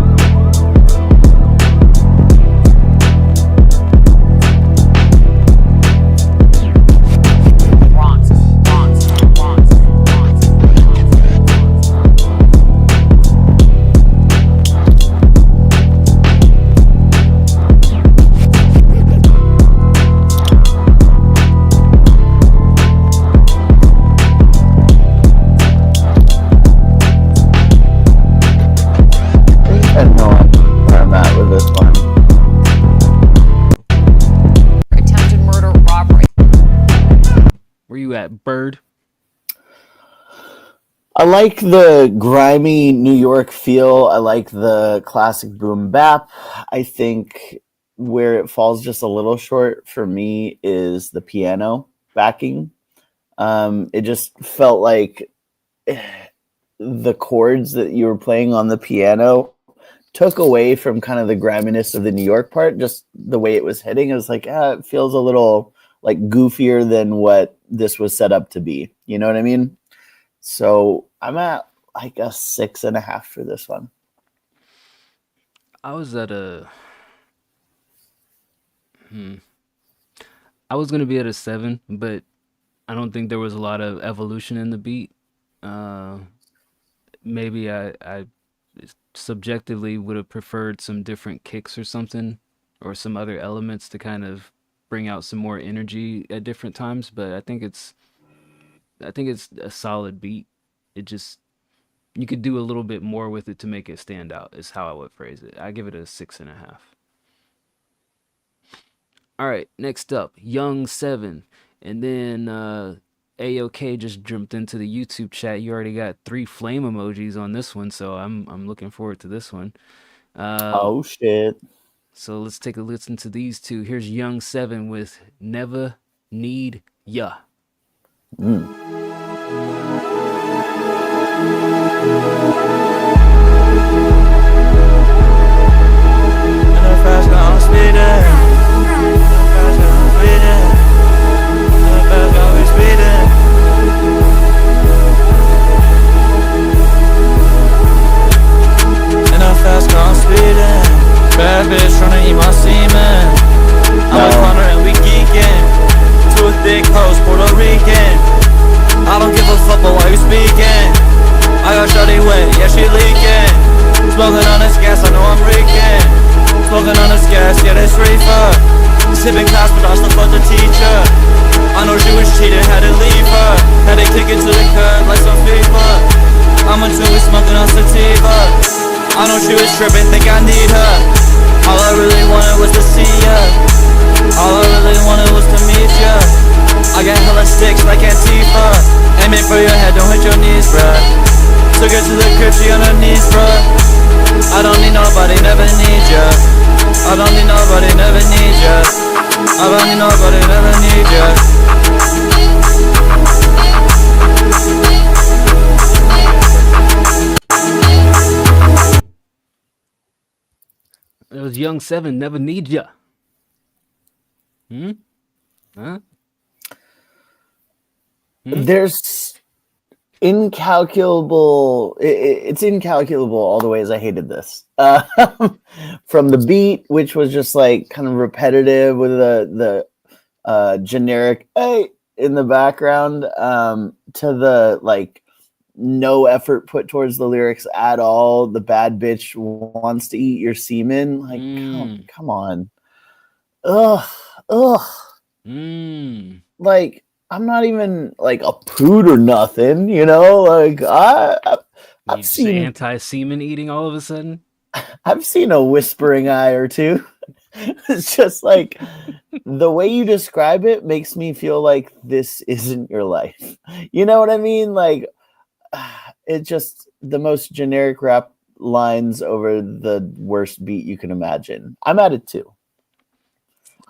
I know where I'm at with this one. Attempted murder, robbery. Where you at, Bird? I like the grimy New York feel. I like the classic boom bap. I think where it falls just a little short for me is the piano backing. It just felt like the chords that you were playing on the piano took away from kind of the griminess of the New York part. Just the way it was hitting, it was like, it feels a little like goofier than what this was set up to be. You know what I mean? So I'm at like a 6.5 for this one. I was at I was gonna be at a 7, but I don't think there was a lot of evolution in the beat. Maybe I subjectively would have preferred some different kicks or something, or some other elements to kind of bring out some more energy at different times. But I think it's a solid beat. It just you could do a little bit more with it to make it stand out, is how I would phrase it. I give it a 6.5. All right, next up, Young Seven, and then AOK just jumped into the YouTube chat. You already got 3 flame emojis on this one, so I'm looking forward to this one. Oh shit! So let's take a listen to these two. Here's Young Seven with "Never Need Ya." Bad bitch tryna eat my semen. I'm with Connor and we geekin'. 2 thick hoes, Puerto Rican. I don't give a fuck about why you speaking. I got shawty wet, yeah she leaking. Smoking on this gas, I know I'm reeking. Smoking on this gas, yeah that's reefer. Sipping class, but I still fuck the teacher. I know she was cheating, had to leave her. Had to kick it to the curb like some FIFA. I'm until we smoking on sativa. I know she was tripping, think I need her. All I really wanted was to see ya. All I really wanted was to meet ya. I got hella sticks like Antifa. Aim it for your head, don't hit your knees, bruh. Took her to the crib, she on her knees, bruh. I don't need nobody, never need ya. I don't need nobody, never need ya. I don't need nobody, never need ya. It was Young Seven, "Never Need Ya." Huh? There's incalculable. It's incalculable all the ways I hated this. From the beat, which was just like kind of repetitive with the generic "hey" in the background, to the like no effort put towards the lyrics at all. The bad bitch wants to eat your semen. Like, come on. Ugh. Like, I'm not even like a prude or nothing, you know. Like, I've seen anti-semen eating all of a sudden. I've seen a whispering eye or two. It's just like the way you describe it makes me feel like this isn't your life. You know what I mean? Like, it's just the most generic rap lines over the worst beat you can imagine. I'm at it too.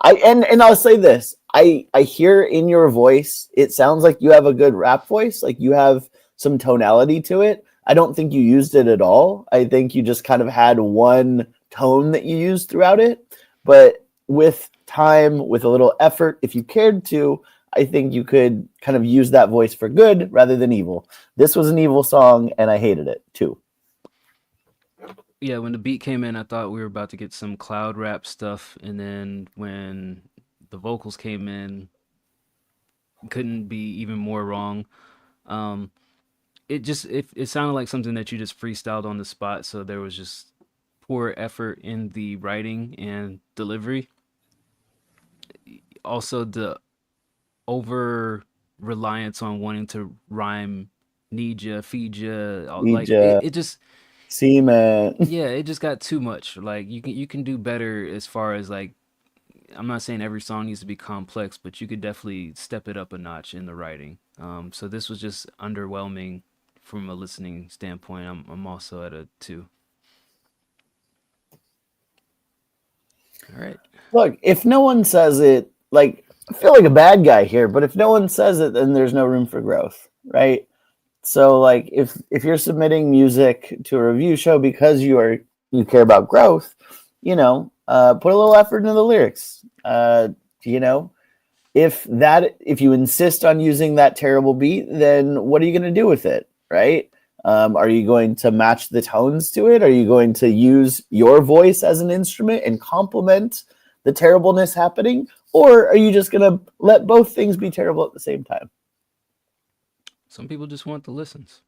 And I'll say this. I hear in your voice, it sounds like you have a good rap voice, like you have some tonality to it. I don't think you used it at all. I think you just kind of had one tone that you used throughout it. But with time, with a little effort, if you cared to, I think you could kind of use that voice for good rather than evil. This was an evil song, and I hated it too. Yeah, when the beat came in, I thought we were about to get some cloud rap stuff, and then when the vocals came in, couldn't be even more wrong. It sounded like something that you just freestyled on the spot, so there was just poor effort in the writing and delivery. Also, the over reliance on wanting to rhyme "need ya," "feed ya," like it just semen. Yeah, it just got too much. Like you can do better as far as like, I'm not saying every song needs to be complex, but you could definitely step it up a notch in the writing. So this was just underwhelming from a listening standpoint. I'm also at a 2. All right. Look, if no one says it, like, I feel like a bad guy here, but if no one says it, then there's no room for growth, right? So, like, if you're submitting music to a review show because you care about growth, you know, put a little effort into the lyrics. You know, if you insist on using that terrible beat, then what are you going to do with it, right? Are you going to match the tones to it? Are you going to use your voice as an instrument and complement the terribleness happening? Or are you just going to let both things be terrible at the same time? Some people just want the listens.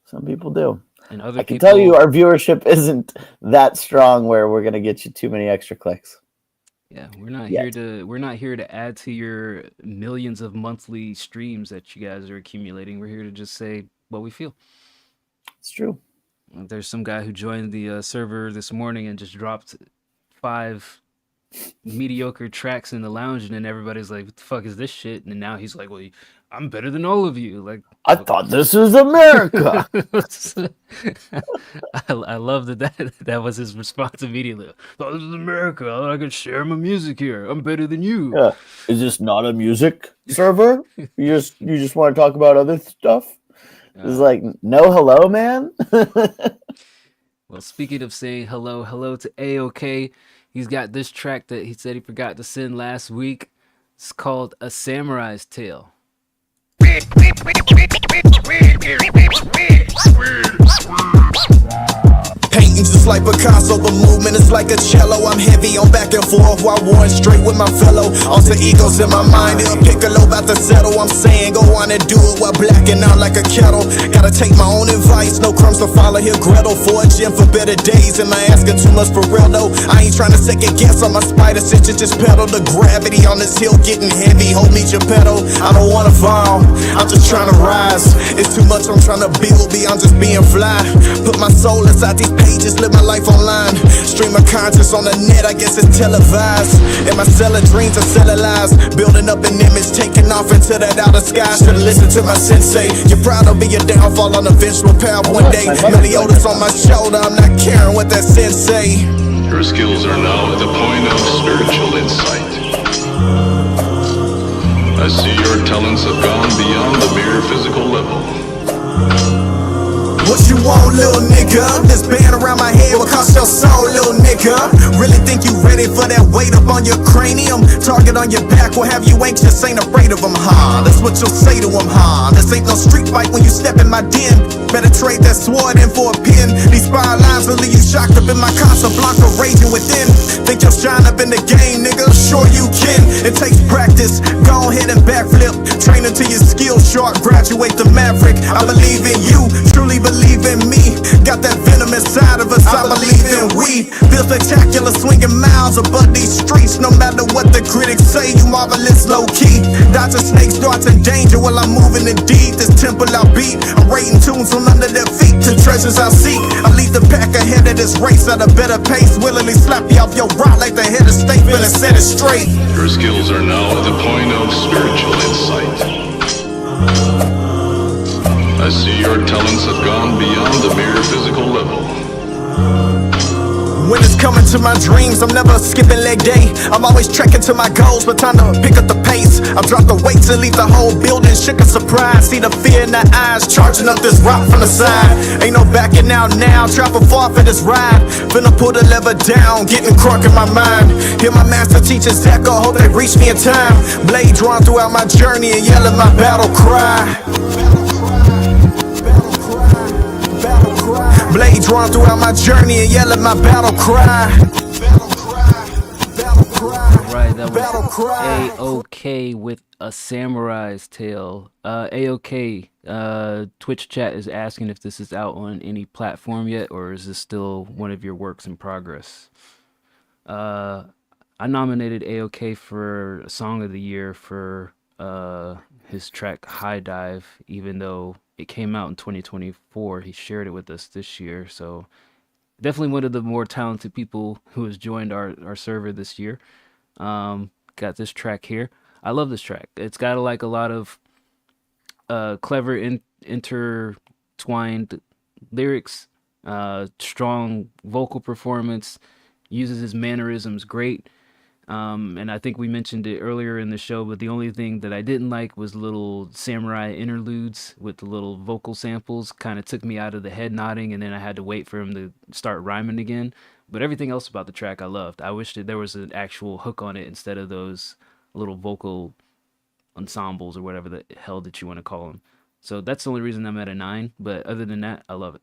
Some people do. And other I can tell you our viewership isn't that strong where we're going to get you too many extra clicks. Yeah, we're not here to add to your millions of monthly streams that you guys are accumulating. We're here to just say what we feel. true. There's some guy who joined the server this morning and just dropped 5 mediocre tracks in the lounge, and then everybody's like, "What the fuck is this shit?" And now he's like, "Well, I'm better than all of you." Like, I thought this was America. I love that was his response immediately. "Oh, this is America. I can share my music here. I'm better than you." Yeah. Is this not a music server? You just want to talk about other stuff? It's like, no, hello, man. Well, speaking of saying hello to AOK. He's got this track that he said he forgot to send last week. It's called A Samurai's Tale. Painting just like Picasso, the movement is like a cello. I'm heavy on back and forth while warring straight with my fellow. Alter egos in my mind, El Piccolo about to settle. I'm saying go on and do it while blacking out like a kettle. Gotta take my own advice, no crumbs to follow here. Gretel for a gym for better days. Am I asking too much for real though? I ain't trying to second guess on my spider sense. Just pedal the gravity on this hill getting heavy. Hold me your pedal. I don't wanna fall, I'm just trying to rise. It's too much I'm trying to build beyond just being fly. Put my soul inside these pages, live my life online. Stream of conscious on the net, I guess it's televised. And my cellar dreams are cellar lies. Building up an image, taking off into that outer sky. Should've listened to my sensei. You're proud of be your downfall on a vengeful path one day. Meliodas on my shoulder, I'm not caring what that sensei. Your skills are now at the point of spiritual insight. I see your talents have gone beyond the mere physical level. What you want, little nigga? This band around my head will cost your soul, little nigga. Really think you ready for that weight up on your cranium? Target on your back will have you anxious, ain't afraid of them, huh? That's what you'll say to them, huh? This ain't no street fight when you step in my den. Better trade that sword in for a pen. These fire lines will leave you shocked up in my Casablanca raging within. Think you'll shine up in the game, nigga? Sure you can. It takes practice. Go ahead and backflip. Train until your skills sharp. Graduate the maverick. I believe in you. Truly believe in me. Got that venom inside of us. I believe in we. Feel spectacular, swinging miles above these streets. No matter what the critics say, you marvelous low key. Dodging snakes, darts, and danger while I'm moving in deep. This temple I beat. I'm rating tunes from under their feet to treasures I seek. I lead the pack ahead of this race at a better pace. Willingly slap you off your rock like the head of state. Feeling set it straight. Your skills are now at the point of spiritual insight. I see your talents have gone beyond the mere physical level. When it's coming to my dreams, I'm never skipping leg day. I'm always trekking to my goals, but time to pick up the pace. I've dropped the weights and leave the whole building shook in surprise. See the fear in their eyes, charging up this rock from the side. Ain't no backing out now, travel far for this ride. Finna pull the lever down, getting crunk in my mind. Hear my master teacher's echo, hope they reach me in time. Blade drawn throughout my journey and yelling my battle cry. Blade drawn throughout my journey and yelling my battle cry. Right, that was AOK with A Samurai's Tale. AOK, Twitch chat is asking if this is out on any platform yet, or is this still one of your works in progress? I nominated AOK for Song of the Year for his track High Dive, even though it came out in 2024. He shared it with us this year, so definitely one of the more talented people who has joined our server this year. Got this track here. I love this track. It's got like a lot of clever intertwined lyrics, strong vocal performance, uses his mannerisms great. And I think we mentioned it earlier in the show, but the only thing that I didn't like was little samurai interludes with the little vocal samples. Kind of took me out of the head nodding, and then I had to wait for him to start rhyming again. But everything else about the track I loved. I wish that there was an actual hook on it instead of those little vocal ensembles or whatever the hell that you want to call them. So that's the only reason I'm at a 9. But other than that, I love it.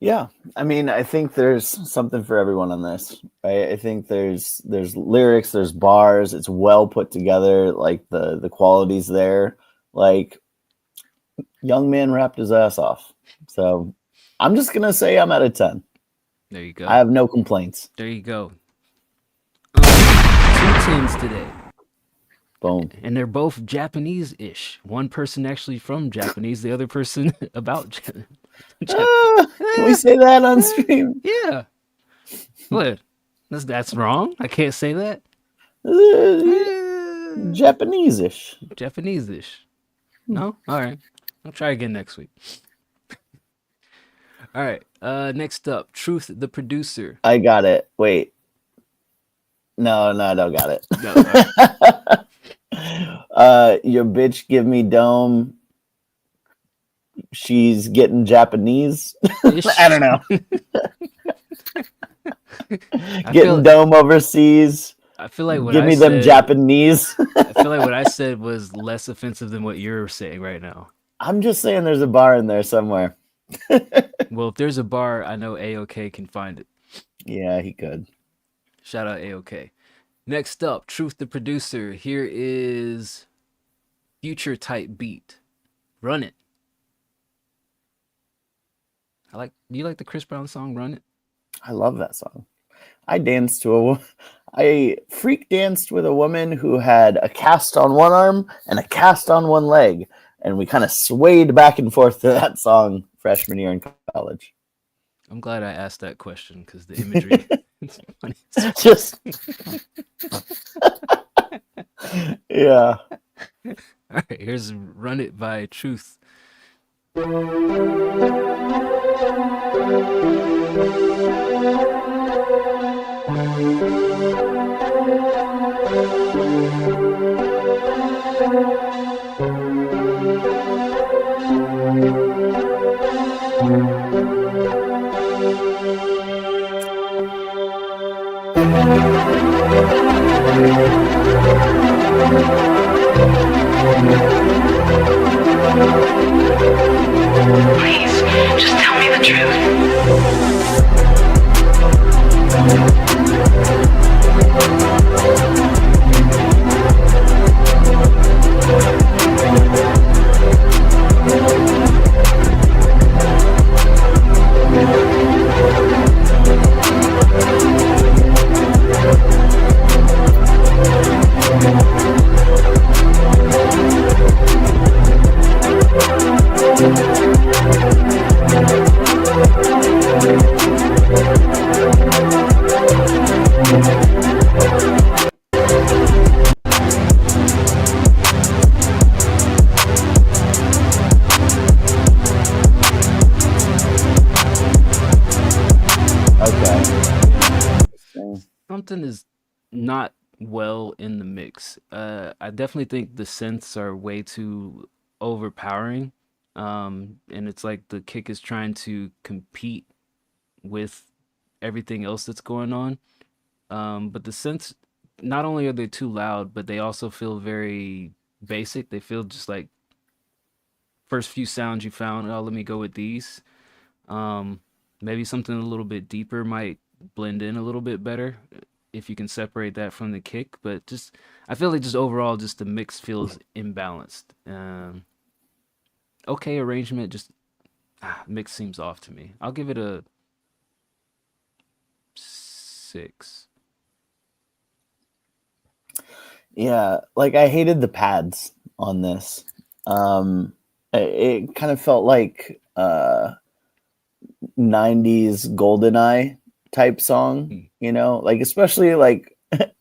Yeah, I mean, I think there's something for everyone on this, right? I think there's lyrics, there's bars, it's well put together, like the quality's there. Like, young man rapped his ass off. So I'm just gonna say I'm at a 10. There you go. I have no complaints. There you go. 2 10s today. Boom. And they're both Japanese-ish. One person actually from Japanese, the other person about Can we say that on stream? Yeah. What? That's wrong? I can't say that? Japanese-ish. Japanese-ish. No? All right. I'll try again next week. All right. Next up, Truth the Producer. I got it. Wait. No, I don't got it. No. Your bitch give me dome. She's getting Japanese. I don't know. Getting dome overseas. I feel like what give I me them said, Japanese. I feel like what I said was less offensive than what you're saying right now. I'm just saying there's a bar in there somewhere. Well, if there's a bar, I know AOK can find it. Yeah, he could. Shout out AOK. Next up, Truth the Producer. Here is Future type beat. Run It. Do you like the Chris Brown song Run It? I love that song. I freak danced with a woman who had a cast on one arm and a cast on one leg. And we kind of swayed back and forth to that song freshman year in college. I'm glad I asked that question because the imagery is funny. Just yeah. All right, here's Run It by Truth. Please, just tell me the truth. Something is not well in the mix. I definitely think the synths are way too overpowering. And it's like the kick is trying to compete with everything else that's going on. But the synths, not only are they too loud, but they also feel very basic. They feel just like first few sounds you found, oh, let me go with these. Maybe something a little bit deeper might blend in a little bit better if you can separate that from the kick. But just, I feel like just overall, just the mix feels imbalanced. Okay arrangement, just mix seems off to me. I'll give it a 6. Yeah, like I hated the pads on this. It kind of felt like 90s GoldenEye type song, you know, like especially like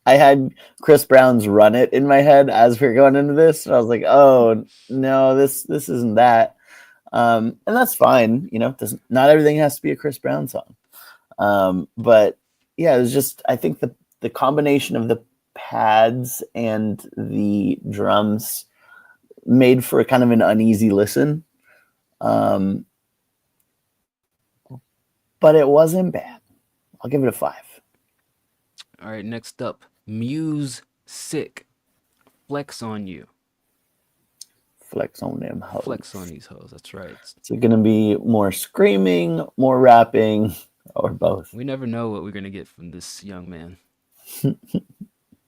I had Chris Brown's Run It in my head as we are going into this. And I was like, oh no, this isn't that. And that's fine, you know, not everything has to be a Chris Brown song. But yeah, it was just, I think the combination of the pads and the drums made for a kind of an uneasy listen. But it wasn't bad. I'll give it a 5. All right, next up, Muse Sick. Flex on You. Flex on them hoes. Flex on these hoes, that's right. Is it going to be more screaming, more rapping, or both? We never know what we're going to get from this young man.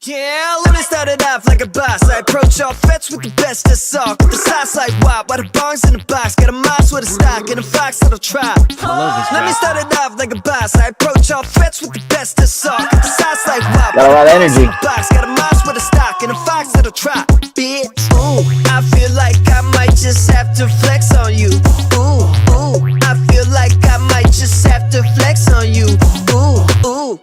Yeah, let me start it off like a boss. I approach all threats with the best of sock. The sauce like wop, while the bongs in the box. Got a mouse with a stock and a fox that'll trap. Let me start it off like a boss. I approach all threats with the best of sock. The sauce like wop, Got a lot of energy. box. Got a mouse with a stock and a fox that'll trap. Bitch, ooh, I feel like I might just have to flex on you. Ooh, ooh, I feel like I might just have to flex on you. Ooh, ooh.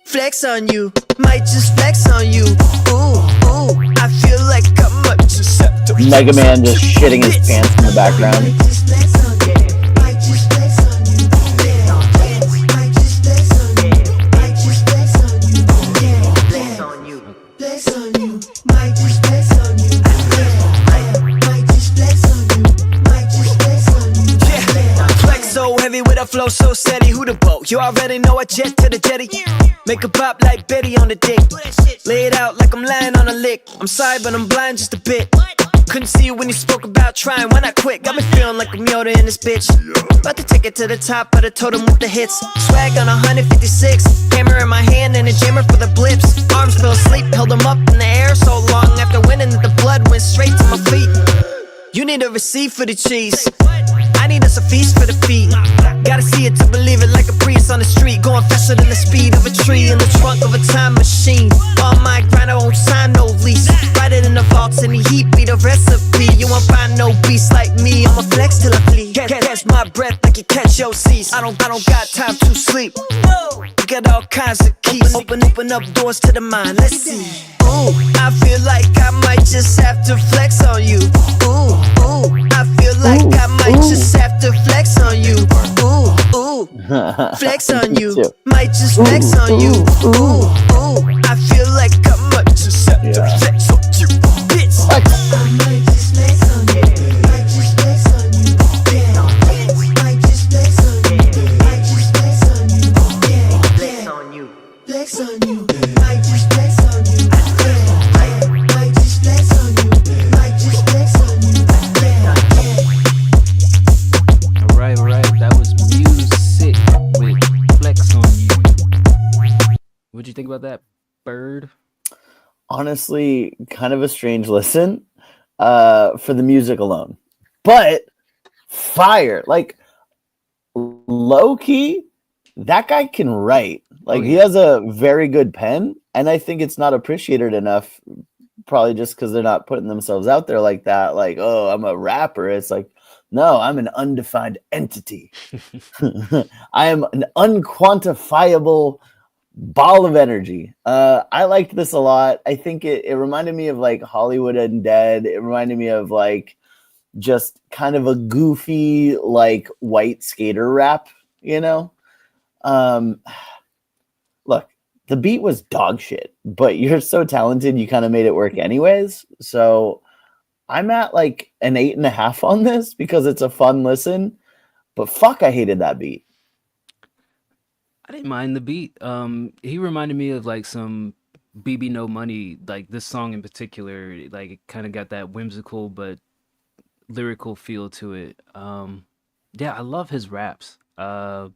Flex on you, might just flex on you. Ooh, ooh, I feel like I might just have to flex Mega Man on just you. shitting his pants in the background. So heavy with a flow so steady, who the boat? You already know I jet to the jetty. Make a pop like Betty on the dick. Lay it out like I'm lying on a lick. I'm sorry, but I'm blind just a bit. Couldn't see you when you spoke about trying. Why not quit? Got me feeling like I'm Yoda in this bitch. About to take it to the top of the totem with the hits. Swag on 156. Hammer in my hand and a jammer for the blips. Arms fell asleep, held them up in the air so long. After winning that the blood went straight to my feet. You need a receipt for the cheese. I need us a feast for the feet. Gotta see it to believe it, like a priest on the street. Going faster than the speed of a tree in the trunk of a time machine. On my grind, I won't sign no lease. Write it in the vaults in the heat, be the recipe. You won't find no beast like me. I'ma flex till I bleed. Catch my breath like you catch your seats. I don't got time to sleep. You got all kinds of keys. Open up doors to the mind. Let's see. Ooh, I feel like I might just have to flex on you. Ooh, ooh, I feel like I might just have to flex on you. Ooh, ooh, flex on you. Might just flex on you. Ooh, ooh, I feel like I might just have to flex on you. Bitch, I might just flex on you. Might just flex on you. Yeah, might just flex on you. Might just flex on you. Yeah, flex on you. Flex on you. Might just flex on you. All right, that was music with Flex on You. What'd you think about that, Bird? Honestly, kind of a strange listen for the music alone. But fire. Like, low key, that guy can write. Like, he has a very good pen, and I think it's not appreciated enough, probably just because they're not putting themselves out there like that. Like, oh, I'm a rapper. It's like, no, I'm an undefined entity. I am an unquantifiable ball of energy. I liked this a lot. I think it reminded me of like Hollywood Undead. It reminded me of like just kind of a goofy, like white skater rap, you know? Look, the beat was dog shit, but you're so talented, you kind of made it work anyways. So I'm at like an 8.5 on this because it's a fun listen, but fuck, I hated that beat. I didn't mind the beat. He reminded me of like some BB No Money, like this song in particular. Like it kind of got that whimsical but lyrical feel to it. Yeah, I love his raps. I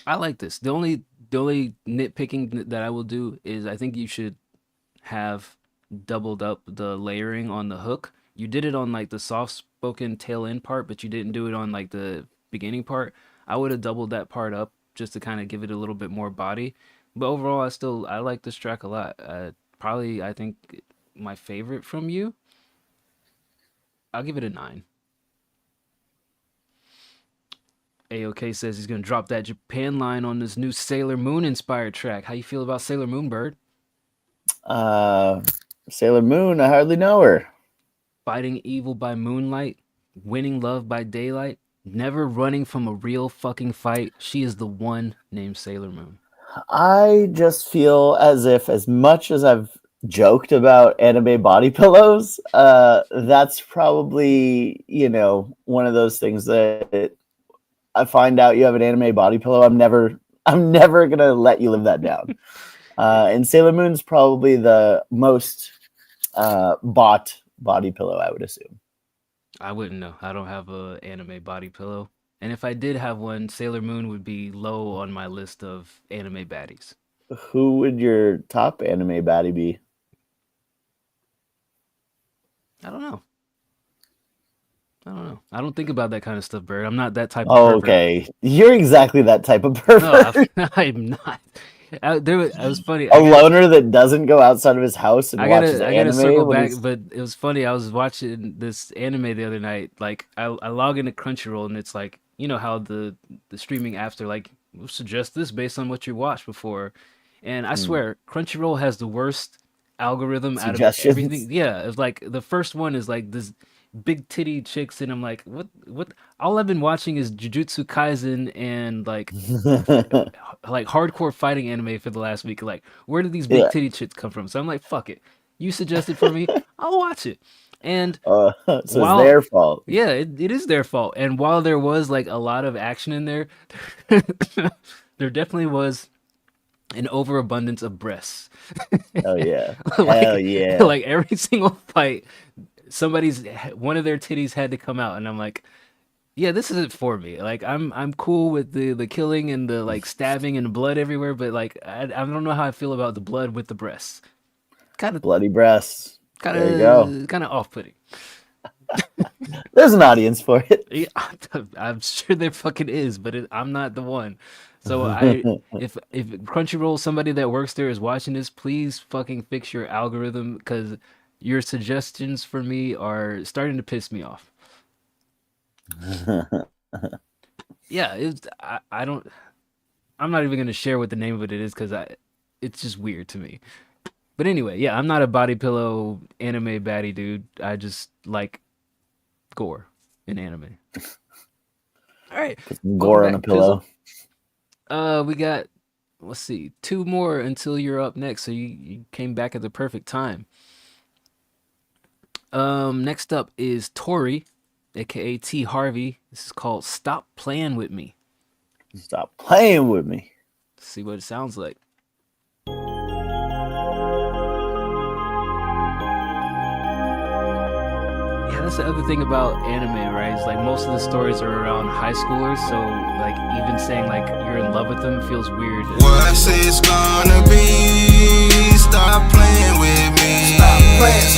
like this. The only nitpicking that I will do is I think you should have doubled up the layering on the hook. You did it on like the soft spoken tail end part, but you didn't do it on like the beginning part. I would have doubled that part up just to kind of give it a little bit more body. But overall, I like this track a lot. Probably I think my favorite from you. I'll give it a 9. AOK says he's gonna drop that Japan line on this new Sailor Moon inspired track. How you feel about Sailor Moon, Bird? Sailor Moon, I hardly know her. Fighting evil by moonlight, winning love by daylight, never running from a real fucking fight. She is the one named Sailor Moon. I just feel as if, as much as I've joked about anime body pillows, that's probably, one of those things that I find out you have an anime body pillow, I'm never gonna let you live that down. And Sailor Moon's probably the most bought body pillow, I would assume. I wouldn't know. I don't have a anime body pillow. And if I did have one, Sailor Moon would be low on my list of anime baddies. Who would your top anime baddie be? I don't know. I don't think about that kind of stuff, Bird. I'm not that type of pervert. Okay, you're exactly that type of No, pervert. I'm not. It was funny. A loner that doesn't go outside of his house and I watches gotta anime. circle when back, he's- but it was funny. I was watching this anime the other night. Like I log into Crunchyroll and it's like, you know how the streaming apps are like, we'll suggest this based on what you watched before. And I swear, Crunchyroll has the worst algorithm out of Suggestions? everything. Yeah, it's like the first one is like this big titty chicks, and I'm like, what? All I've been watching is Jujutsu Kaisen and like hardcore fighting anime for the last week. Like, where did these big Yeah. titty chicks come from? So I'm like, fuck it. You suggested for me, I'll watch it. And so it's their fault. Yeah, it is their fault. And while there was like a lot of action in there, there definitely was an overabundance of breasts. Oh yeah, Like- hell yeah! Like every single fight, one of their titties had to come out, and I'm like, yeah, this isn't for me. Like I'm cool with the killing and the like stabbing and blood everywhere, but like I don't know how I feel about the blood with the breasts. Kind of Bloody breasts. kind There you go. of kind of off-putting. There's an audience for it. Yeah, I'm sure there fucking is, but I'm not the one. So if Crunchyroll, somebody that works there is watching this, please fucking fix your algorithm, because your suggestions for me are starting to piss me off. Yeah, I'm not even gonna share what the name of it is because it's just weird to me. But anyway, yeah, I'm not a body pillow anime baddie dude. I just like gore in anime. All right, Gore on a pillow. we got, let's see, 2 more until you're up next. So you came back at the perfect time. Next up is Tori, aka T Harvey. This is called "Stop Playing with Me." Stop playing with me. Let's see what it sounds like. Yeah, that's the other thing about anime, right? It's like most of the stories are around high schoolers, so like even saying like you're in love with them feels weird. What's it's gonna be? Stop playing with me.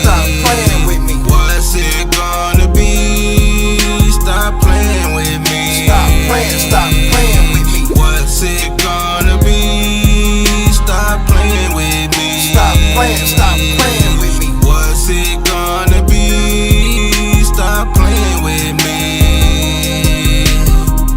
Stop playing with me. What's it gonna be? Stop playing with me. Stop playing with me. What's it gonna be? Stop playing with me. Stop playing with me. What's it gonna be? Stop playing with me.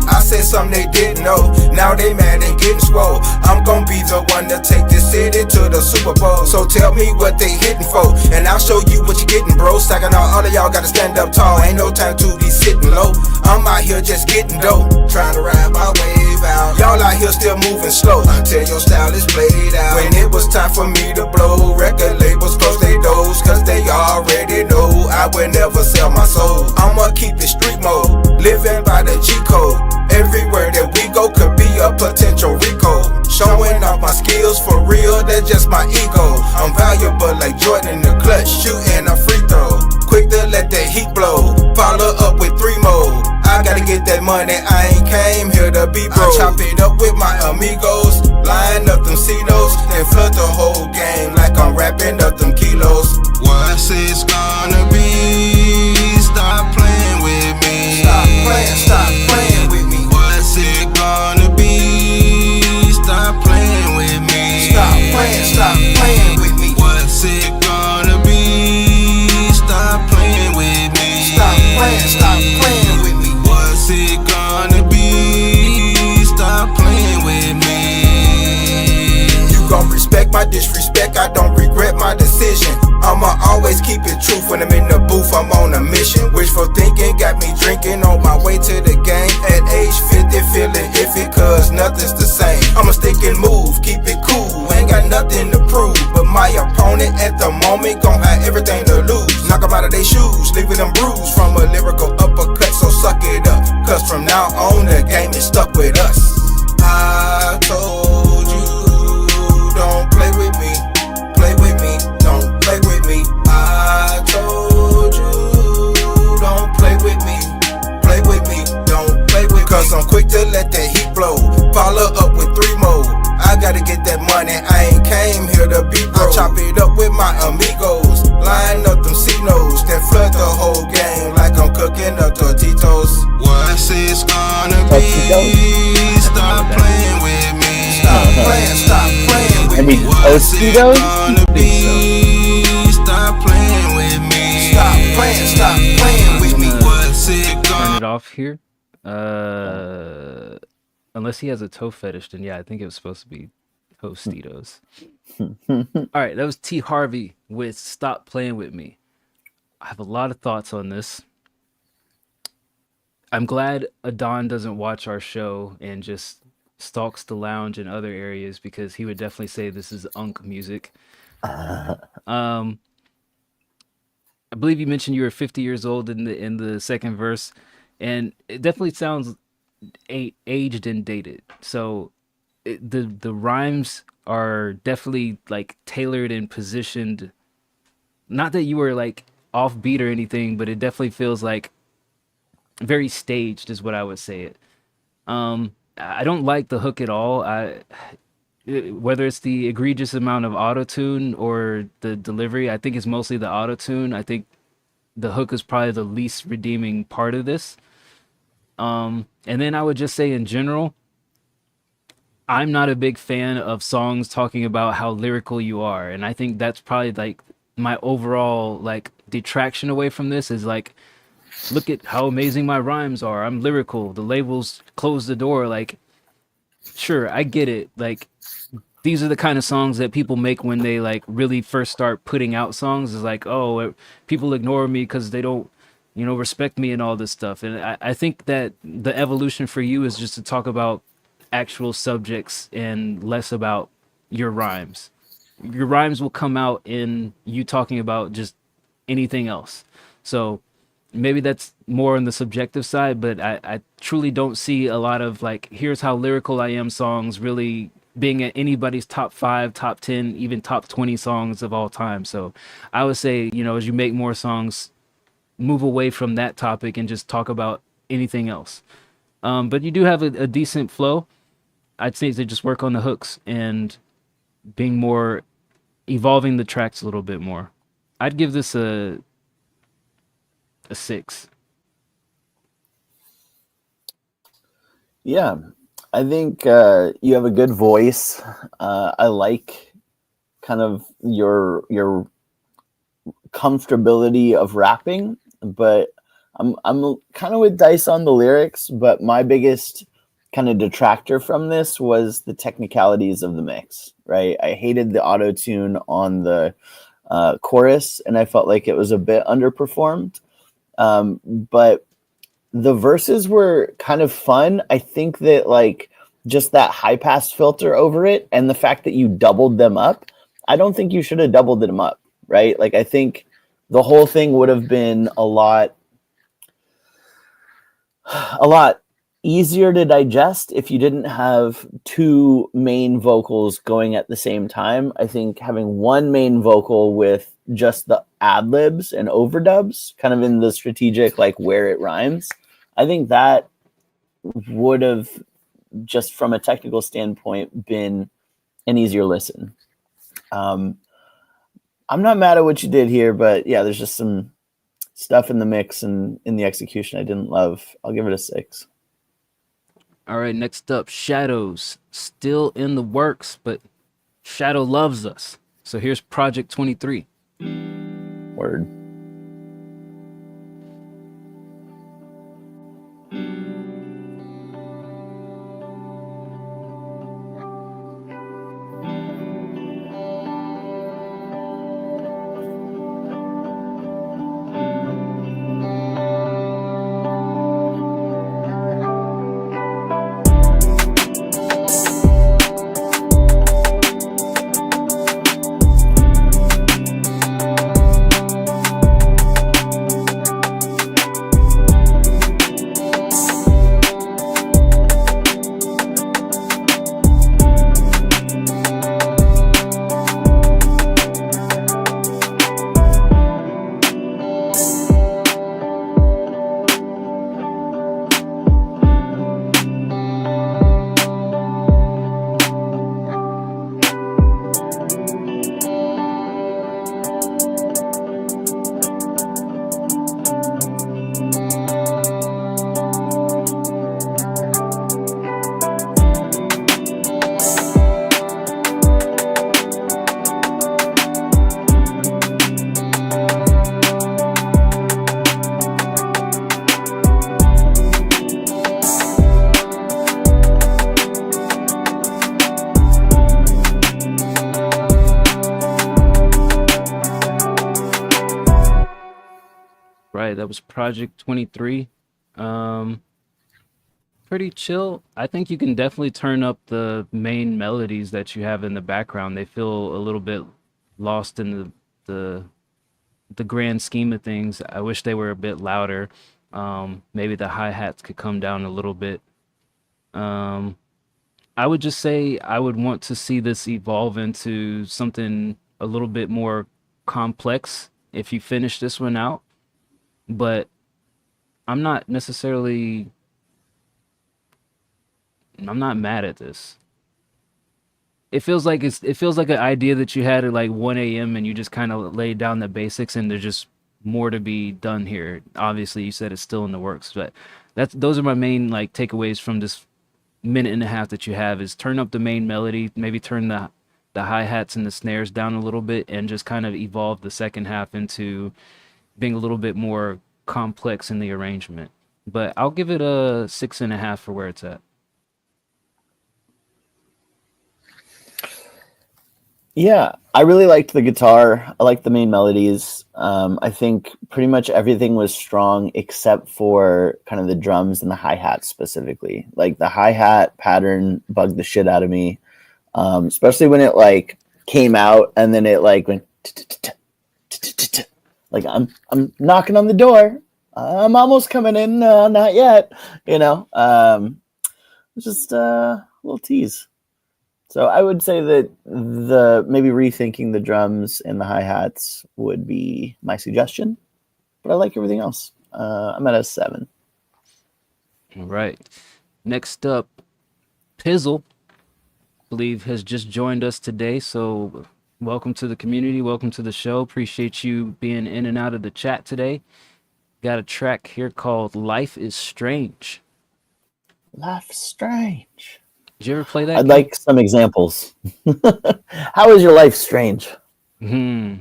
I said something they didn't know. Now they mad and getting swole. I'm gonna be the one to take this city to the Super Bowl. So tell me what they hitting for, and I'll show you what you getting, bro. Stacking all of y'all gotta stand up tall. Ain't no time to be sitting low. I'm out here just getting dope, trying to ride my wave out. Y'all out here still moving slow until your style is played out. When it was time for me to blow, record labels close their doors, cause they already know I will never sell my soul. I'ma keep it street mode, living by the G code. Everywhere that we go could be a potential recall. Showing off my skills for real, that's just my ego. I'm valuable like Jordan in the clutch, shooting a free throw. Quick to let that heat blow, follow up with 3 more. I gotta get that money, I ain't came here to be broke. I chop it up with my amigos, line up them C-notes, then flood the whole game like I'm wrapping up them kilos. What's it's gonna be? Stop playing with me. Stop playing with me. What's it gonna be? Stop playing with me. Stop playing with me. What's it gonna be? Stop playing with me. Stop playing with me. What's it gonna be? Stop playing with me. You gon' respect my disrespect, I don't regret my decision. I'ma always keep it truth when I'm in the booth, I'm on a mission. Wishful thinking got me drinking on my way to the game. At age 50 feeling iffy cause nothing's the same. I'ma stick and move, keep it cool, ain't got nothing to prove. But my opponent at the moment gon' have everything to lose. Knock 'em out of their shoes, leaving them bruised from a lyrical uppercut, so suck it up. Cause from now on the game is stuck with us. I told you, don't play with me, don't play with me. I told you, don't play with me, don't play with me. Cause I'm quick to let that heat blow, follow up with 3 more. I gotta get that money, I amigos. Line up them C-notes, then flood the whole game like I'm cooking up Tortitos. What's it's gonna be? Stop playing with me. Stop playing with me. What's it gonna be? Stop playing with me. Stop playing with me. What's it gonna Turn it off here. Unless he has a toe fetish, then yeah, I think it was supposed to be Tostitos. All right, that was T Harvey with Stop Playing With Me. I have a lot of thoughts on this. I'm glad Adon doesn't watch our show and just stalks the lounge and other areas, because he would definitely say this is unk music. I believe you mentioned you were 50 years old in the second verse, and it definitely sounds aged and dated. So the rhymes are definitely like tailored and positioned. Not that you were like offbeat or anything, but it definitely feels like very staged is what I would say it. I don't like the hook at all. Whether it's the egregious amount of auto-tune or the delivery, I think it's mostly the auto-tune. I think the hook is probably the least redeeming part of this. And then I would just say in general, I'm not a big fan of songs talking about how lyrical you are. And I think that's probably like my overall like detraction away from this is like, look at how amazing my rhymes are. I'm lyrical. The labels close the door. Like, sure, I get it. Like, these are the kind of songs that people make when they like really first start putting out songs. Is like, oh, people ignore me because they don't, respect me and all this stuff. And I think that the evolution for you is just to talk about actual subjects and less about your rhymes. Your rhymes will come out in you talking about just anything else. So maybe that's more on the subjective side, but I truly don't see a lot of like, here's how lyrical I am songs really being at anybody's top 5, top 10, even top 20 songs of all time. So I would say, as you make more songs, move away from that topic and just talk about anything else. But you do have a decent flow. I'd say to just work on the hooks and being more, evolving the tracks a little bit more. I'd give this a 6. Yeah, I think you have a good voice. I like kind of your comfortability of rapping, but I'm kind of with Dice on the lyrics. But my biggest kind of detractor from this was the technicalities of the mix. Right, I hated the auto tune on the chorus, and I felt like it was a bit underperformed. But the verses were kind of fun. I think that like just that high pass filter over it and the fact that you doubled them up, I don't think you should have doubled them up, right? Like I think the whole thing would have been a lot easier to digest if you didn't have two main vocals going at the same time. I think having one main vocal with just the ad libs and overdubs kind of in the strategic, like where it rhymes, I think that would have just from a technical standpoint been an easier listen. I'm not mad at what you did here, but yeah, there's just some stuff in the mix and in the execution I didn't love. I'll give it a 6. All right, next up, Shadows. Still in the works, but Shadow loves us. So here's Project 23. Word. That was Project 23. Pretty chill. I think you can definitely turn up the main melodies that you have in the background. They feel a little bit lost in the grand scheme of things. I wish they were a bit louder. Maybe the hi-hats could come down a little bit. I would just say I would want to see this evolve into something a little bit more complex if you finish this one out. But I'm not mad at this. It feels like an idea that you had at like 1 a.m. and you just kind of laid down the basics, and there's just more to be done here. Obviously, you said it's still in the works, but those are my main like takeaways from this minute and a half that you have. Is turn up the main melody, maybe turn the hi-hats and the snares down a little bit, and just kind of evolve the second half into being a little bit more complex in the arrangement. But I'll give it a 6.5 for where it's at. Yeah, I really liked the guitar. I liked the main melodies. I think pretty much everything was strong except for kind of the drums and the hi-hat specifically. Like the hi-hat pattern bugged the shit out of me, especially when it like came out and then it like went like I'm knocking on the door. I'm almost coming in. Not yet. You know, just a little tease. So I would say that maybe rethinking the drums and the hi-hats would be my suggestion, but I like everything else. I'm at a 7. All right. Next up, Pizzle, I believe, has just joined us today. So welcome to the community. Welcome to the show. Appreciate you being in and out of the chat today. Got a track here called Life is Strange. Life's strange. Did you ever play that? I'd like some examples. How is your life strange? Well,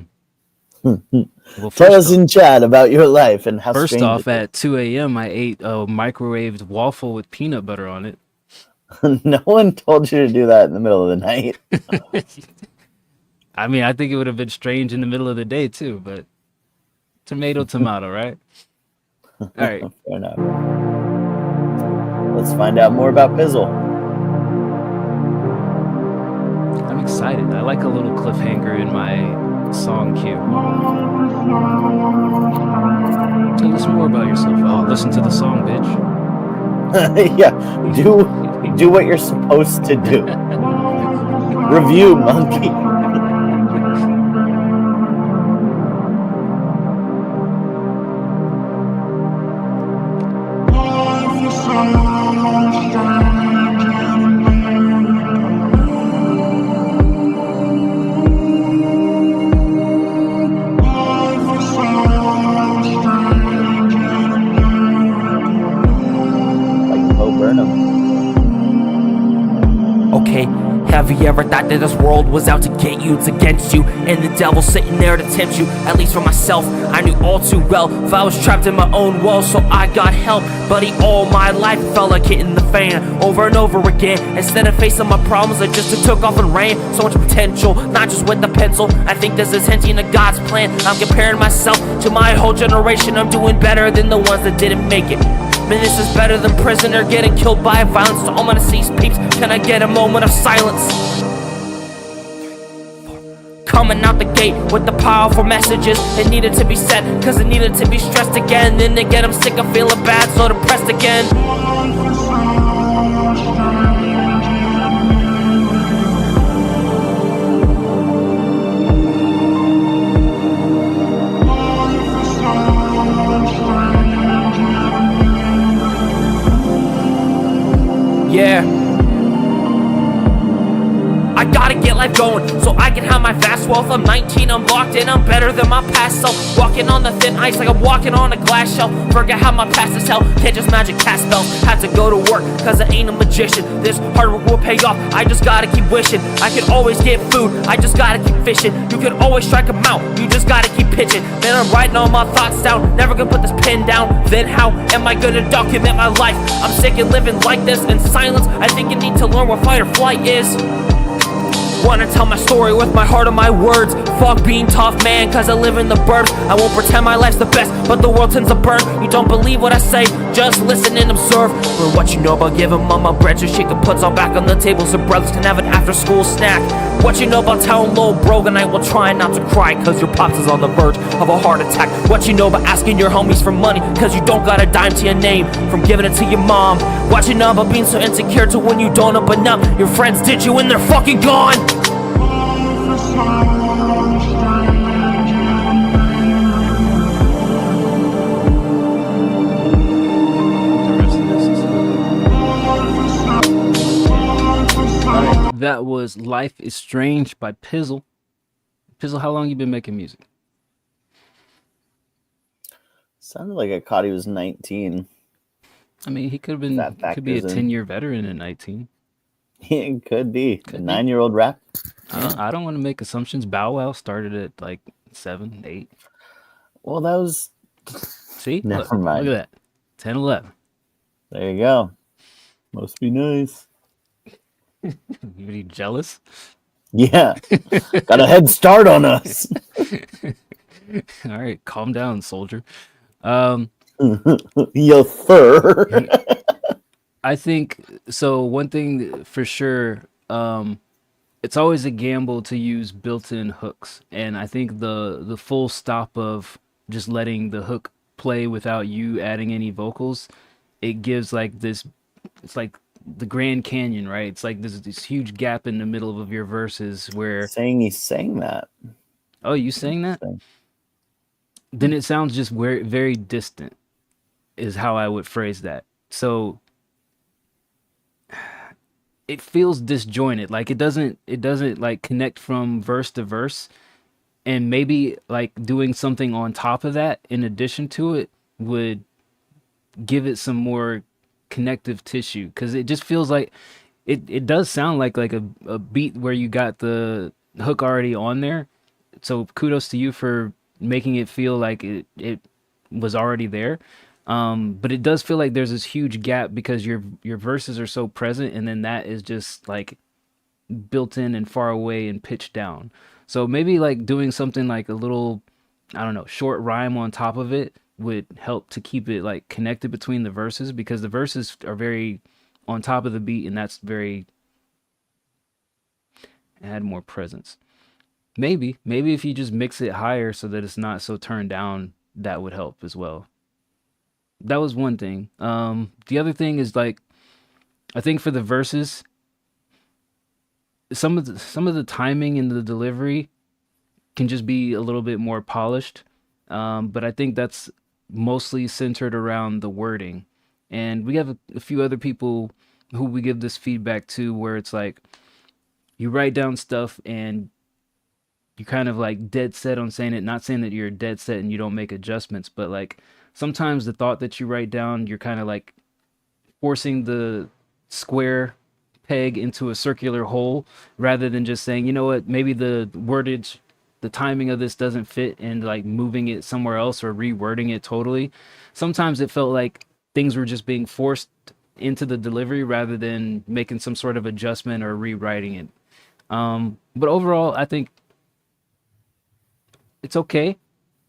Tell us in chat about your life and how First strange off, it at 2 a.m., I ate a microwaved waffle with peanut butter on it. is. No one told you to do that in the middle of the night. I mean, I think it would have been strange in the middle of the day, too, but tomato, right? All right. Fair enough. Let's find out more about Pizzle. I'm excited. I like a little cliffhanger in my song queue. Tell us more about yourself. Oh, listen to the song, bitch. Yeah, do what you're supposed to do. Review, monkey. Okay, have you ever thought that this world was out to get you, it's against you, and the devil sitting there to tempt you? At least for myself, I knew all too well if I was trapped in my own walls, so I got help. Buddy, all my life felt like hitting the fan over and over again. Instead of facing my problems, I just took off and ran. So much potential, not just with the pencil. I think this is hinting to God's plan. I'm comparing myself to my whole generation. I'm doing better than the ones that didn't make it. Man, this is better than prison or getting killed by violence. To all my deceased peeps, can I get a moment of silence? Coming out the gate with the powerful messages. It needed to be said, cause it needed to be stressed again. Then again, I'm sick of feeling bad, so depressed again. Yeah, I gotta get life going so I can have my vast wealth. I'm 19, I'm locked in, I'm better than my past self. Walking on the thin ice like I'm walking on a glass shelf. Forget how my past is hell, can't just magic cast spells. Had to go to work cause I ain't a magician. This hard work will pay off, I just gotta keep wishing. I can always get food, I just gotta keep fishing. You can always strike 'em out, you just gotta keep pitching. Then I'm writing all my thoughts down, never gonna put this pen down. Then how am I gonna document my life? I'm sick of living like this in silence. I think I need to learn what fight or flight is. Wanna tell my story with my heart and my words. fuck being tough, man, cause I live in the burbs. I won't pretend my life's the best, but the world tends to burn. You don't believe what I say, just listen and observe. For what you know about giving mama bread so she can put some back on the table so brothers can have an after school snack. What you know about telling Lil Brogan I will try not to cry cause your pops is on the verge of a heart attack. What you know about asking your homies for money cause you don't got a dime to your name from giving it to your mom. What you know about being so insecure to when you don't open up. Your friends did you and they're fucking gone. That was Life is Strange by Pizzle. Pizzle, how long you been making music? Sounded like I caught he was 19. I mean, he could have been, could be a 10-year veteran at 19. It could be. A 9-year-old rap. I don't want to make assumptions. Bow Wow started at like 7, 8. Well, that was... See? Never mind. Look at that. 10, 11. There you go. Must be nice. You be jealous? Yeah. Got a head start on us. All right, calm down, soldier. Yes, sir. I think so. One thing for sure, it's always a gamble to use built-in hooks, and I think the full stop of just letting the hook play without you adding any vocals, it gives like this. It's like the Grand Canyon, right? It's like there's this huge gap in the middle of your verses where saying he sang that. Oh, you sang that? Then it sounds just very, very distant, is how I would phrase that. So it feels disjointed, like it doesn't like connect from verse to verse, and maybe like doing something on top of that in addition to it would give it some more connective tissue, because it just feels like it does sound like a beat where you got the hook already on there. So kudos to you for making it feel like it was already there. But it does feel like there's this huge gap because your verses are so present, and then that is just like built in and far away and pitched down. So maybe like doing something like a little, I don't know, short rhyme on top of it would help to keep it like connected between the verses, because the verses are very on top of the beat, and that's very add more presence. Maybe if you just mix it higher so that it's not so turned down, that would help as well. That was one thing. The other thing is like, I think for the verses, some of the timing and the delivery can just be a little bit more polished. But I think that's mostly centered around the wording. And we have a few other people who we give this feedback to, where it's like you write down stuff and you kind of like dead set on saying it, not saying that you're dead set and you don't make adjustments, but like sometimes the thought that you write down, you're kind of like forcing the square peg into a circular hole, rather than just saying, you know what, maybe the wordage, the timing of this doesn't fit, and like moving it somewhere else or rewording it totally. Sometimes it felt like things were just being forced into the delivery rather than making some sort of adjustment or rewriting it. But overall, I think it's okay.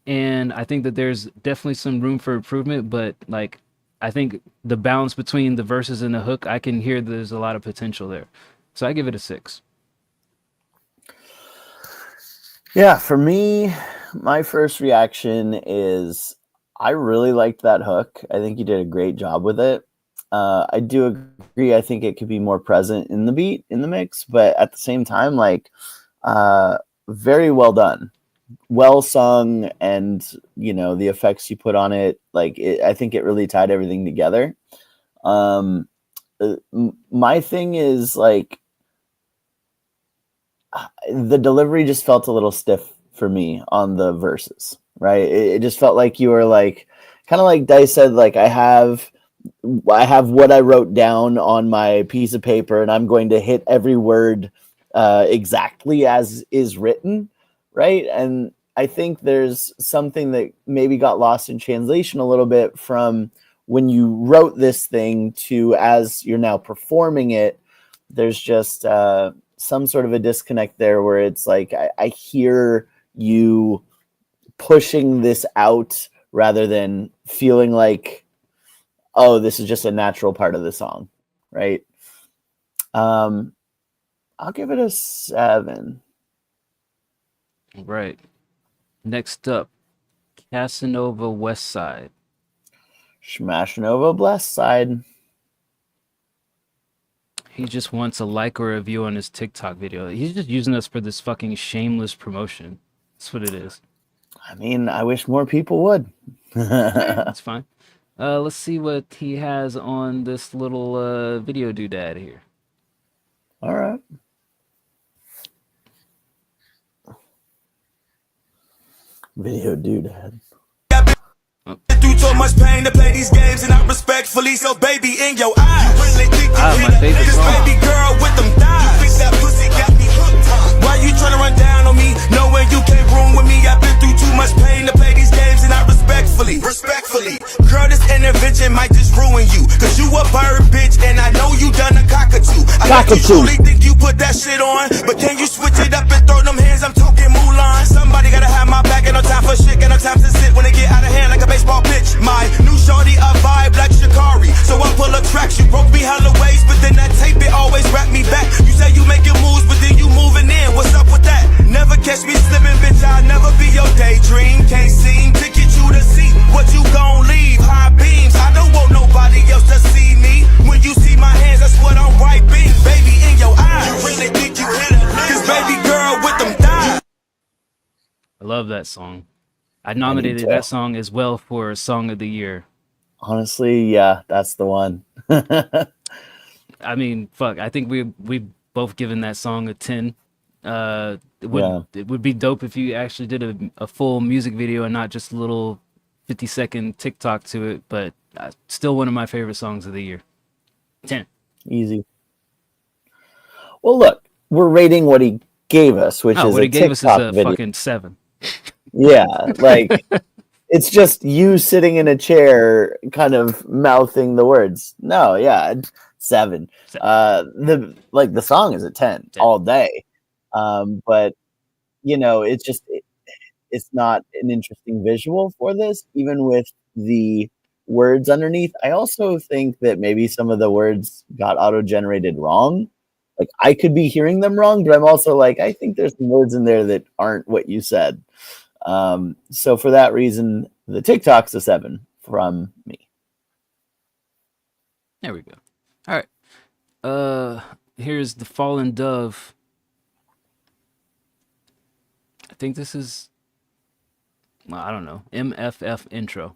And I think that there's definitely some room for improvement, but like, I think the balance between the verses and the hook, I can hear there's a lot of potential there. So I give it a 6. Yeah, for me, my first reaction is I really liked that hook. I think you did a great job with it. I do agree. I think it could be more present in the beat, in the mix, but at the same time, like, very well done, well sung, and you know, the effects you put on it, like I think it really tied everything together. My thing is like the delivery just felt a little stiff for me on the verses, right? It just felt like you were like, kind of like Dice said, like I have what I wrote down on my piece of paper, and I'm going to hit every word exactly as is written, right? And I think there's something that maybe got lost in translation a little bit from when you wrote this thing to as you're now performing it. There's just some sort of a disconnect there where it's like I hear you pushing this out rather than feeling like, oh, this is just a natural part of the song, right? I'll give it a 7. Right. Next up, Casanova West Side. Smashing over Blessed Side. He just wants a like or a view on his TikTok video. He's just using us for this fucking shameless promotion. That's what it is. I mean, I wish more people would. That's fine. Let's see what he has on this little video doodad here. All right. Video doodad. Through so much pain to play these games, and I respectfully, so baby, in your eyes, you really think you my favorite this song. baby girl with them thighs. You think that pussy got me hooked? Why you tryna run down on me, knowing you can't room with me? I've been through too much pain to play these games, and I respectfully, girl, this intervention might just ruin you, cause you a bird, bitch, and I know you done a cockatoo. I know you truly think you put that shit on, but can you switch it up and throw them hands? I'm talking Mulan. Somebody gotta have my back, and no time for shit, and no time to sit when it get out of hand like a baseball pitch. My new shorty a vibe like Shikari, so I pull a tracks. You broke me hella ways, but then that tape it always wrap me back. You say you making moves, but then you moving in. What's up with that? Never catch me slipping, bitch. I'll never be your daydream. Can't seem to get you to see what you gon' leave. High beams, I don't want nobody else to see me. When you see my hands, that's what I'm wiping, baby, in your eyes. You really think you hit it? Cause baby girl with them thighs. I love that song. I nominated that song as well for Song of the Year. Honestly, yeah, that's the one. I mean, fuck. I think we both given that song a 10. It would be dope if you actually did a full music video and not just a little 50-second TikTok to it. But still one of my favorite songs of the year. 10. Easy. Well, look, we're rating what he gave us, which is what a he gave us is TikTok a video. fucking 7. Yeah, like it's just you sitting in a chair, kind of mouthing the words. No, yeah, 7. The song is a 10 all day, but you know, it's just it's not an interesting visual for this, even with the words underneath. I also think that maybe some of the words got auto-generated wrong. Like I could be hearing them wrong, but I'm also like, I think there's some words in there that aren't what you said. So for that reason, the TikTok's a 7 from me. There we go. All right. Here's The Fallen Dove. I think this is, well, I don't know, MFF intro.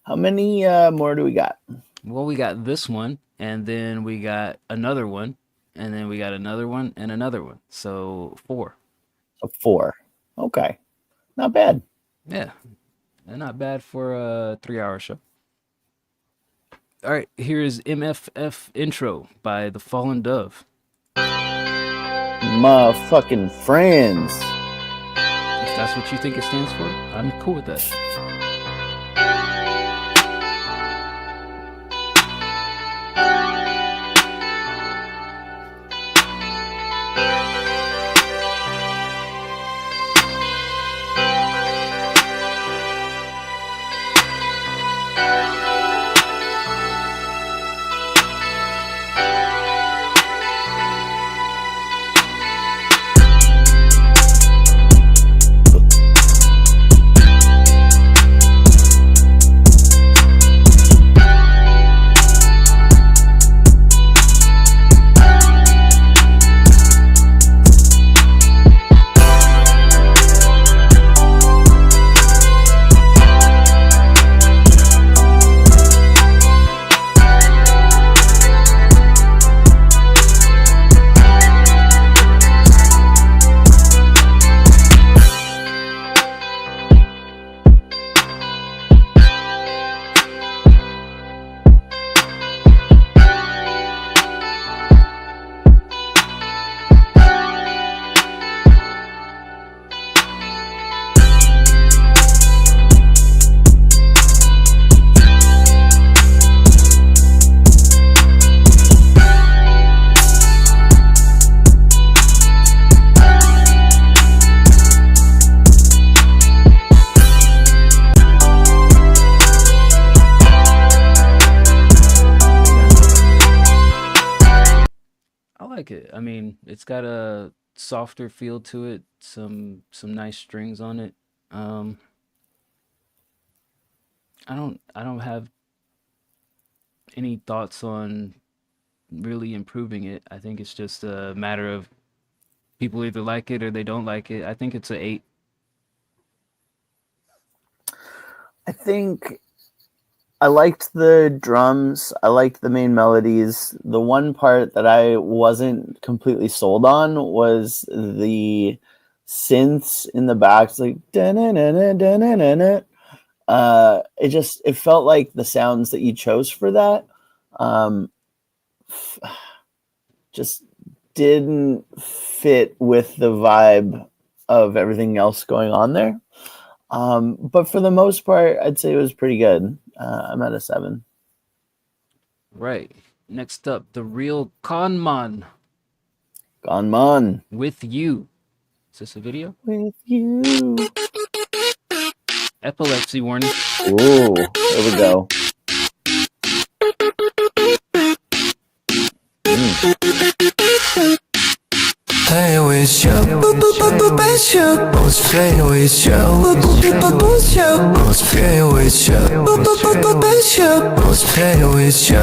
How many more do we got? Well, we got this one, and then we got another one, and then we got another one and another one. So 4. A 4. Okay. Not bad. Yeah. Not bad for a 3-hour show. All right, here's MFF intro by The Fallen Dove. My fucking friends. If that's what you think it stands for, I'm cool with that. like it. I mean, it's got a softer feel to it, some nice strings on it. Um, I don't have any thoughts on really improving it. I think it's just a matter of people either like it or they don't like it. I think it's a 8. I think I liked the drums. I liked the main melodies. The one part that I wasn't completely sold on was the synths in the back. It's like da-na-na-na, da-na-na-na. It felt like the sounds that you chose for that just didn't fit with the vibe of everything else going on there. But for the most part, I'd say it was pretty good. I'm at a 7. Right. Next up, the real Conman Gunman. with you. Is this a video? With you. Epilepsy warning. Ooh, there we go. Play with you, with you. Let's play with you, with you. Let's play with you, with you. Let's play with you.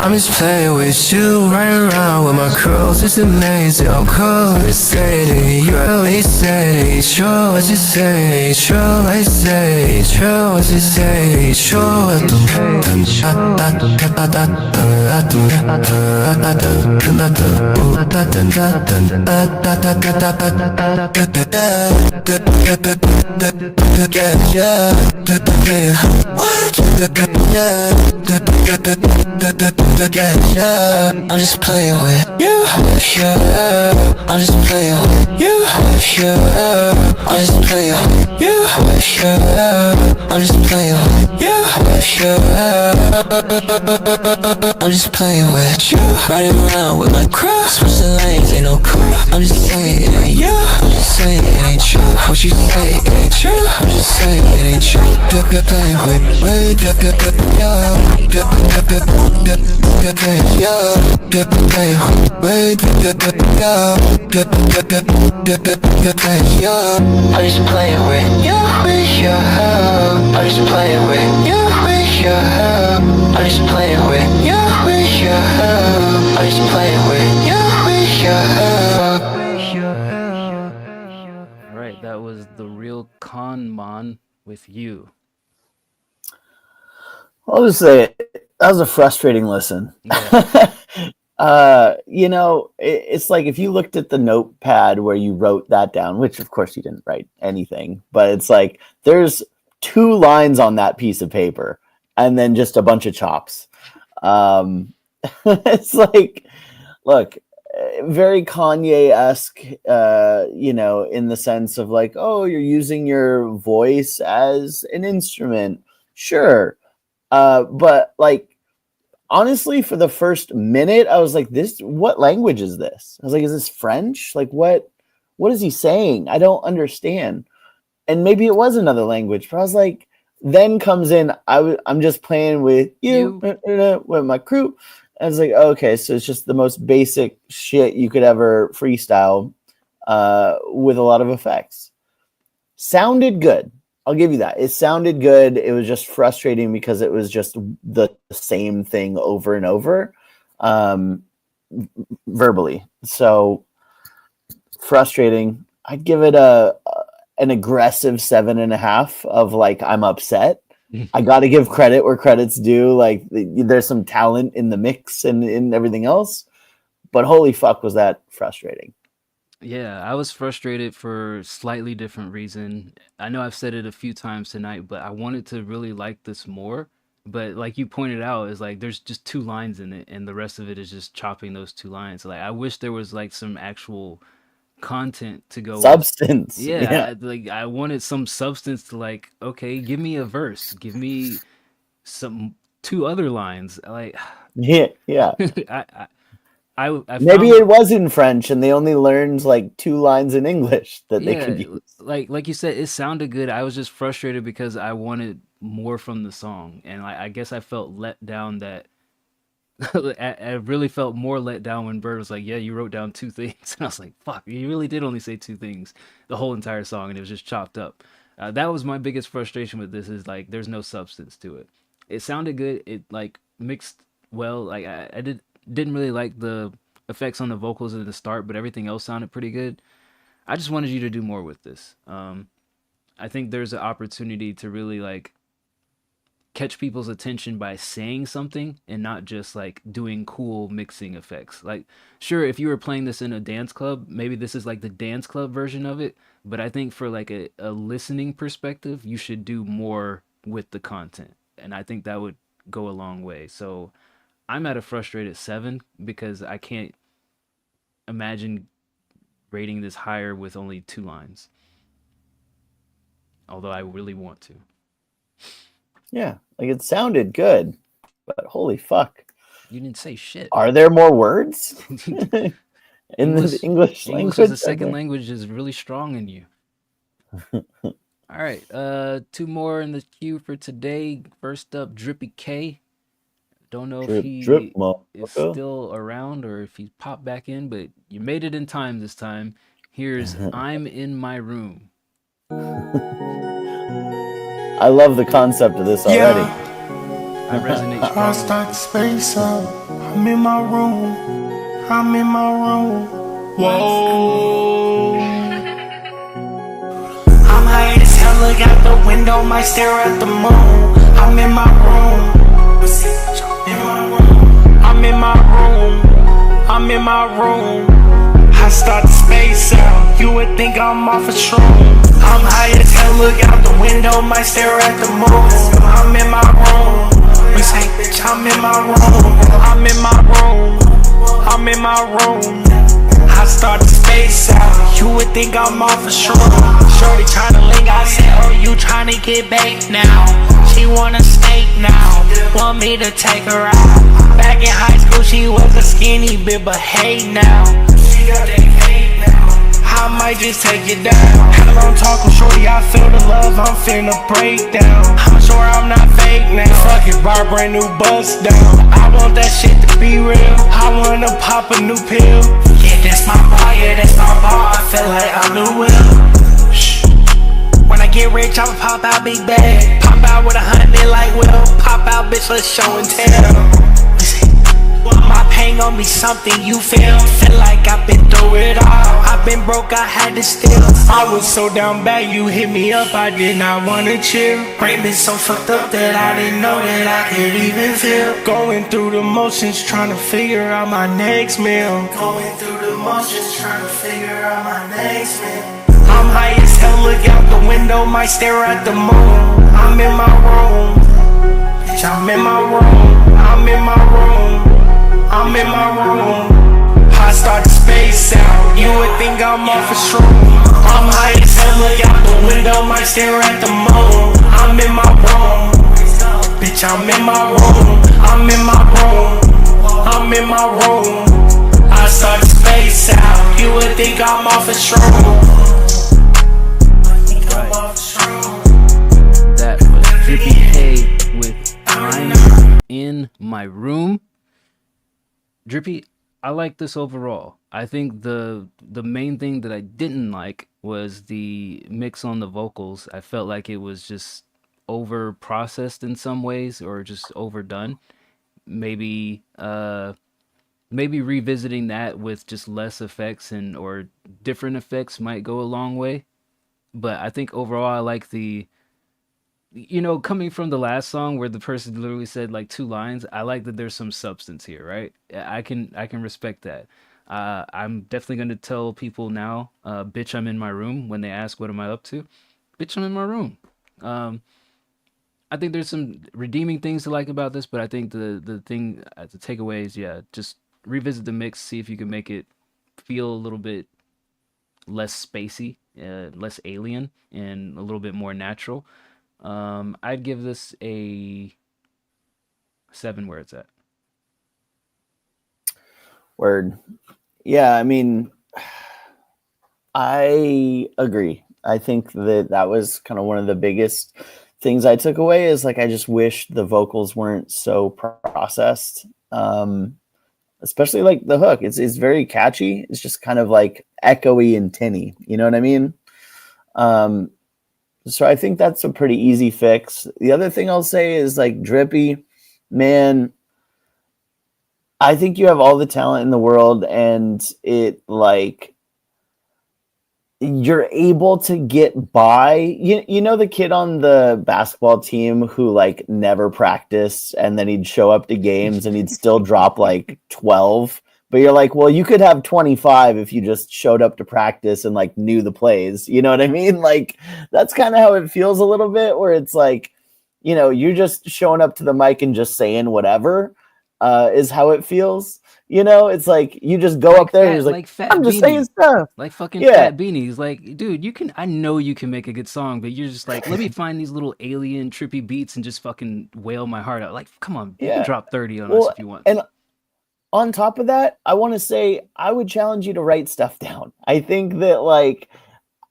I'm just playing with you, running around with my crews. It's amazing, I'm cool. They say that you're really say true. What you say, true. I say true. What you say, true. I'm just playing with you. I'm just playing with you. I'm just playing with you. I'm just playing with you. I'm just playing with you. Riding around with my crew. Switching lanes, ain't no cool. I'm just saying it ain't you. I'm just saying it ain't true. What you say, it ain't true. I'm just saying it ain't true. Playing with I'm just playing with you. I'm just playing with you. I'm just playing with you. I'm just playing with you. Right, that was the real Conman with you. I'll just say that was a frustrating listen. Yeah. It's like if you looked at the notepad where you wrote that down, which of course you didn't write anything, but it's like there's 2 lines on that piece of paper and then just a bunch of chops. It's like, look, very Kanye-esque, in the sense of like, oh, you're using your voice as an instrument. Sure. But like, honestly, for the first minute, I was like, what language is this? I was like, is this French? Like, what is he saying? I don't understand. And maybe it was another language, but I was like, then comes in, I'm just playing with you. With my crew. I was like, okay, so it's just the most basic shit you could ever freestyle with a lot of effects. Sounded good. I'll give you that. It sounded good. It was just frustrating because it was just the same thing over and over verbally. So frustrating. I'd give it an aggressive 7.5 of like, I'm upset. I got to give credit where credit's due. Like there's some talent in the mix and in everything else, but holy fuck was that frustrating. Yeah, I was frustrated for slightly different reason. I know I've said it a few times tonight, but I wanted to really like this more. But like you pointed out, is like there's just 2 lines in it, and the rest of it is just chopping those 2 lines. Like I wish there was like some actual content to go with. Substance. Yeah, I wanted some substance to like, okay, give me a verse, give me some 2 other lines. Like Yeah. I Maybe found, it was in French and they only learned like 2 lines in English that they could use. like you said, it sounded good. I was just frustrated because I wanted more from the song, and I guess I felt let down that I really felt more let down when Bird was like, "Yeah, you wrote down two things," and I was like, "Fuck, you really did only say two things the whole entire song, and it was just chopped up." That was my biggest frustration with this. Is like, there's no substance to it. It sounded good. It like mixed well. Like I didn't really like the effects on the vocals at the start, but everything else sounded pretty good. I just wanted you to do more with this. I think there's an opportunity to really like catch people's attention by saying something and not just like doing cool mixing effects. Like, sure, if you were playing this in a dance club, maybe this is like the dance club version of it. But I think for like a listening perspective, you should do more with the content. And I think that would go a long way. So I'm at a frustrated 7 because I can't imagine rating this higher with only 2 lines. Although I really want to. Yeah, like it sounded good, but holy fuck. You didn't say shit. Are there more words in English, the English language? English as a second language is really strong in you. All right, 2 more in the queue for today. First up, Drippy K. Don't know if he is still around or if he popped back in, but you made it in time this time. Here's I'm in My Room. I love the concept of this already. I resonate strongly. I start to space out. I'm in my room. I'm in my room. Whoa. I'm high as hell, look out the window, might stare at the moon. I'm in my room. I'm in my room. I'm in my room. I start to space out. You would think I'm off a shroom. I'm high as hell, look out the window, might stare at the moon. I'm in my room. We say, bitch, I'm in my room. I'm in my room. I'm in my room. I start to space out. You would think I'm off a shroom. Shorty tryna link, I said, oh, you tryna get baked now. She want a steak now. Want me to take her out. Back in high school, she was a skinny bitch, but hey now. She got that cake now. I might just take it down. Hell, I'm talking shorty, I feel the love, I'm finna break down. I'm sure I'm not fake now. Fuck it, buy a brand new bust down. I want that shit to be real. I wanna pop a new pill. Yeah, that's my bar, yeah, that's my bar. I feel like I'm the will. Shh. When I get rich, I'ma pop out big bag. Pop out with 100 like Will. Pop out, bitch, let's show and tell. My pain gon' be something you feel. Feel like I've been through it all. I've been broke, I had to steal. I was so down bad, you hit me up, I did not wanna chill. Brain been so fucked up that I didn't know that I could even feel. Going through the motions, trying to figure out my next meal. Going through the motions, trying to figure out my next meal. I'm high as hell, look out the window, might stare at the moon. I'm in my room. Bitch, I'm in my room. I'm in my room. I'm in my room. I start to space out. You would think I'm off a shroom. I'm high as hell, look out the window, might stare at the moon. I'm in my room. Bitch, I'm in my room. I'm in my room. I'm in my room. I start to space out. You would think I'm off a shroom. That was Drippy K with I'm in My Room. Drippy, I like this overall. I think the main thing that I didn't like was the mix on the vocals. I felt like it was just over processed in some ways or just overdone. Maybe maybe revisiting that with just less effects and or different effects might go a long way. But I think overall I like the coming from the last song where the person literally said like 2 lines, I like that there's some substance here, right? I can respect that. I'm definitely gonna tell people now, bitch, I'm in my room when they ask what am I up to. Bitch, I'm in my room. I think there's some redeeming things to like about this, but I think the thing the takeaway is just revisit the mix, see if you can make it feel a little bit less spacey, less alien, and a little bit more natural. I'd give this a 7 where it's at. Word. Yeah, I mean, I agree. I think that was kind of one of the biggest things I took away is like I just wish the vocals weren't so processed. Especially like the hook. It's very catchy. It's just kind of like echoey and tinny. You know what I mean? So I think that's a pretty easy fix. The other thing I'll say is like Drippy, man, I think you have all the talent in the world, and it like you're able to get by. You know the kid on the basketball team who like never practiced, and then he'd show up to games and he'd still drop like 12. But you're like, well, you could have 25 if you just showed up to practice and like knew the plays. You know what I mean? Like that's kind of how it feels a little bit, where it's like, you know, you're just showing up to the mic and just saying whatever is how it feels. You know, it's like you just go up there and you're like Fat I'm just Beanie. saying stuff. Like fucking Yeah. Fat Beanie's like, dude, I know you can make a good song, but you're just like, let me find these little alien trippy beats and just fucking wail my heart out. Like, come on, you Yeah. can drop 30 on us if you want. And on top of that, I want to say I would challenge you to write stuff down. I think that like,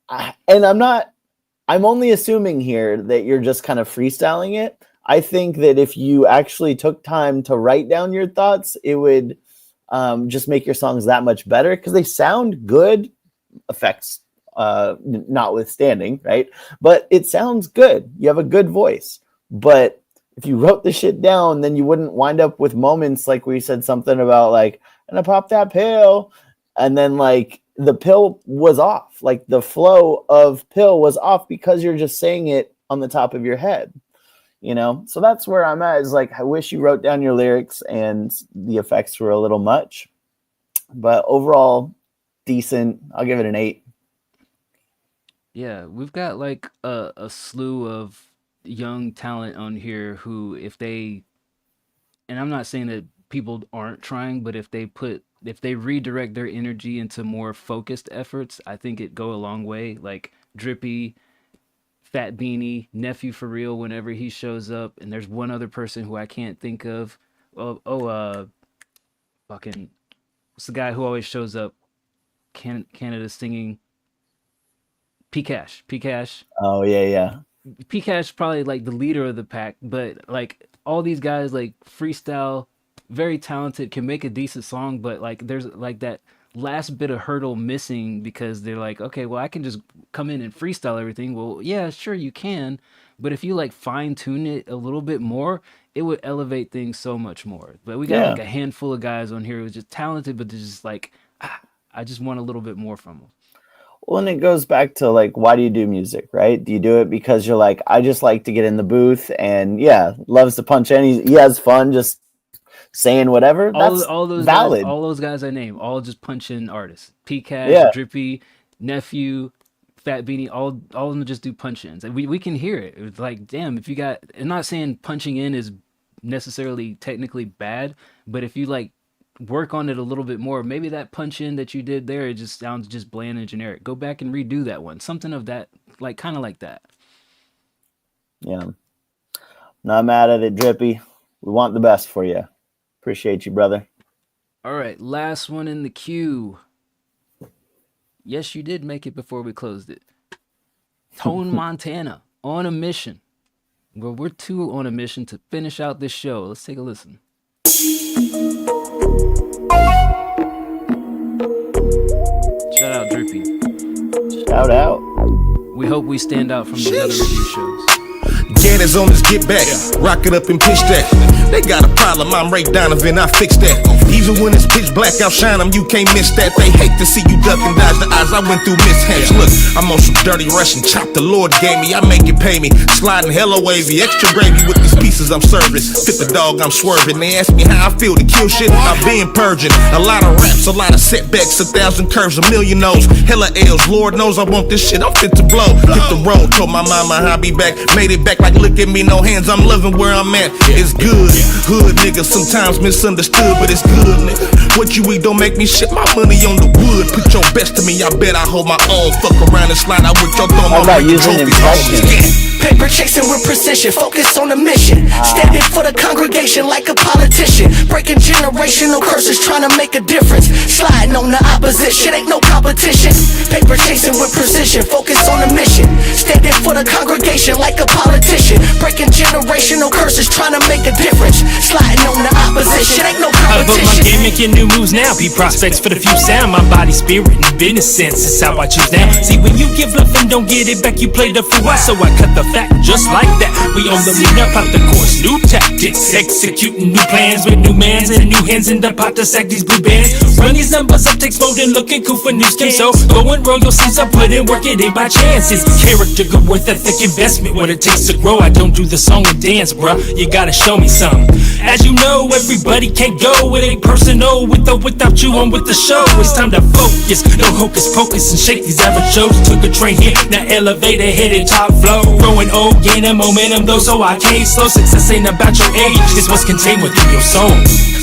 and I'm only assuming here that you're just kind of freestyling it. I think that if you actually took time to write down your thoughts, it would just make your songs that much better because they sound good, effects notwithstanding, right? But it sounds good. You have a good voice. But if you wrote the shit down, then you wouldn't wind up with moments like we said something about like, and I popped that pill, and then like the pill was off. Like the flow of pill was off because you're just saying it on the top of your head. You know, so that's where I'm at. Is like I wish you wrote down your lyrics and the effects were a little much, but overall decent. I'll give it an 8. Yeah, we've got like a slew of young talent on here who, if they, and I'm not saying that people aren't trying, but if they redirect their energy into more focused efforts, I think it'd go a long way. Like Drippy, Fat Beanie, Nephew for Real whenever he shows up, and there's one other person who I can't think of. Fucking, what's the guy who always shows up? Canada singing. P-Cash. Oh yeah. P-Cash probably like the leader of the pack, but like all these guys like freestyle, very talented, can make a decent song, but like there's like that last bit of hurdle missing because they're like, okay, well I can just come in and freestyle everything. Well, yeah, sure you can, but if you like fine tune it a little bit more, it would elevate things so much more. But we got like a handful of guys on here who's just talented, but they're just like, I just want a little bit more from them. Well, and it goes back to like, why do you do music, right? Do you do it because you're like, I just like to get in the booth and loves to punch in. He has fun just saying whatever. That's all those valid. Guys, all those guys I named, all just punch in artists. P-Cash, Drippy, Nephew, Fat Beanie, all of them just do punch ins. And we can hear it. It's like, damn, if you got, I'm not saying punching in is necessarily technically bad, but if you like work on it a little bit more, maybe that punch in that you did there, it just sounds just bland and generic. Go back and redo that one. Something of that, like kind of like that. Yeah. Not mad at it, Drippy. We want the best for you. Appreciate you, brother. All right, last one in the queue. Yes, you did make it before we closed it. Tone Montana, On a Mission. Well, we're two on a mission to finish out this show. Let's take a listen. Shout out Drippy. Shout out. We hope we stand out from these other review shows. Gannon's on his get back, rock it up and pitch that. They got a problem, I'm Ray Donovan, I fix that. Even when it's pitch black, I'll shine them, you can't miss that. They hate to see you duck and dodge the eyes, I went through mishaps. Look, I'm on some dirty Russian chop the Lord gave me, I make it pay me. Sliding hella wavy, extra gravy with these pieces I'm serving. Fit the dog, I'm swerving. They ask me how I feel to kill shit, I've been purging. A lot of raps, a lot of setbacks, 1,000 curves, a million no's. Hella L's, Lord knows I want this shit, I'm fit to blow. Hit the road, told my mama I'll be back. Made it back like look at me, no hands, I'm loving where I'm at. It's good, hood nigga, sometimes misunderstood, but it's good, nigga. What you eat don't make me shit my money on the wood. Put your best to me, I bet I hold my own. Fuck around and slide out with your thumb. How about using impressions? Paper chasing with precision, focus on the mission. Standing for the congregation like a politician. Breaking generational curses, trying to make a difference. Sliding on the opposition, ain't no competition. Paper chasing with precision, focus on the mission. Standing for the congregation like a politician. opposition. Breaking generational curses, trying to make a difference. Sliding on the opposition, ain't no I vote my competition. game, making new moves now. Be prospects for the few sound. My body, spirit, and business sense is how I choose now. See, when you give love and don't get it back, you play the fool. So I cut the fact just like that. We on the move now, pop the course. New tactics, executing new plans with new mans and new hands in the pot to sack these blue bands. Run these numbers up, takes more than looking cool for new schemes. So go and roll your sleeves up, put in work, it ain't by chance. It's character, good worth ethic investment. What it takes to grow. I don't do the song and dance, bruh. You gotta show me some. As you know, everybody can't go. It ain't personal with or without you on with the show. It's time to focus, no hocus pocus, and shake these average shows. Took a train here, now elevator headed top flow. Growing old, gaining momentum though, so I can't slow. Success ain't about your age, it's what's contained within your soul.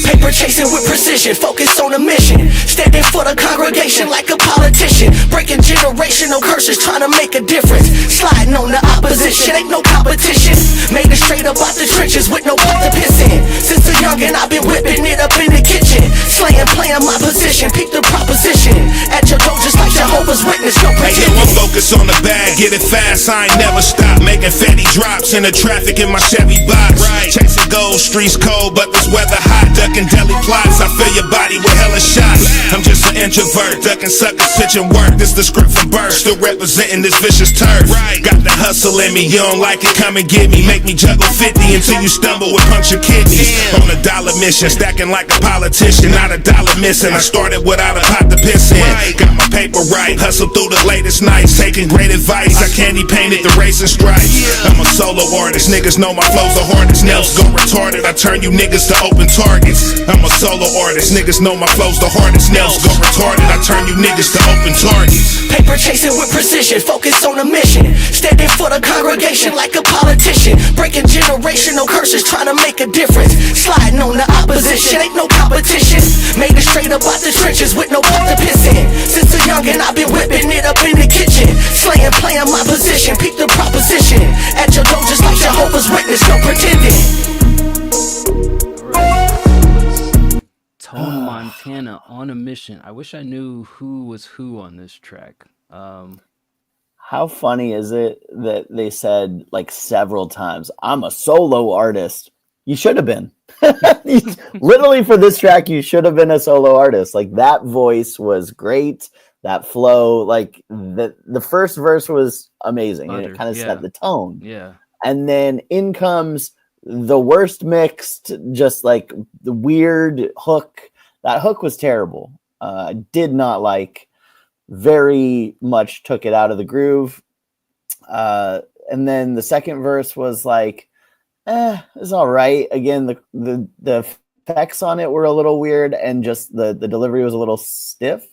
Paper chasing with precision, focused on a mission. Standing for the congregation like a politician. Breaking generational curses, trying to make a difference. Sliding on the opposition, ain't no competition. Made it straight up out the trenches with no pot to piss in. Since a youngin', I've been whipping it up in the kitchen. Slaying, playing my position, peep the proposition. At your door just like Jehovah's Witness, no Hey, yo, pretending. I'm focused on the bag, get it fast, I ain't never stop. Making fatty drops in the traffic in my Chevy box. Chasing gold, streets cold, but this weather hot. Ducking deli plots, I fill your body with hella shots. I'm just an introvert, ducking suckers, pitching work. This the script from birth, still representing this vicious turf. Got the hustle in me, you don't like it, come and get me. Make me juggle 50 until you stumble with punctured kidneys. On a dollar mission, stacking like a politician, not a dollar missing. I started without a pot to piss in. Got my paper right, hustle through the latest nights, taking great advice. I candy painted the racing stripes. I'm a solo artist, niggas know my flow's the hardest. Nails go retarded, I turn you niggas to open targets. I'm a solo artist, niggas know my flow's the hardest. Nails go retarded, I turn you niggas to open targets. Paper chasing with precision, focused on a mission. Standing for the congregation like a politician. Breaking generational curses, trying to make a difference. Sliding on the opposition, ain't no competition. Made it straight up out the trenches with no pot to piss in. Since a youngin', I've been whipping it up in the kitchen. Slaying, playing my position, peep the proposition. At your door just like Jehovah's Witness, no pretending. Tone Montana on a mission. I wish I knew who was who on this track. How funny is it that they said like several times, I'm a solo artist? You should have been. Literally for this track, you should have been a solo artist. Like that voice was great. That flow, like the first verse was amazing. And it kind of set the tone. Yeah. And then in comes the worst mixed, just like the weird hook. That hook was terrible. I did not like. Very much took it out of the groove. And then the second verse was like, it's all right. Again, the effects on it were a little weird, and just the delivery was a little stiff.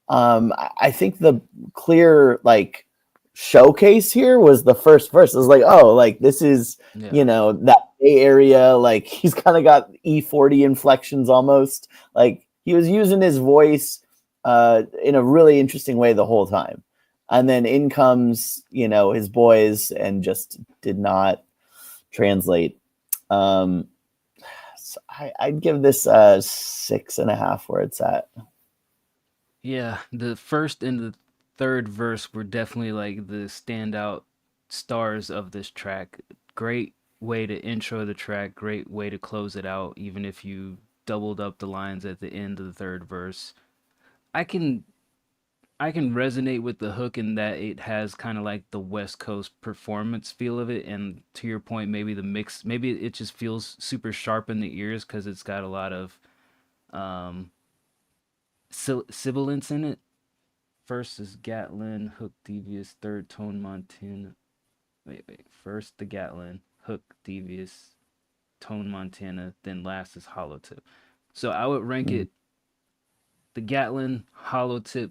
I think the clear like showcase here was the first verse. It was like, oh, like this is you know, that Bay Area, like he's kind of got E40 inflections almost. Like he was using his voice in a really interesting way the whole time. And then in comes, you know, his boys and just did not translate. So I'd give this 6.5 where it's at. Yeah, the first and the third verse were definitely like the standout stars of this track. Great way to intro the track, great way to close it out, even if you doubled up the lines at the end of the third verse. I can resonate with the hook in that it has kind of like the West Coast performance feel of it, and to your point, maybe the mix, maybe it just feels super sharp in the ears because it's got a lot of sibilance in it. First is Gatlin, hook devious, third tone Montana. Wait. First the Gatlin, hook devious, tone Montana, then last is hollow tip. So I would rank it the Gatlin, hollow tip,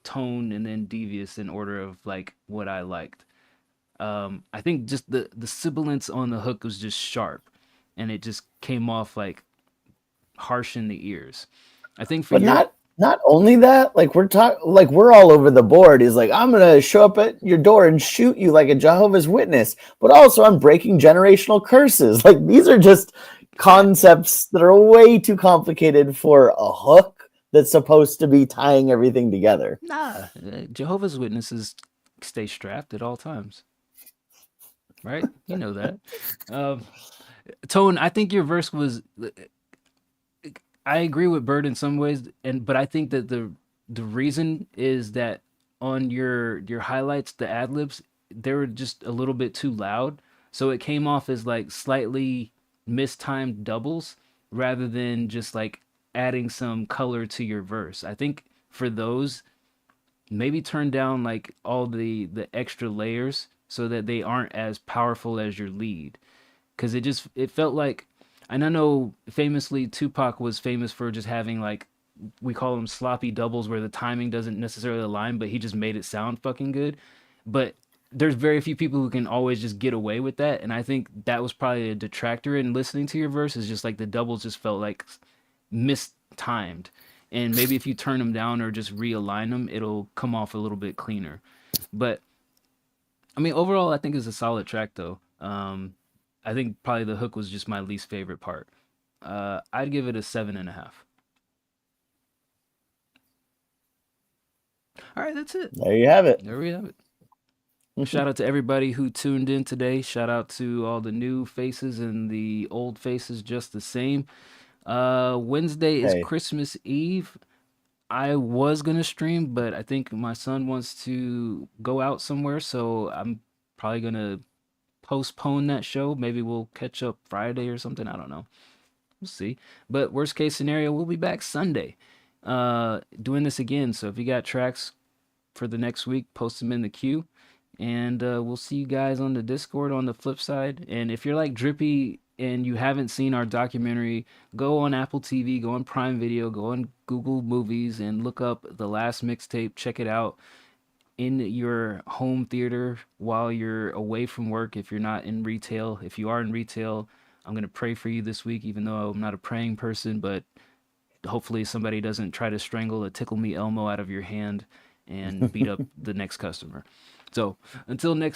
tone, and then devious in order of like what I liked. I think just the sibilance on the hook was just sharp, and it just came off like harsh in the ears. I think for not only that, like we're all over the board. He's like, I'm gonna show up at your door and shoot you like a Jehovah's Witness, but also I'm breaking generational curses. Like these are just concepts that are way too complicated for a hook that's supposed to be tying everything together. Nah, Jehovah's Witnesses stay strapped at all times. right? You know that. Um, Tone, I think your verse was. I agree with Bird in some ways, but I think that the reason is that on your highlights, the ad libs, they were just a little bit too loud, so it came off as like slightly mistimed doubles rather than just like adding some color to your verse. I think for those, maybe turn down like all the extra layers so that they aren't as powerful as your lead, because it felt like, and I know famously Tupac was famous for just having like, we call them sloppy doubles where the timing doesn't necessarily align, but he just made it sound fucking good. But there's very few people who can always just get away with that, and I think that was probably a detractor in listening to your verse. Is just like the doubles just felt like mistimed, and maybe if you turn them down or just realign them, it'll come off a little bit cleaner. But I mean, overall, I think it's a solid track though. I think probably the hook was just my least favorite part. I'd give it a 7.5. All right, that's it. There you have it. There we have it. Shout out to everybody who tuned in today. Shout out to all the new faces and the old faces just the same. Wednesday is Hey. Christmas Eve. I was gonna stream, but I think my son wants to go out somewhere, so I'm probably gonna postpone that show. Maybe we'll catch up Friday or something. I don't know. We'll see. But worst case scenario, we'll be back Sunday, doing this again. So if you got tracks for the next week, post them in the queue, and we'll see you guys on the Discord on the flip side. And if you're like Drippy and you haven't seen our documentary, go on Apple TV, go on Prime Video, go on Google Movies, and look up The Last Mixtape. Check it out in your home theater while you're away from work. If you're not in retail, if you are in retail, I'm going to pray for you this week, even though I'm not a praying person, but hopefully somebody doesn't try to strangle a Tickle Me Elmo out of your hand and beat up the next customer. So until next